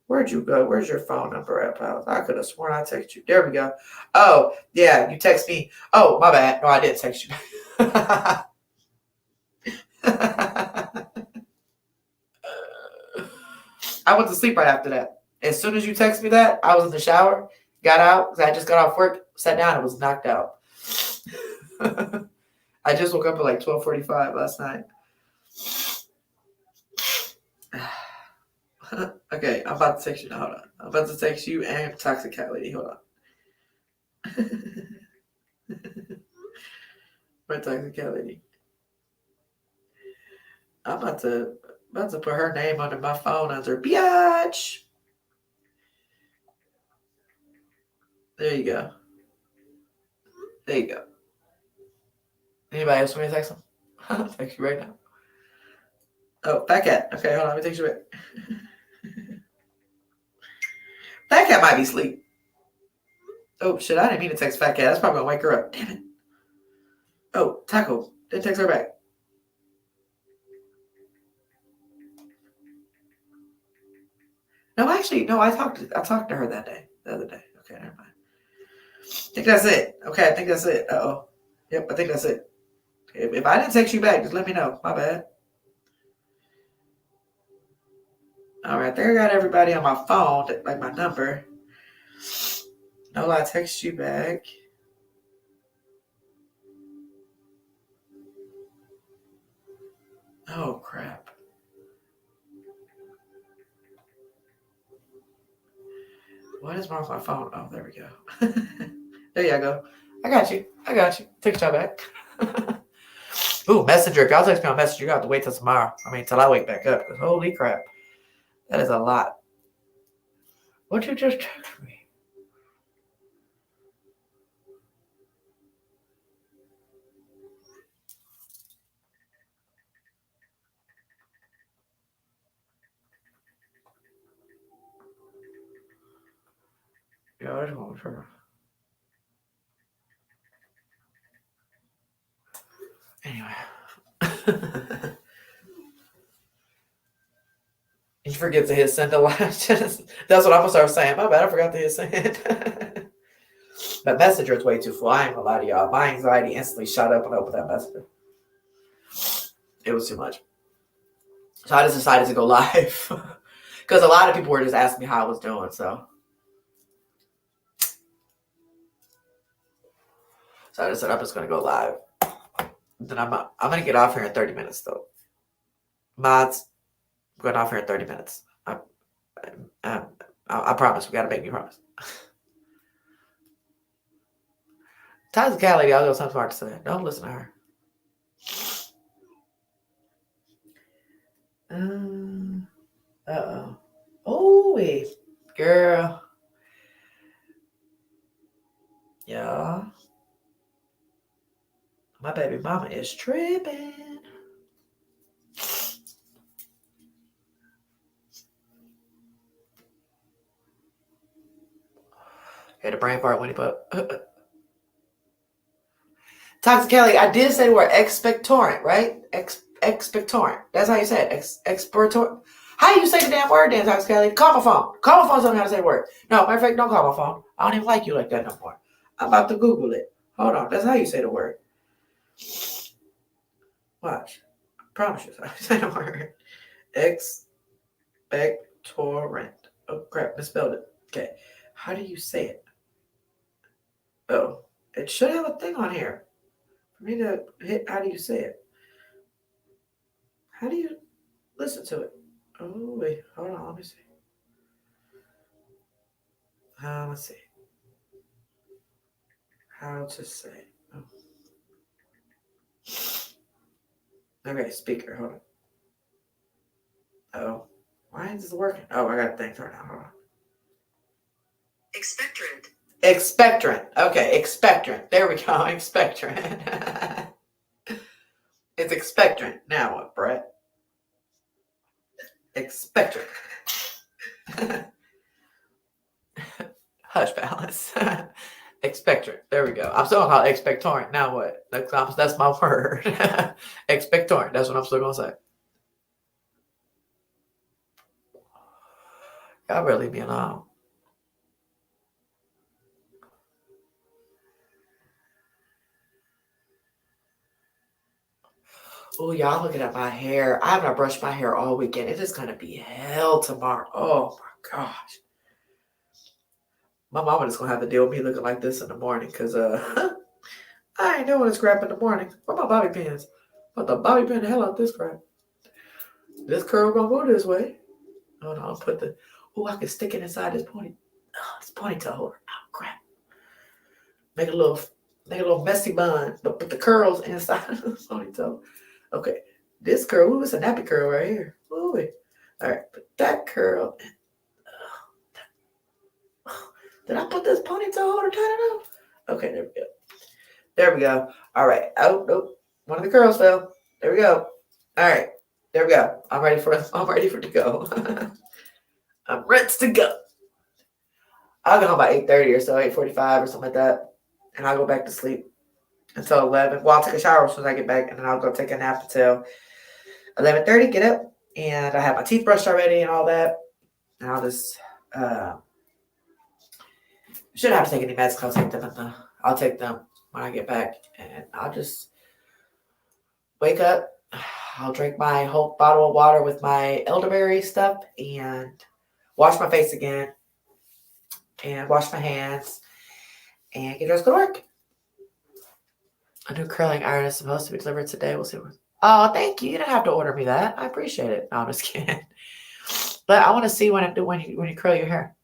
Where'd you go? Where's your phone number at, pal? I could have sworn I texted you. There we go. Oh, yeah, you text me. Oh, my bad. No, I didn't text you. I went to sleep right after that. As soon as you text me that, I was in the shower, got out, because I just got off work, sat down, and was knocked out. I just woke up at like 12:45 last night. Okay, I'm about to text you now. Hold on. I'm about to text you and Toxic Cat Lady. Hold on. My Toxic Cat Lady. I'm about to put her name under my phone under biatch. There you go. There you go. Anybody else want me to text him? I'll text you right now. Oh, Fat Cat. Okay, hold on. Let me text you back. Fat Cat might be asleep. Oh, shit. I didn't mean to text Fat Cat. That's probably going to wake her up. Damn it. Oh, Taco. Didn't text her back. No, actually, no. I talked to her that day. The other day. Okay, never mind. I think that's it. Okay, I think that's it. Uh-oh. Yep, I think that's it. If I didn't text you back, just let me know. My bad. All right, there I got everybody on my phone, like my number. No, I text you back. Oh, crap. What is wrong with my phone? Oh, there we go. There you go. I got you. Text you back. Ooh, Messenger. If y'all text me on Messenger, you have to wait till tomorrow. Till I wake back up. Because holy crap. That is a lot. What you just text me? Yeah, I just want to try. Anyway. You forget to hit send a lot. That's what I'm gonna start saying. My bad, I forgot to hit send. That messenger is way too full. I ain't gonna lie to y'all. My anxiety instantly shot up when I opened that messenger. It was too much. So I just decided to go live. Because a lot of people were just asking me how I was doing, so I just said I'm just gonna go live. Then I'm gonna get off here in 30 minutes though. Mods, I'm going off here in 30 minutes. I promise. We gotta make me promise. Toxic Cat Lady, I'll go something smart to say. Don't listen to her. Uh-oh. Oh, wait. Girl. Yeah. My baby mama is tripping. Had a brain fart when he put. Toxic Kelly, I did say the word expectorant, right? Expectorant. That's how you say it. Expectorant. How do you say the damn word then, Toxic Kelly? Call my phone. Call my phone, tell me how to say the word. No, matter of fact, don't call my phone. I don't even like you like that no more. I'm about to Google it. Hold on. That's how you say the word. Watch. I promise you. I say the word. Expectorant. Oh, crap. Misspelled it. Okay. How do you say it? Oh. It should have a thing on here. For me to hit, how do you say it? How do you listen to it? Oh, wait. Hold on. Let me see. Let's see. How to say. Oh. Okay, speaker. Hold on. Oh. Why is this working? Oh, I got a thing turned on. Hold on. Expectorant. Expectorant. Okay, expectorant. There we go. Expectorant. It's expectorant. Now what, Brett? Expectorant. Hush balance. Expectorant. There we go. I'm still gonna call it expectorant. Now what? That's my word. Expectorant. That's what I'm still gonna say. Y'all better leave me alone. Oh, y'all looking at my hair. I haven't brushed my hair all weekend. It is gonna be hell tomorrow. Oh my gosh. My mama is gonna have to deal with me looking like this in the morning because I ain't doing this crap in the morning. Where my bobby pins? I'm about to bobby pin the hell out this crap. This curl gonna go this way. Oh no, I'll put the I can stick it inside this this ponytail holder. Oh crap. Make a little messy bun, but put the curls inside of the ponytail. Okay. This curl, it's a nappy curl right here. Ooh. All right, put that curl. Did I put this ponytail holder tight enough? Okay, there we go. There we go. All right. Oh, nope. One of the curls fell. There we go. All right. There we go. I'm ready for it to go. I'm ready to go. I'll go home by 8:30 or so, 8:45 or something like that. And I'll go back to sleep until 11. Well, I'll take a shower as soon as I get back, and then I'll go take a nap until 11:30, get up, and I have my teeth brushed already and all that. And I'll just shouldn't have to take any meds. I'll take them when I get back, and I'll just wake up. I'll drink my whole bottle of water with my elderberry stuff and wash my face again and wash my hands and get dressed to work. A new curling iron is supposed to be delivered today. We'll see. Oh, thank you. You didn't have to order me that. I appreciate it. No, I'm just kidding. But I want to see when you curl your hair.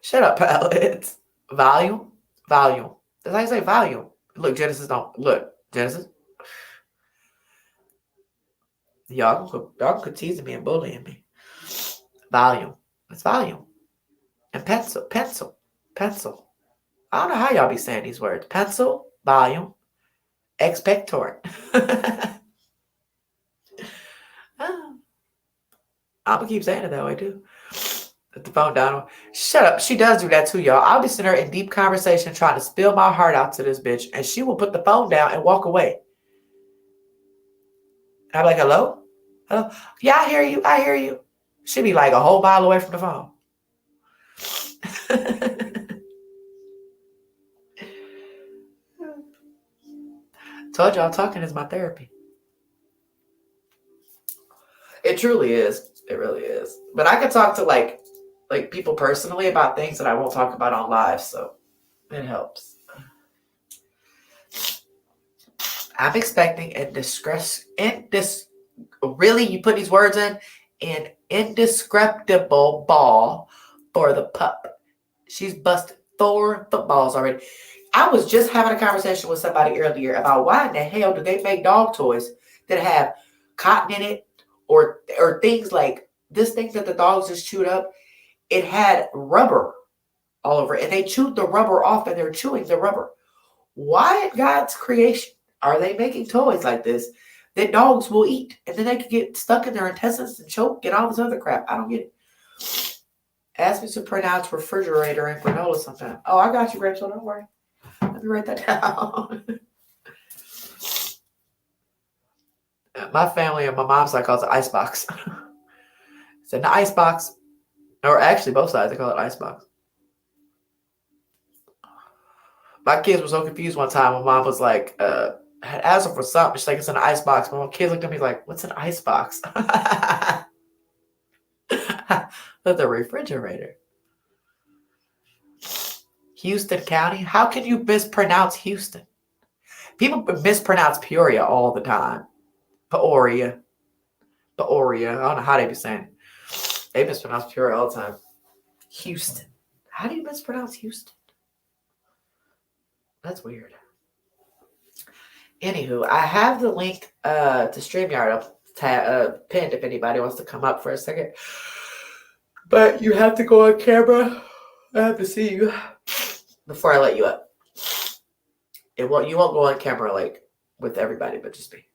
Shut up, palettes. Volume. That's how you say volume. Look, Genesis don't. Look, Genesis. Y'all could teasing me and bullying me. Volume. It's volume. And pencil. I don't know how y'all be saying these words. Pencil, volume, expectorant. I'm going to keep saying it that way, too. Put the phone down. Shut up. She does do that, too, y'all. I'll be sitting there in deep conversation trying to spill my heart out to this bitch, and she will put the phone down and walk away. And I'm like, hello? Hello? Yeah, I hear you. She'd be like a whole mile away from the phone. Told y'all talking is my therapy. It truly is. It really is. But I could talk to like people personally about things that I won't talk about on live, so it helps. I'm expecting really, you put these words in, an indescribable ball for the pup. She's busted 4 footballs already. I was just having a conversation with somebody earlier about why in the hell do they make dog toys that have cotton in it or things like this thing that the dogs just chewed up. It had rubber all over it, and they chewed the rubber off, and they're chewing the rubber. Why in God's creation are they making toys like this that dogs will eat, and then they can get stuck in their intestines and choke and all this other crap? I don't get it. Ask me to pronounce refrigerator and granola sometime. Oh, I got you, Rachel. Don't worry. Let me write that down. My family and my mom's side calls it icebox. It's an icebox. Or actually, both sides, they call it icebox. My kids were so confused one time. My mom was like, had asked her for something. She's like, it's an icebox. My kids looked at me like, what's an icebox? The refrigerator. Houston County. How can you mispronounce Houston? People mispronounce Peoria all the time. Peoria. I don't know how they be saying it. They mispronounce Peoria all the time. Houston. How do you mispronounce Houston? That's weird. Anywho, I have the link to StreamYard pinned if anybody wants to come up for a second. But you have to go on camera. I have to see you before I let you up. You won't go on camera like with everybody, but just me.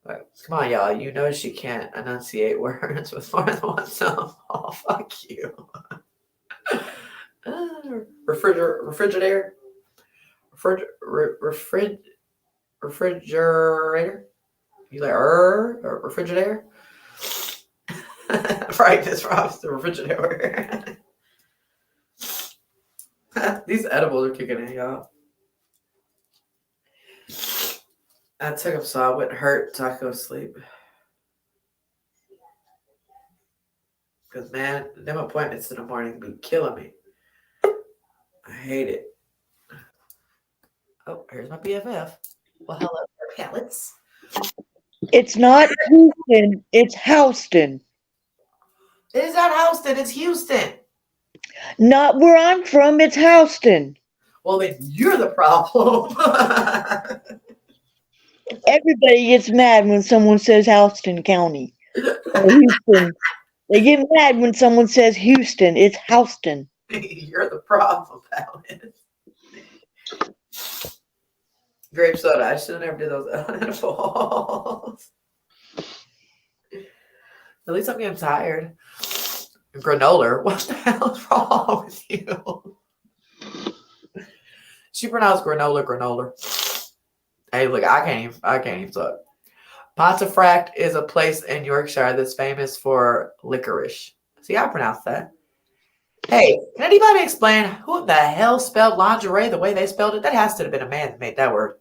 But come on, y'all. You know she can't enunciate words with more than one syllable. Oh, fuck you. Refrigerator. Refrigerator. You like or refrigerator? Practice Rob's the refrigerator. These edibles are kicking in, y'all. I took them so I wouldn't hurt till I go to sleep. Because, man, them appointments in the morning be killing me. I hate it. Oh, here's my BFF. Well, hello, pellets. It's not Houston, it's Houston. It is not Houston, it's Houston. Not where I'm from, it's Houston. Well, then you're the problem. Everybody gets mad when someone says Houston County or Houston. They get mad when someone says Houston. It's Houston. You're the problem, Pellets. Grape soda. I should have never did those edibles. At least I'm getting tired. Granola. What the hell is wrong with you? She pronounced granola. Hey, look, I can't even talk. Pontefract is a place in Yorkshire that's famous for licorice. See, I pronounced that. Hey, can anybody explain who the hell spelled lingerie the way they spelled it? That has to have been a man that made that word.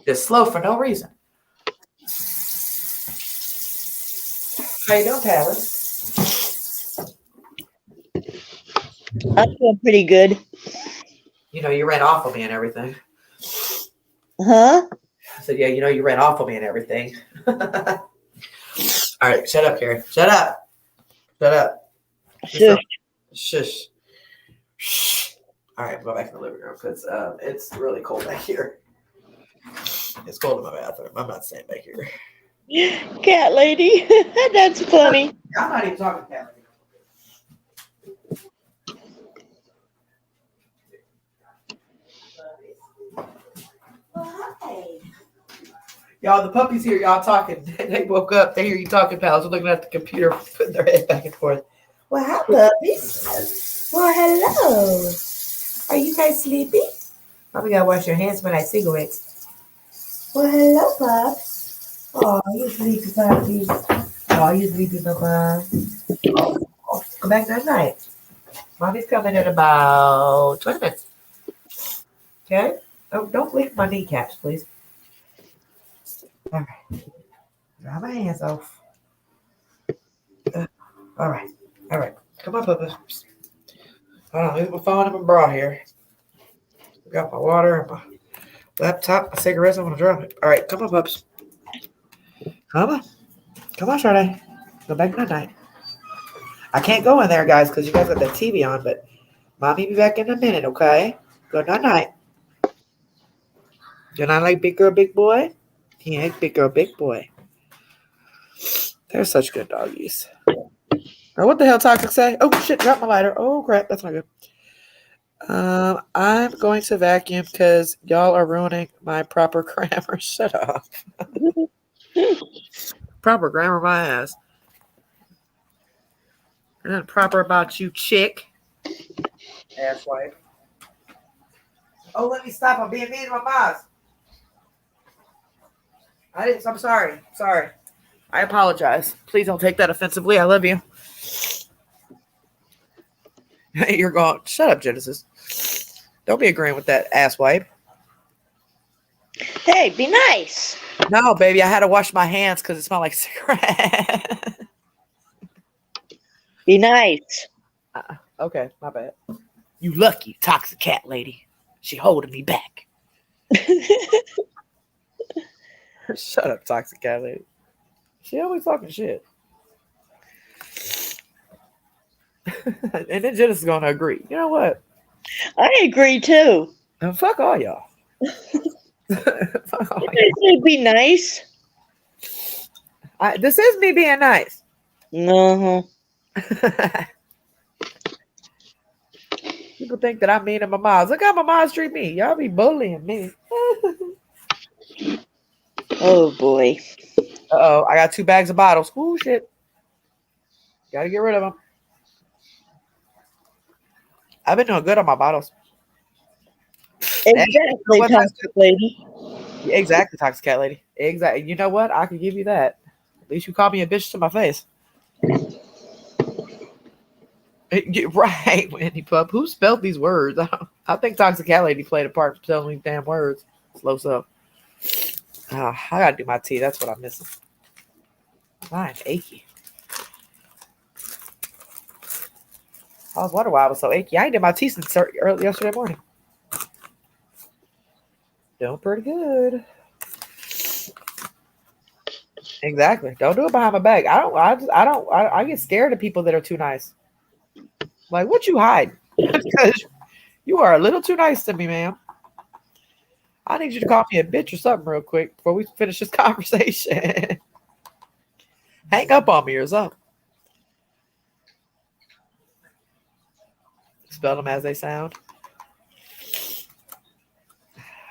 Just slow for no reason. How you doing, Palace? I'm doing pretty good. You know, you ran off of me and everything. Huh? I said, yeah, you know, you ran off of me and everything. All right, shut up, Carrie. Shut up. Shush. Shush. Shh. All right, go back in the living room because it's really cold back here. It's cold in my bathroom. I'm not staying back here. Cat lady. That's funny. I'm not even talking cat lady. Well, hi. Y'all, the puppies hear y'all talking. They woke up. They hear you talking, pals. They're looking at the computer, putting their head back and forth. Well, hi, puppies. Well, hello. Are you guys sleepy? Probably gotta wash your hands when I cigarettes. Well, hello, pups. Oh, you sleepy puppies. Oh, you sleepy, Papa. Oh, come back that night. Mommy's coming in about 20 minutes. Okay? Oh, don't lick my kneecaps, please. All right. Dry my hands off. All right. Come on, Papa. Hold on. Leave my phone and my bra here. Got my water and my laptop, my cigarettes. I'm going to drop it. All right. Come on, pups. Come on, Sade. Go back to night. I can't go in there, guys, because you guys got the TV on, but Mommy be back in a minute, okay? Good night. You're not like big girl, big boy? He ain't big girl, big boy. They're such good doggies. Oh, what the hell Toxic say? Oh, shit, drop my lighter. Oh, crap, that's not good. I'm going to vacuum because y'all are ruining my proper grammar. Shut up. Proper grammar, my ass. And then proper about you, chick. Asswipe. Oh, let me stop. I'm being mean to my boss. I'm sorry. I apologize. Please don't take that offensively. I love you. You're gone. Shut up, Genesis. Don't be agreeing with that asswipe. Hey, be nice. No, baby. I had to wash my hands because it smelled like cigarette. Be nice. Okay, my bad. You lucky, toxic cat lady. She holding me back. Shut up, toxic cat lady. She always talking shit. And then Genesis is going to agree. You know what? I agree too. And fuck all y'all. Fuck all y'all. Be nice. This is me being nice. Uh-huh. People think that I'm mean to my moms. Look how my moms treat me. Y'all be bullying me. Oh boy. Uh-oh, I got 2 bags of bottles. Ooh, shit. Gotta get rid of them. I've been doing good on my bottles. Hey, you know Exactly, what, toxic lady. yeah, exactly, toxic cat lady. Exactly. You know what? I can give you that. At least you called me a bitch to my face. Right, Wendy Pup. Who spelled these words? I think toxic cat lady played a part in spelling these damn words. Slow up. I gotta do my tea. That's what I'm missing. I'm achy. I was wondering why I was so achy. I ain't did my tea since early yesterday morning. Doing pretty good. Exactly. Don't do it behind my back. I get scared of people that are too nice. Like, what you hide? Because you are a little too nice to me, ma'am. I need you to call me a bitch or something real quick before we finish this conversation. Hang up on me or something. Spell them as they sound.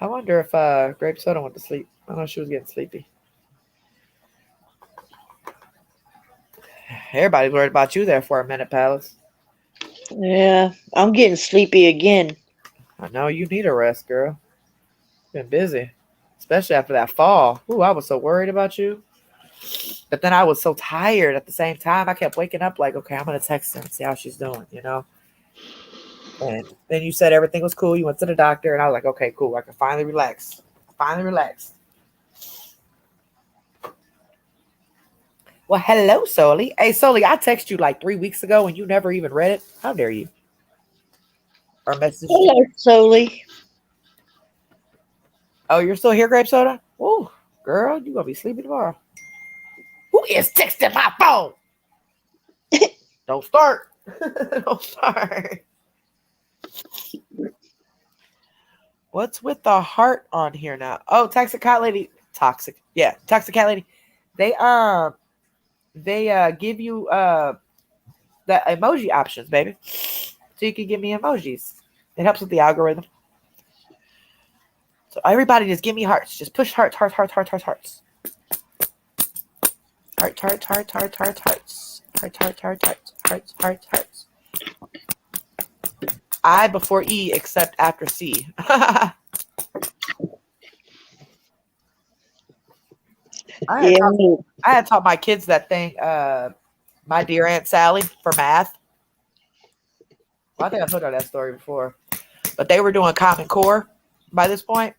I wonder if Grape Soda went to sleep. I know she was getting sleepy. Everybody's worried about you there for a minute, Palace. Yeah, I'm getting sleepy again. I know you need a rest, girl. Been busy, especially after that fall. Ooh, I was so worried about you. But then I was so tired at the same time. I kept waking up like, okay, I'm gonna text her and see how she's doing, you know. And then you said everything was cool. You went to the doctor, and I was like, okay, cool. I can finally relax. Finally relax. Well, hello, Soli. Hey, Soli, I texted you like 3 weeks ago, and you never even read it. How dare you? Or messaged you? Hello, Soli. Oh, you're still here, Grape Soda? Ooh, girl, you gonna be sleepy tomorrow. Who is texting my phone? Don't start. Don't start. What's with the heart on here now? Oh, toxic cat lady. Toxic. Yeah, toxic cat lady. They give you the emoji options, baby. So you can give me emojis. It helps with the algorithm. So everybody just give me hearts. Just push hearts, hearts, hearts, hearts, hearts, hearts. Heart, heart, heart, heart, heart, hearts. Heart, heart, heart, hearts, hearts, hearts, hearts. I before E except after C. I had Yeah, taught, I had taught my kids that thing, my dear Aunt Sally for math. Well, I think I told you that story before. But they were doing Common Core by this point.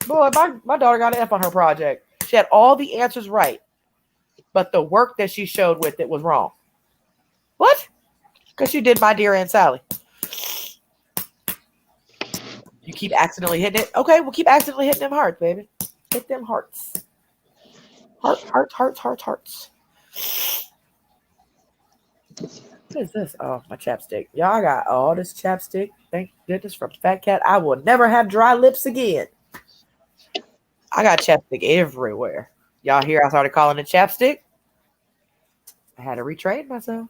Boy, my daughter got an F on her project. She had all the answers right, but the work that she showed with it was wrong. What? Because she did my dear Aunt Sally. You keep accidentally hitting it. Okay, we'll keep accidentally hitting them hearts, baby. Hit them hearts. Heart, hearts, hearts, hearts, hearts. What is this? Oh, my chapstick. Y'all got all this chapstick. Thank goodness from Fat Cat. I will never have dry lips again. I got chapstick everywhere. Y'all hear I started calling it chapstick? I had to retrain myself.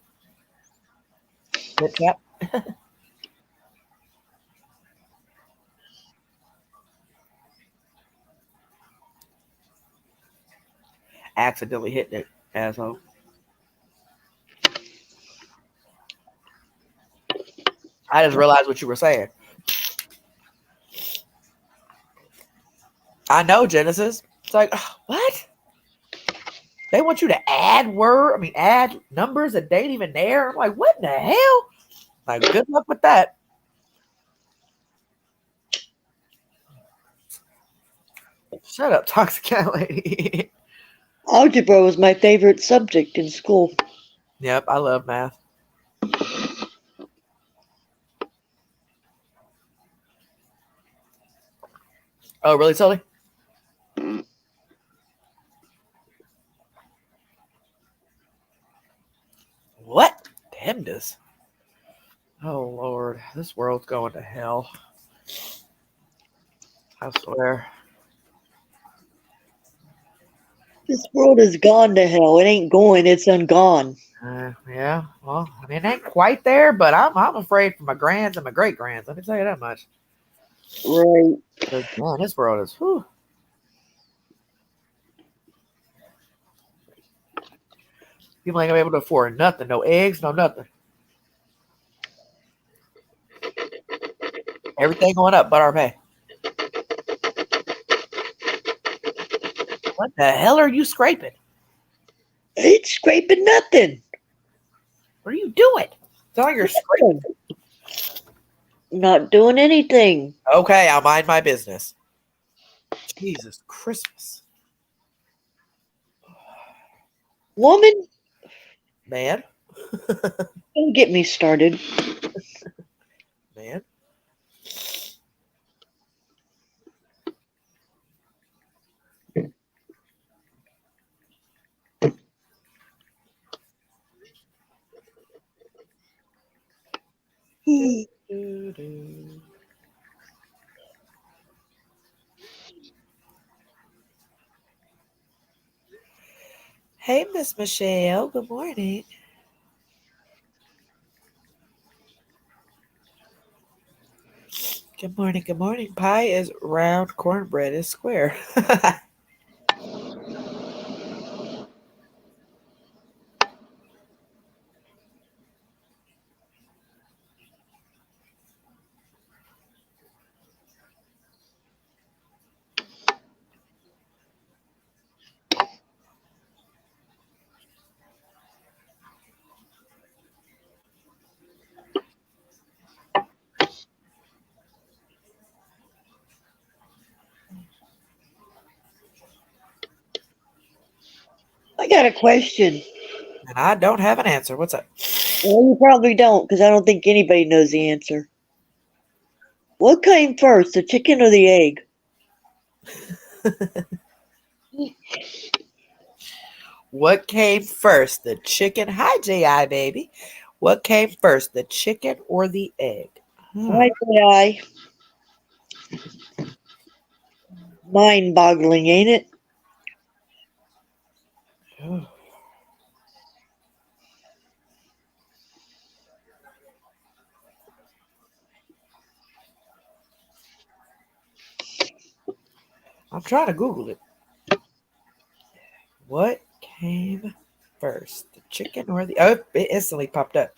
Lip cap. Accidentally hitting it, asshole. I just realized what you were saying. I know, Genesis. It's like, what? They want you to add numbers that they ain't even there. I'm like, what in the hell? Like, good luck with that. Shut up, toxic cat lady. algebra was my favorite subject in school. Yep, I love math. Oh, really, Sully? What? PEMDAS? Oh, Lord. This world's going to hell. I swear. This world has gone to hell. It ain't going, it's ungone. Yeah. Well, I mean, it ain't quite there, but I'm afraid for my grands and my great grands. Let me tell you that much. Right. Because man, this world is. Whew. People ain't gonna be able to afford nothing. No eggs, no nothing. Everything going up but our pay. What the hell are you scraping? It's scraping nothing. What are you doing? It's not like you're scraping. Not doing anything. Okay, I'll mind my business. Jesus Christmas. Woman, Man. don't get me started. Man. Doo-doo. Hey, Miss Michelle. Good morning. Good morning. Good morning. Pie is round, cornbread is square. I got a question. And I don't have an answer. What's up? Well, you probably don't, because I don't think anybody knows the answer. What came first, the chicken or the egg? What came first, the chicken? Hi, J.I. baby. What came first, the chicken or the egg? Why did I? Mind-boggling, ain't it? I'm trying to Google it. What came first, the chicken or the... Oh, it instantly popped up.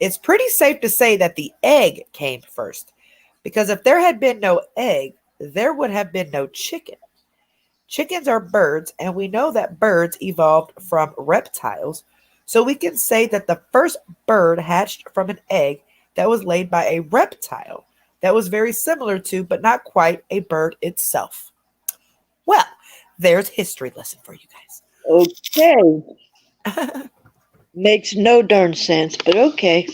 It's pretty safe to say that the egg came first, because if there had been no egg, there would have been no chicken. Chickens are birds, and we know that birds evolved from reptiles, so we can say that the first bird hatched from an egg that was laid by a reptile that was very similar to, but not quite, a bird itself. Well, there's history lesson for you Okay. guys. Makes no darn sense, but okay.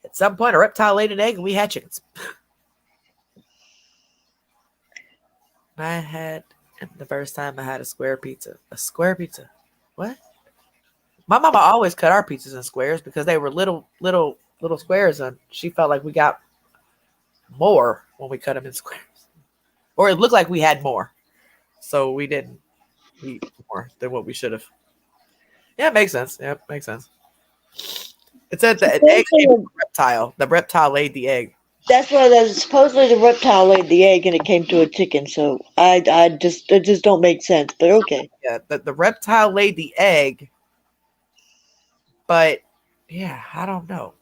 At some point, a reptile laid an egg, and we had chickens. I had the first time I had a square pizza. A square pizza. What? My mama always cut our pizzas in squares because they were little squares, and she felt like we got more when we cut them in squares, or it looked like we had more, so we didn't eat more than what we should have. Yeah, it makes sense. Yeah, it makes sense. It said that an egg came from a reptile. The reptile laid the egg. That's why supposedly the reptile laid the egg and it came to a chicken. So it just don't make sense. But okay. Yeah, the reptile laid the egg, but yeah, I don't know.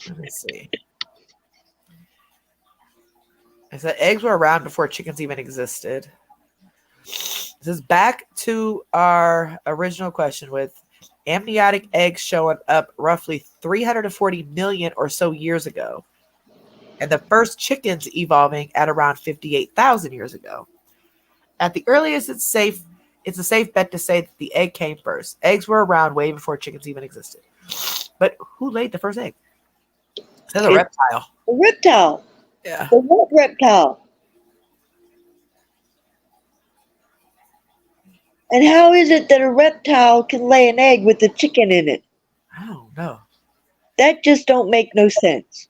Let me see. It said eggs were around before chickens even existed. This is back to our original question with amniotic eggs showing up roughly 340 million or so years ago, and the first chickens evolving at around 58,000 years ago. At the earliest, it's a safe bet to say that the egg came first. Eggs were around way before chickens even existed. But who laid the first egg? It says a reptile. A reptile. Yeah. But what reptile? And how is it that a reptile can lay an egg with a chicken in it? I don't know. That just don't make no sense.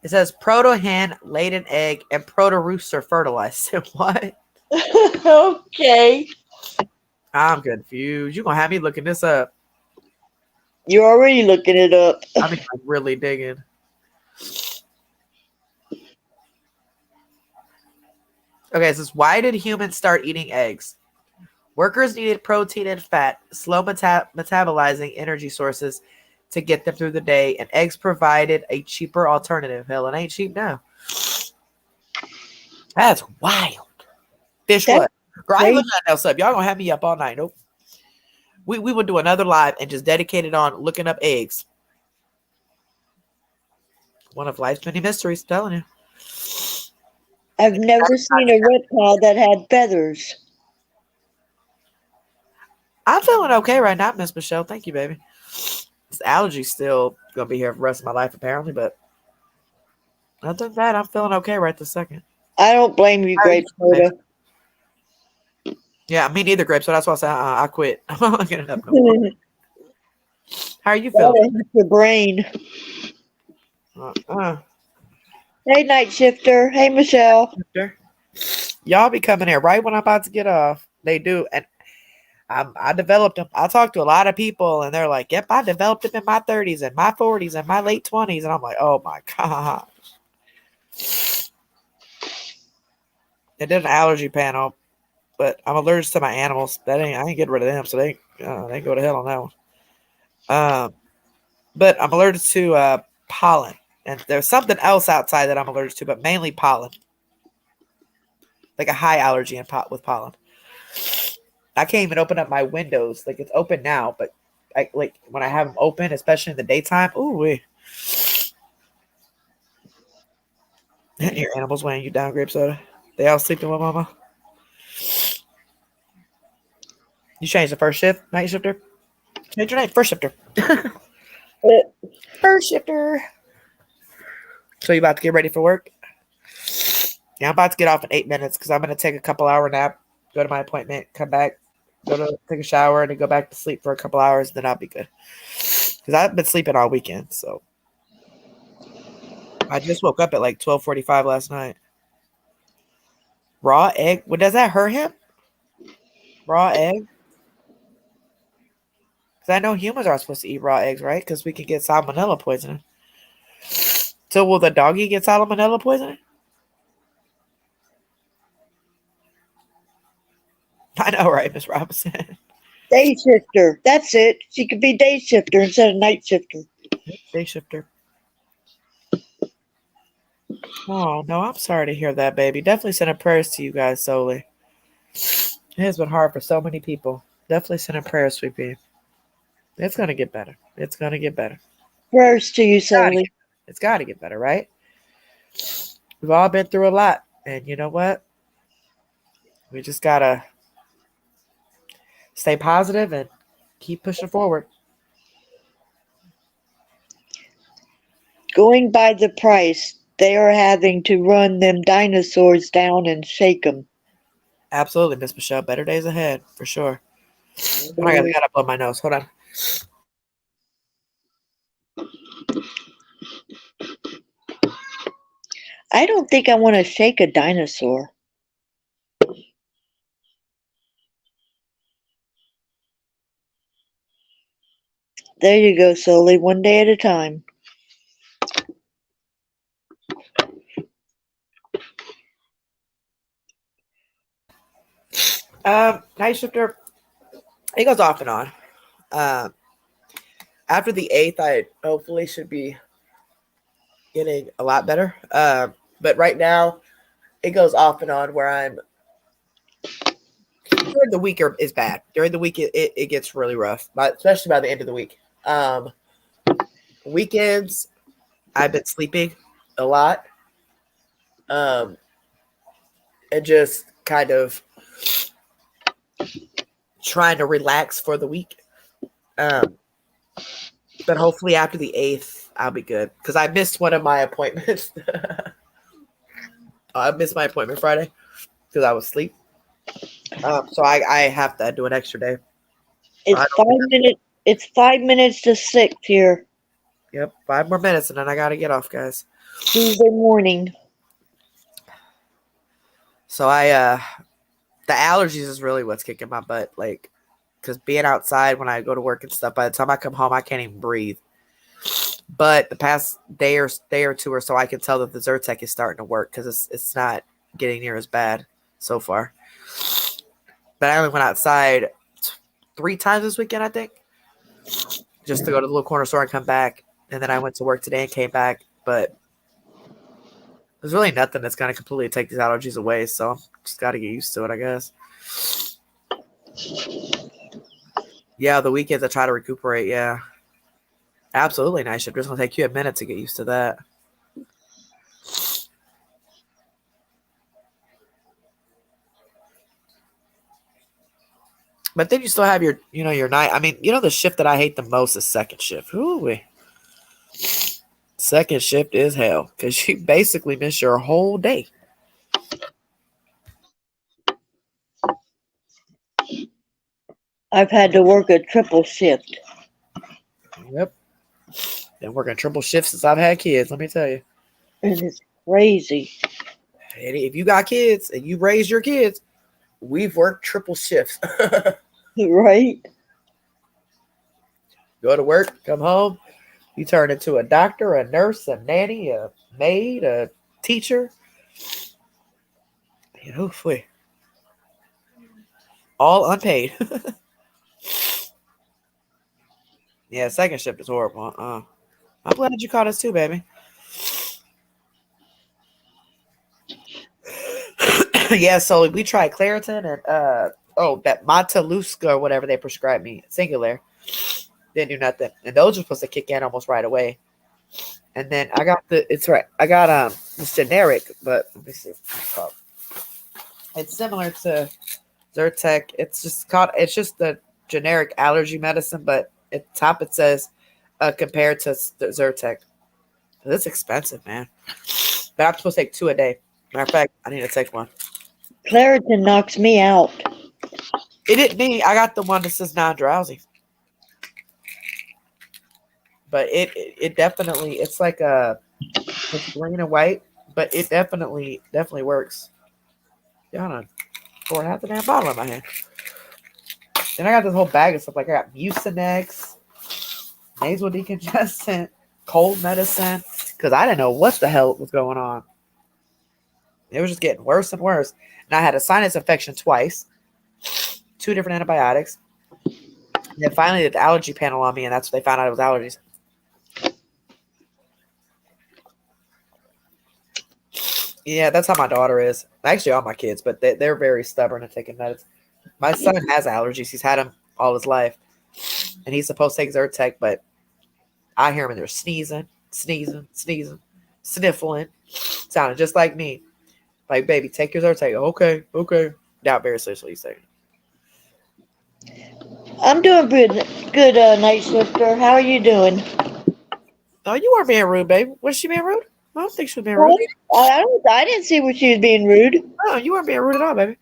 It says proto hen laid an egg and proto rooster fertilized. What? Okay. I'm confused. You're gonna have me looking this up. You're already looking it up. I mean, like really digging. Okay, it says why did humans start eating eggs? Workers needed protein and fat, slow metabolizing energy sources to get them through the day, and eggs provided a cheaper alternative. Hell, it ain't cheap now. That's wild. Fish That's what? Girl, I ain't crazy. looking at that up. Y'all gonna have me up all night. Nope. We would do another live and just dedicate it on looking up eggs. One of life's many mysteries, I'm telling you. I've never seen a reptile that had feathers. I'm feeling okay right now, Miss Michelle. Thank you, baby. This allergy's still gonna be here for the rest of my life, apparently, but other than that, I'm feeling okay right this second. I don't blame you, How are you grape feeling, baby? soda. Yeah, me neither, Grape. So that's why I said I quit. I'm not looking it up no more. How are you feeling? That'll hit your brain. Hey, night shifter. Hey, Michelle. Y'all be coming here right when I'm about to get off. They do, and I developed them. I talked to a lot of people, and they're like, "Yep, I developed them in my 30s and my 40s and my late 20s," and I'm like, "Oh my god!" They did an allergy panel, but I'm allergic to my animals. I ain't getting rid of them, so they go to hell on that one. But I'm allergic to pollen, and there's something else outside that I'm allergic to, but mainly pollen, like a high allergy in with pollen. I can't even open up my windows. Like it's open now, but like when I have them open, especially in the daytime. Ooh, your animals weighing you down, grape soda. They all sleeping with mama. You changed the first shift, night shifter. Change your name, first shifter. First shifter. So you about to get ready for work? Yeah, I'm about to get off in 8 minutes because I'm gonna take a couple hour nap, go to my appointment, come back, go to take a shower, and then go back to sleep for a couple hours. Then I'll be good. Because I've been sleeping all weekend, so I just woke up at like 12:45 last night. Raw egg? What does that hurt him? Raw egg? Because I know humans are supposed to eat raw eggs, right? Because we can get salmonella poisoning. So will the doggy get salmonella poisoning? I know, right, Miss Robinson? Day shifter. That's it. She could be day shifter instead of night shifter. Day shifter. Oh, no, I'm sorry to hear that, baby. Definitely sending prayers to you guys solely. It has been hard for so many people. Definitely sending prayers, sweet pea. It's going to get better. It's going to get better. Prayers to you, Sally. It's got to get better, right? We've all been through a lot. And you know what? We just got to stay positive and keep pushing forward. Going by the price, they are having to run them dinosaurs down and shake them. Absolutely, Miss Michelle. Better days ahead, for sure. Oh my God, I got to blow my nose. Hold on. I don't think I want to shake a dinosaur. There you go, Sully. One day at a time. Night shifter, it goes off and on. After the 8th, I hopefully should be getting a lot better. But right now, it goes off and on where I'm during the week is bad. During the week, it gets really rough, especially by the end of the week. Weekends, I've been sleeping a lot, and just kind of trying to relax for the week. But hopefully after the 8th, I'll be good because I missed one of my appointments. I missed my appointment Friday because I was asleep. So I have to do an extra day. It's 5 minutes. It's 5 minutes to 6 here. Yep, 5 more minutes and then I gotta get off, guys. Tuesday morning. So the allergies is really what's kicking my butt. Like, because being outside when I go to work and stuff, by the time I come home, I can't even breathe. But the past day or two or so, I can tell that the Zyrtec is starting to work because it's not getting near as bad so far. But I only went outside 3 times this weekend, I think, just to go to the little corner store and come back. And then I went to work today and came back. But there's really nothing that's going to completely take these allergies away. So I'm just got to get used to it, I guess. Yeah, the weekends I try to recuperate. Yeah. Absolutely night shift. It's going to take you a minute to get used to that. But then you still have your, your night. I mean, the shift that I hate the most is second shift. Ooh, second shift is hell because you basically miss your whole day. I've had to work a triple shift. Yep. Been working triple shifts since I've had kids, let me tell you. And it's crazy. And if you got kids and you raise your kids, we've worked triple shifts. Right? Go to work, come home, you turn into a doctor, a nurse, a nanny, a maid, a teacher. Hopefully. All unpaid. Yeah, second shift is horrible. I'm glad you caught us too, baby. Yeah, so we tried Claritin and that Montelukast or whatever they prescribed me, Singular. Didn't do nothing. And those are supposed to kick in almost right away. And then I got it's generic, but let me see what it's called. It's similar to Zyrtec. It's just the generic allergy medicine, but at the top it says compared to Zyrtec. It's expensive, man. But I'm supposed to take 2 a day. Matter of fact, I need to take one. Claritin knocks me out. It didn't me. I got the one that says non-drowsy. But it definitely, it's like it's green and white, but it definitely works. Yeah, I don't pour half the damn bottle in my hand. Then I got this whole bag of stuff. Like I got Mucinex, nasal decongestant, cold medicine, because I didn't know what the hell was going on. It was just getting worse and worse. And I had a sinus infection twice, 2 different antibiotics. And then finally did the allergy panel on me, and that's what they found out it was allergies. Yeah, that's how my daughter is. Actually, all my kids, but they're very stubborn and taking meds. My son has allergies. He's had them all his life. And he's supposed to take Zyrtec, but I hear him in there sneezing, sniffling. Sounding just like me. Like, baby, take your Zyrtec. Okay. Doubt very seriously he's taking it. I'm doing good, night shifter. How are you doing? Oh, you weren't being rude, baby. Was she being rude? I don't think she was being rude. I didn't see where she was being rude. No, you weren't being rude at all, baby.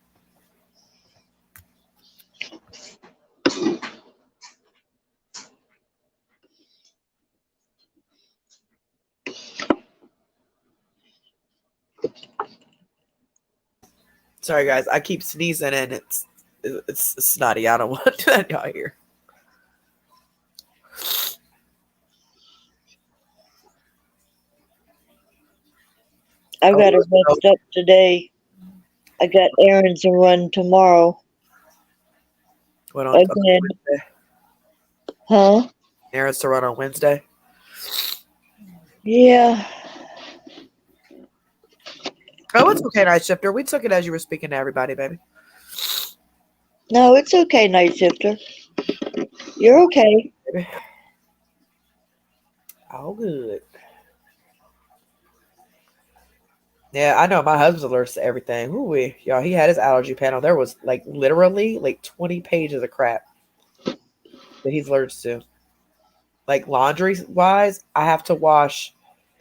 Sorry, guys. I keep sneezing and it's snotty. I don't want that y'all hear. I got to rest up today. I got errands to run tomorrow. What on Again. Wednesday? Huh? Errands to run on Wednesday? Yeah. Oh, it's okay, night shifter. We took it as you were speaking to everybody, baby. No, it's okay, night shifter. You're okay. Baby. All good. Yeah, I know my husband's allergic to everything. Ooh, y'all, he had his allergy panel. There was like literally like 20 pages of crap that he's allergic to. Like laundry wise, I have to wash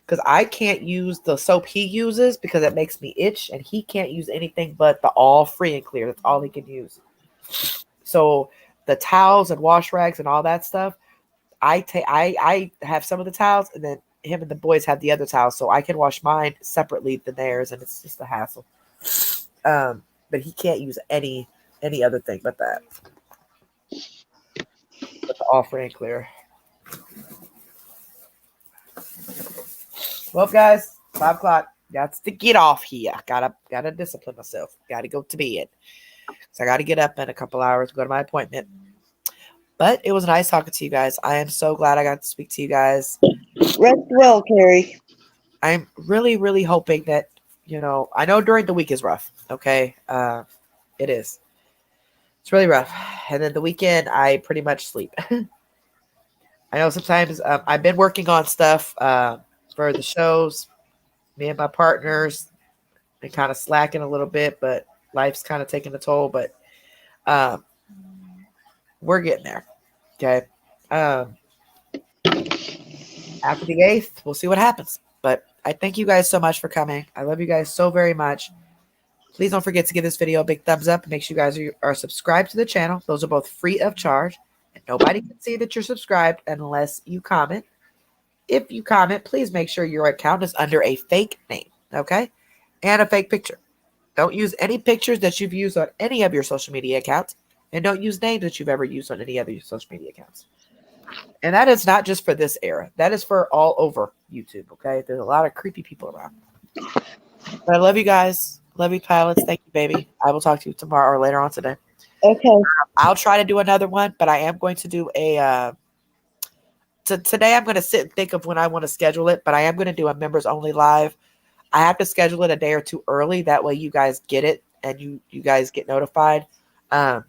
because I can't use the soap he uses because it makes me itch, and he can't use anything but the all free and clear. That's all he can use. So the towels and wash rags and all that stuff, I have some of the towels, and then him and the boys have the other towel, so I can wash mine separately than theirs, and it's just a hassle. But he can't use any other thing but that. But the all free and clear. Well, guys, 5 o'clock. Got to get off here. Gotta discipline myself. Gotta go to bed. So I gotta get up in a couple hours, go to my appointment. But it was nice talking to you guys. I am so glad I got to speak to you guys. Rest well, Carrie. I'm really, really hoping that, I know during the week is rough. Okay. It is. It's really rough. And then the weekend, I pretty much sleep. I know sometimes I've been working on stuff for the shows. Me and my partners, been kind of slacking a little bit, but life's kind of taking a toll. But we're getting there. Okay. After the 8th, we'll see what happens. But I thank you guys so much for coming. I love you guys so very much. Please don't forget to give this video a big thumbs up. Make sure you guys are subscribed to the channel. Those are both free of charge. And nobody can see that you're subscribed unless you comment. If you comment, please make sure your account is under a fake name, okay? And a fake picture. Don't use any pictures that you've used on any of your social media accounts. And don't use names that you've ever used on any other social media accounts. And that is not just for this era. That is for all over YouTube, okay? There's a lot of creepy people around. But I love you guys. Love you, pilots. Thank you, baby. I will talk to you tomorrow or later on today. Okay. I'll try to do another one, but I am going to do a... today I'm going to sit and think of when I want to schedule it, but I am going to do a members only live. I have to schedule it a day or two early. That way you guys get it and you guys get notified. But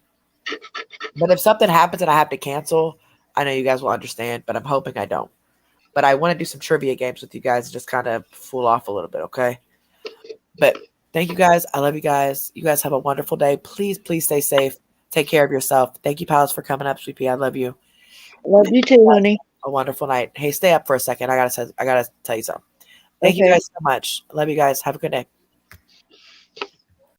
if something happens and I have to cancel, I know you guys will understand, but I'm hoping I don't. But I want to do some trivia games with you guys and just kind of fool off a little bit, okay? But thank you guys. I love you guys. You guys have a wonderful day. Please, please stay safe. Take care of yourself. Thank you, pals, for coming up, Sweet Pea. I love you. Love you too, honey. A wonderful night. Hey, stay up for a second. I gotta tell you something. Thank you Okay. guys so much. Love you guys. Have a good day.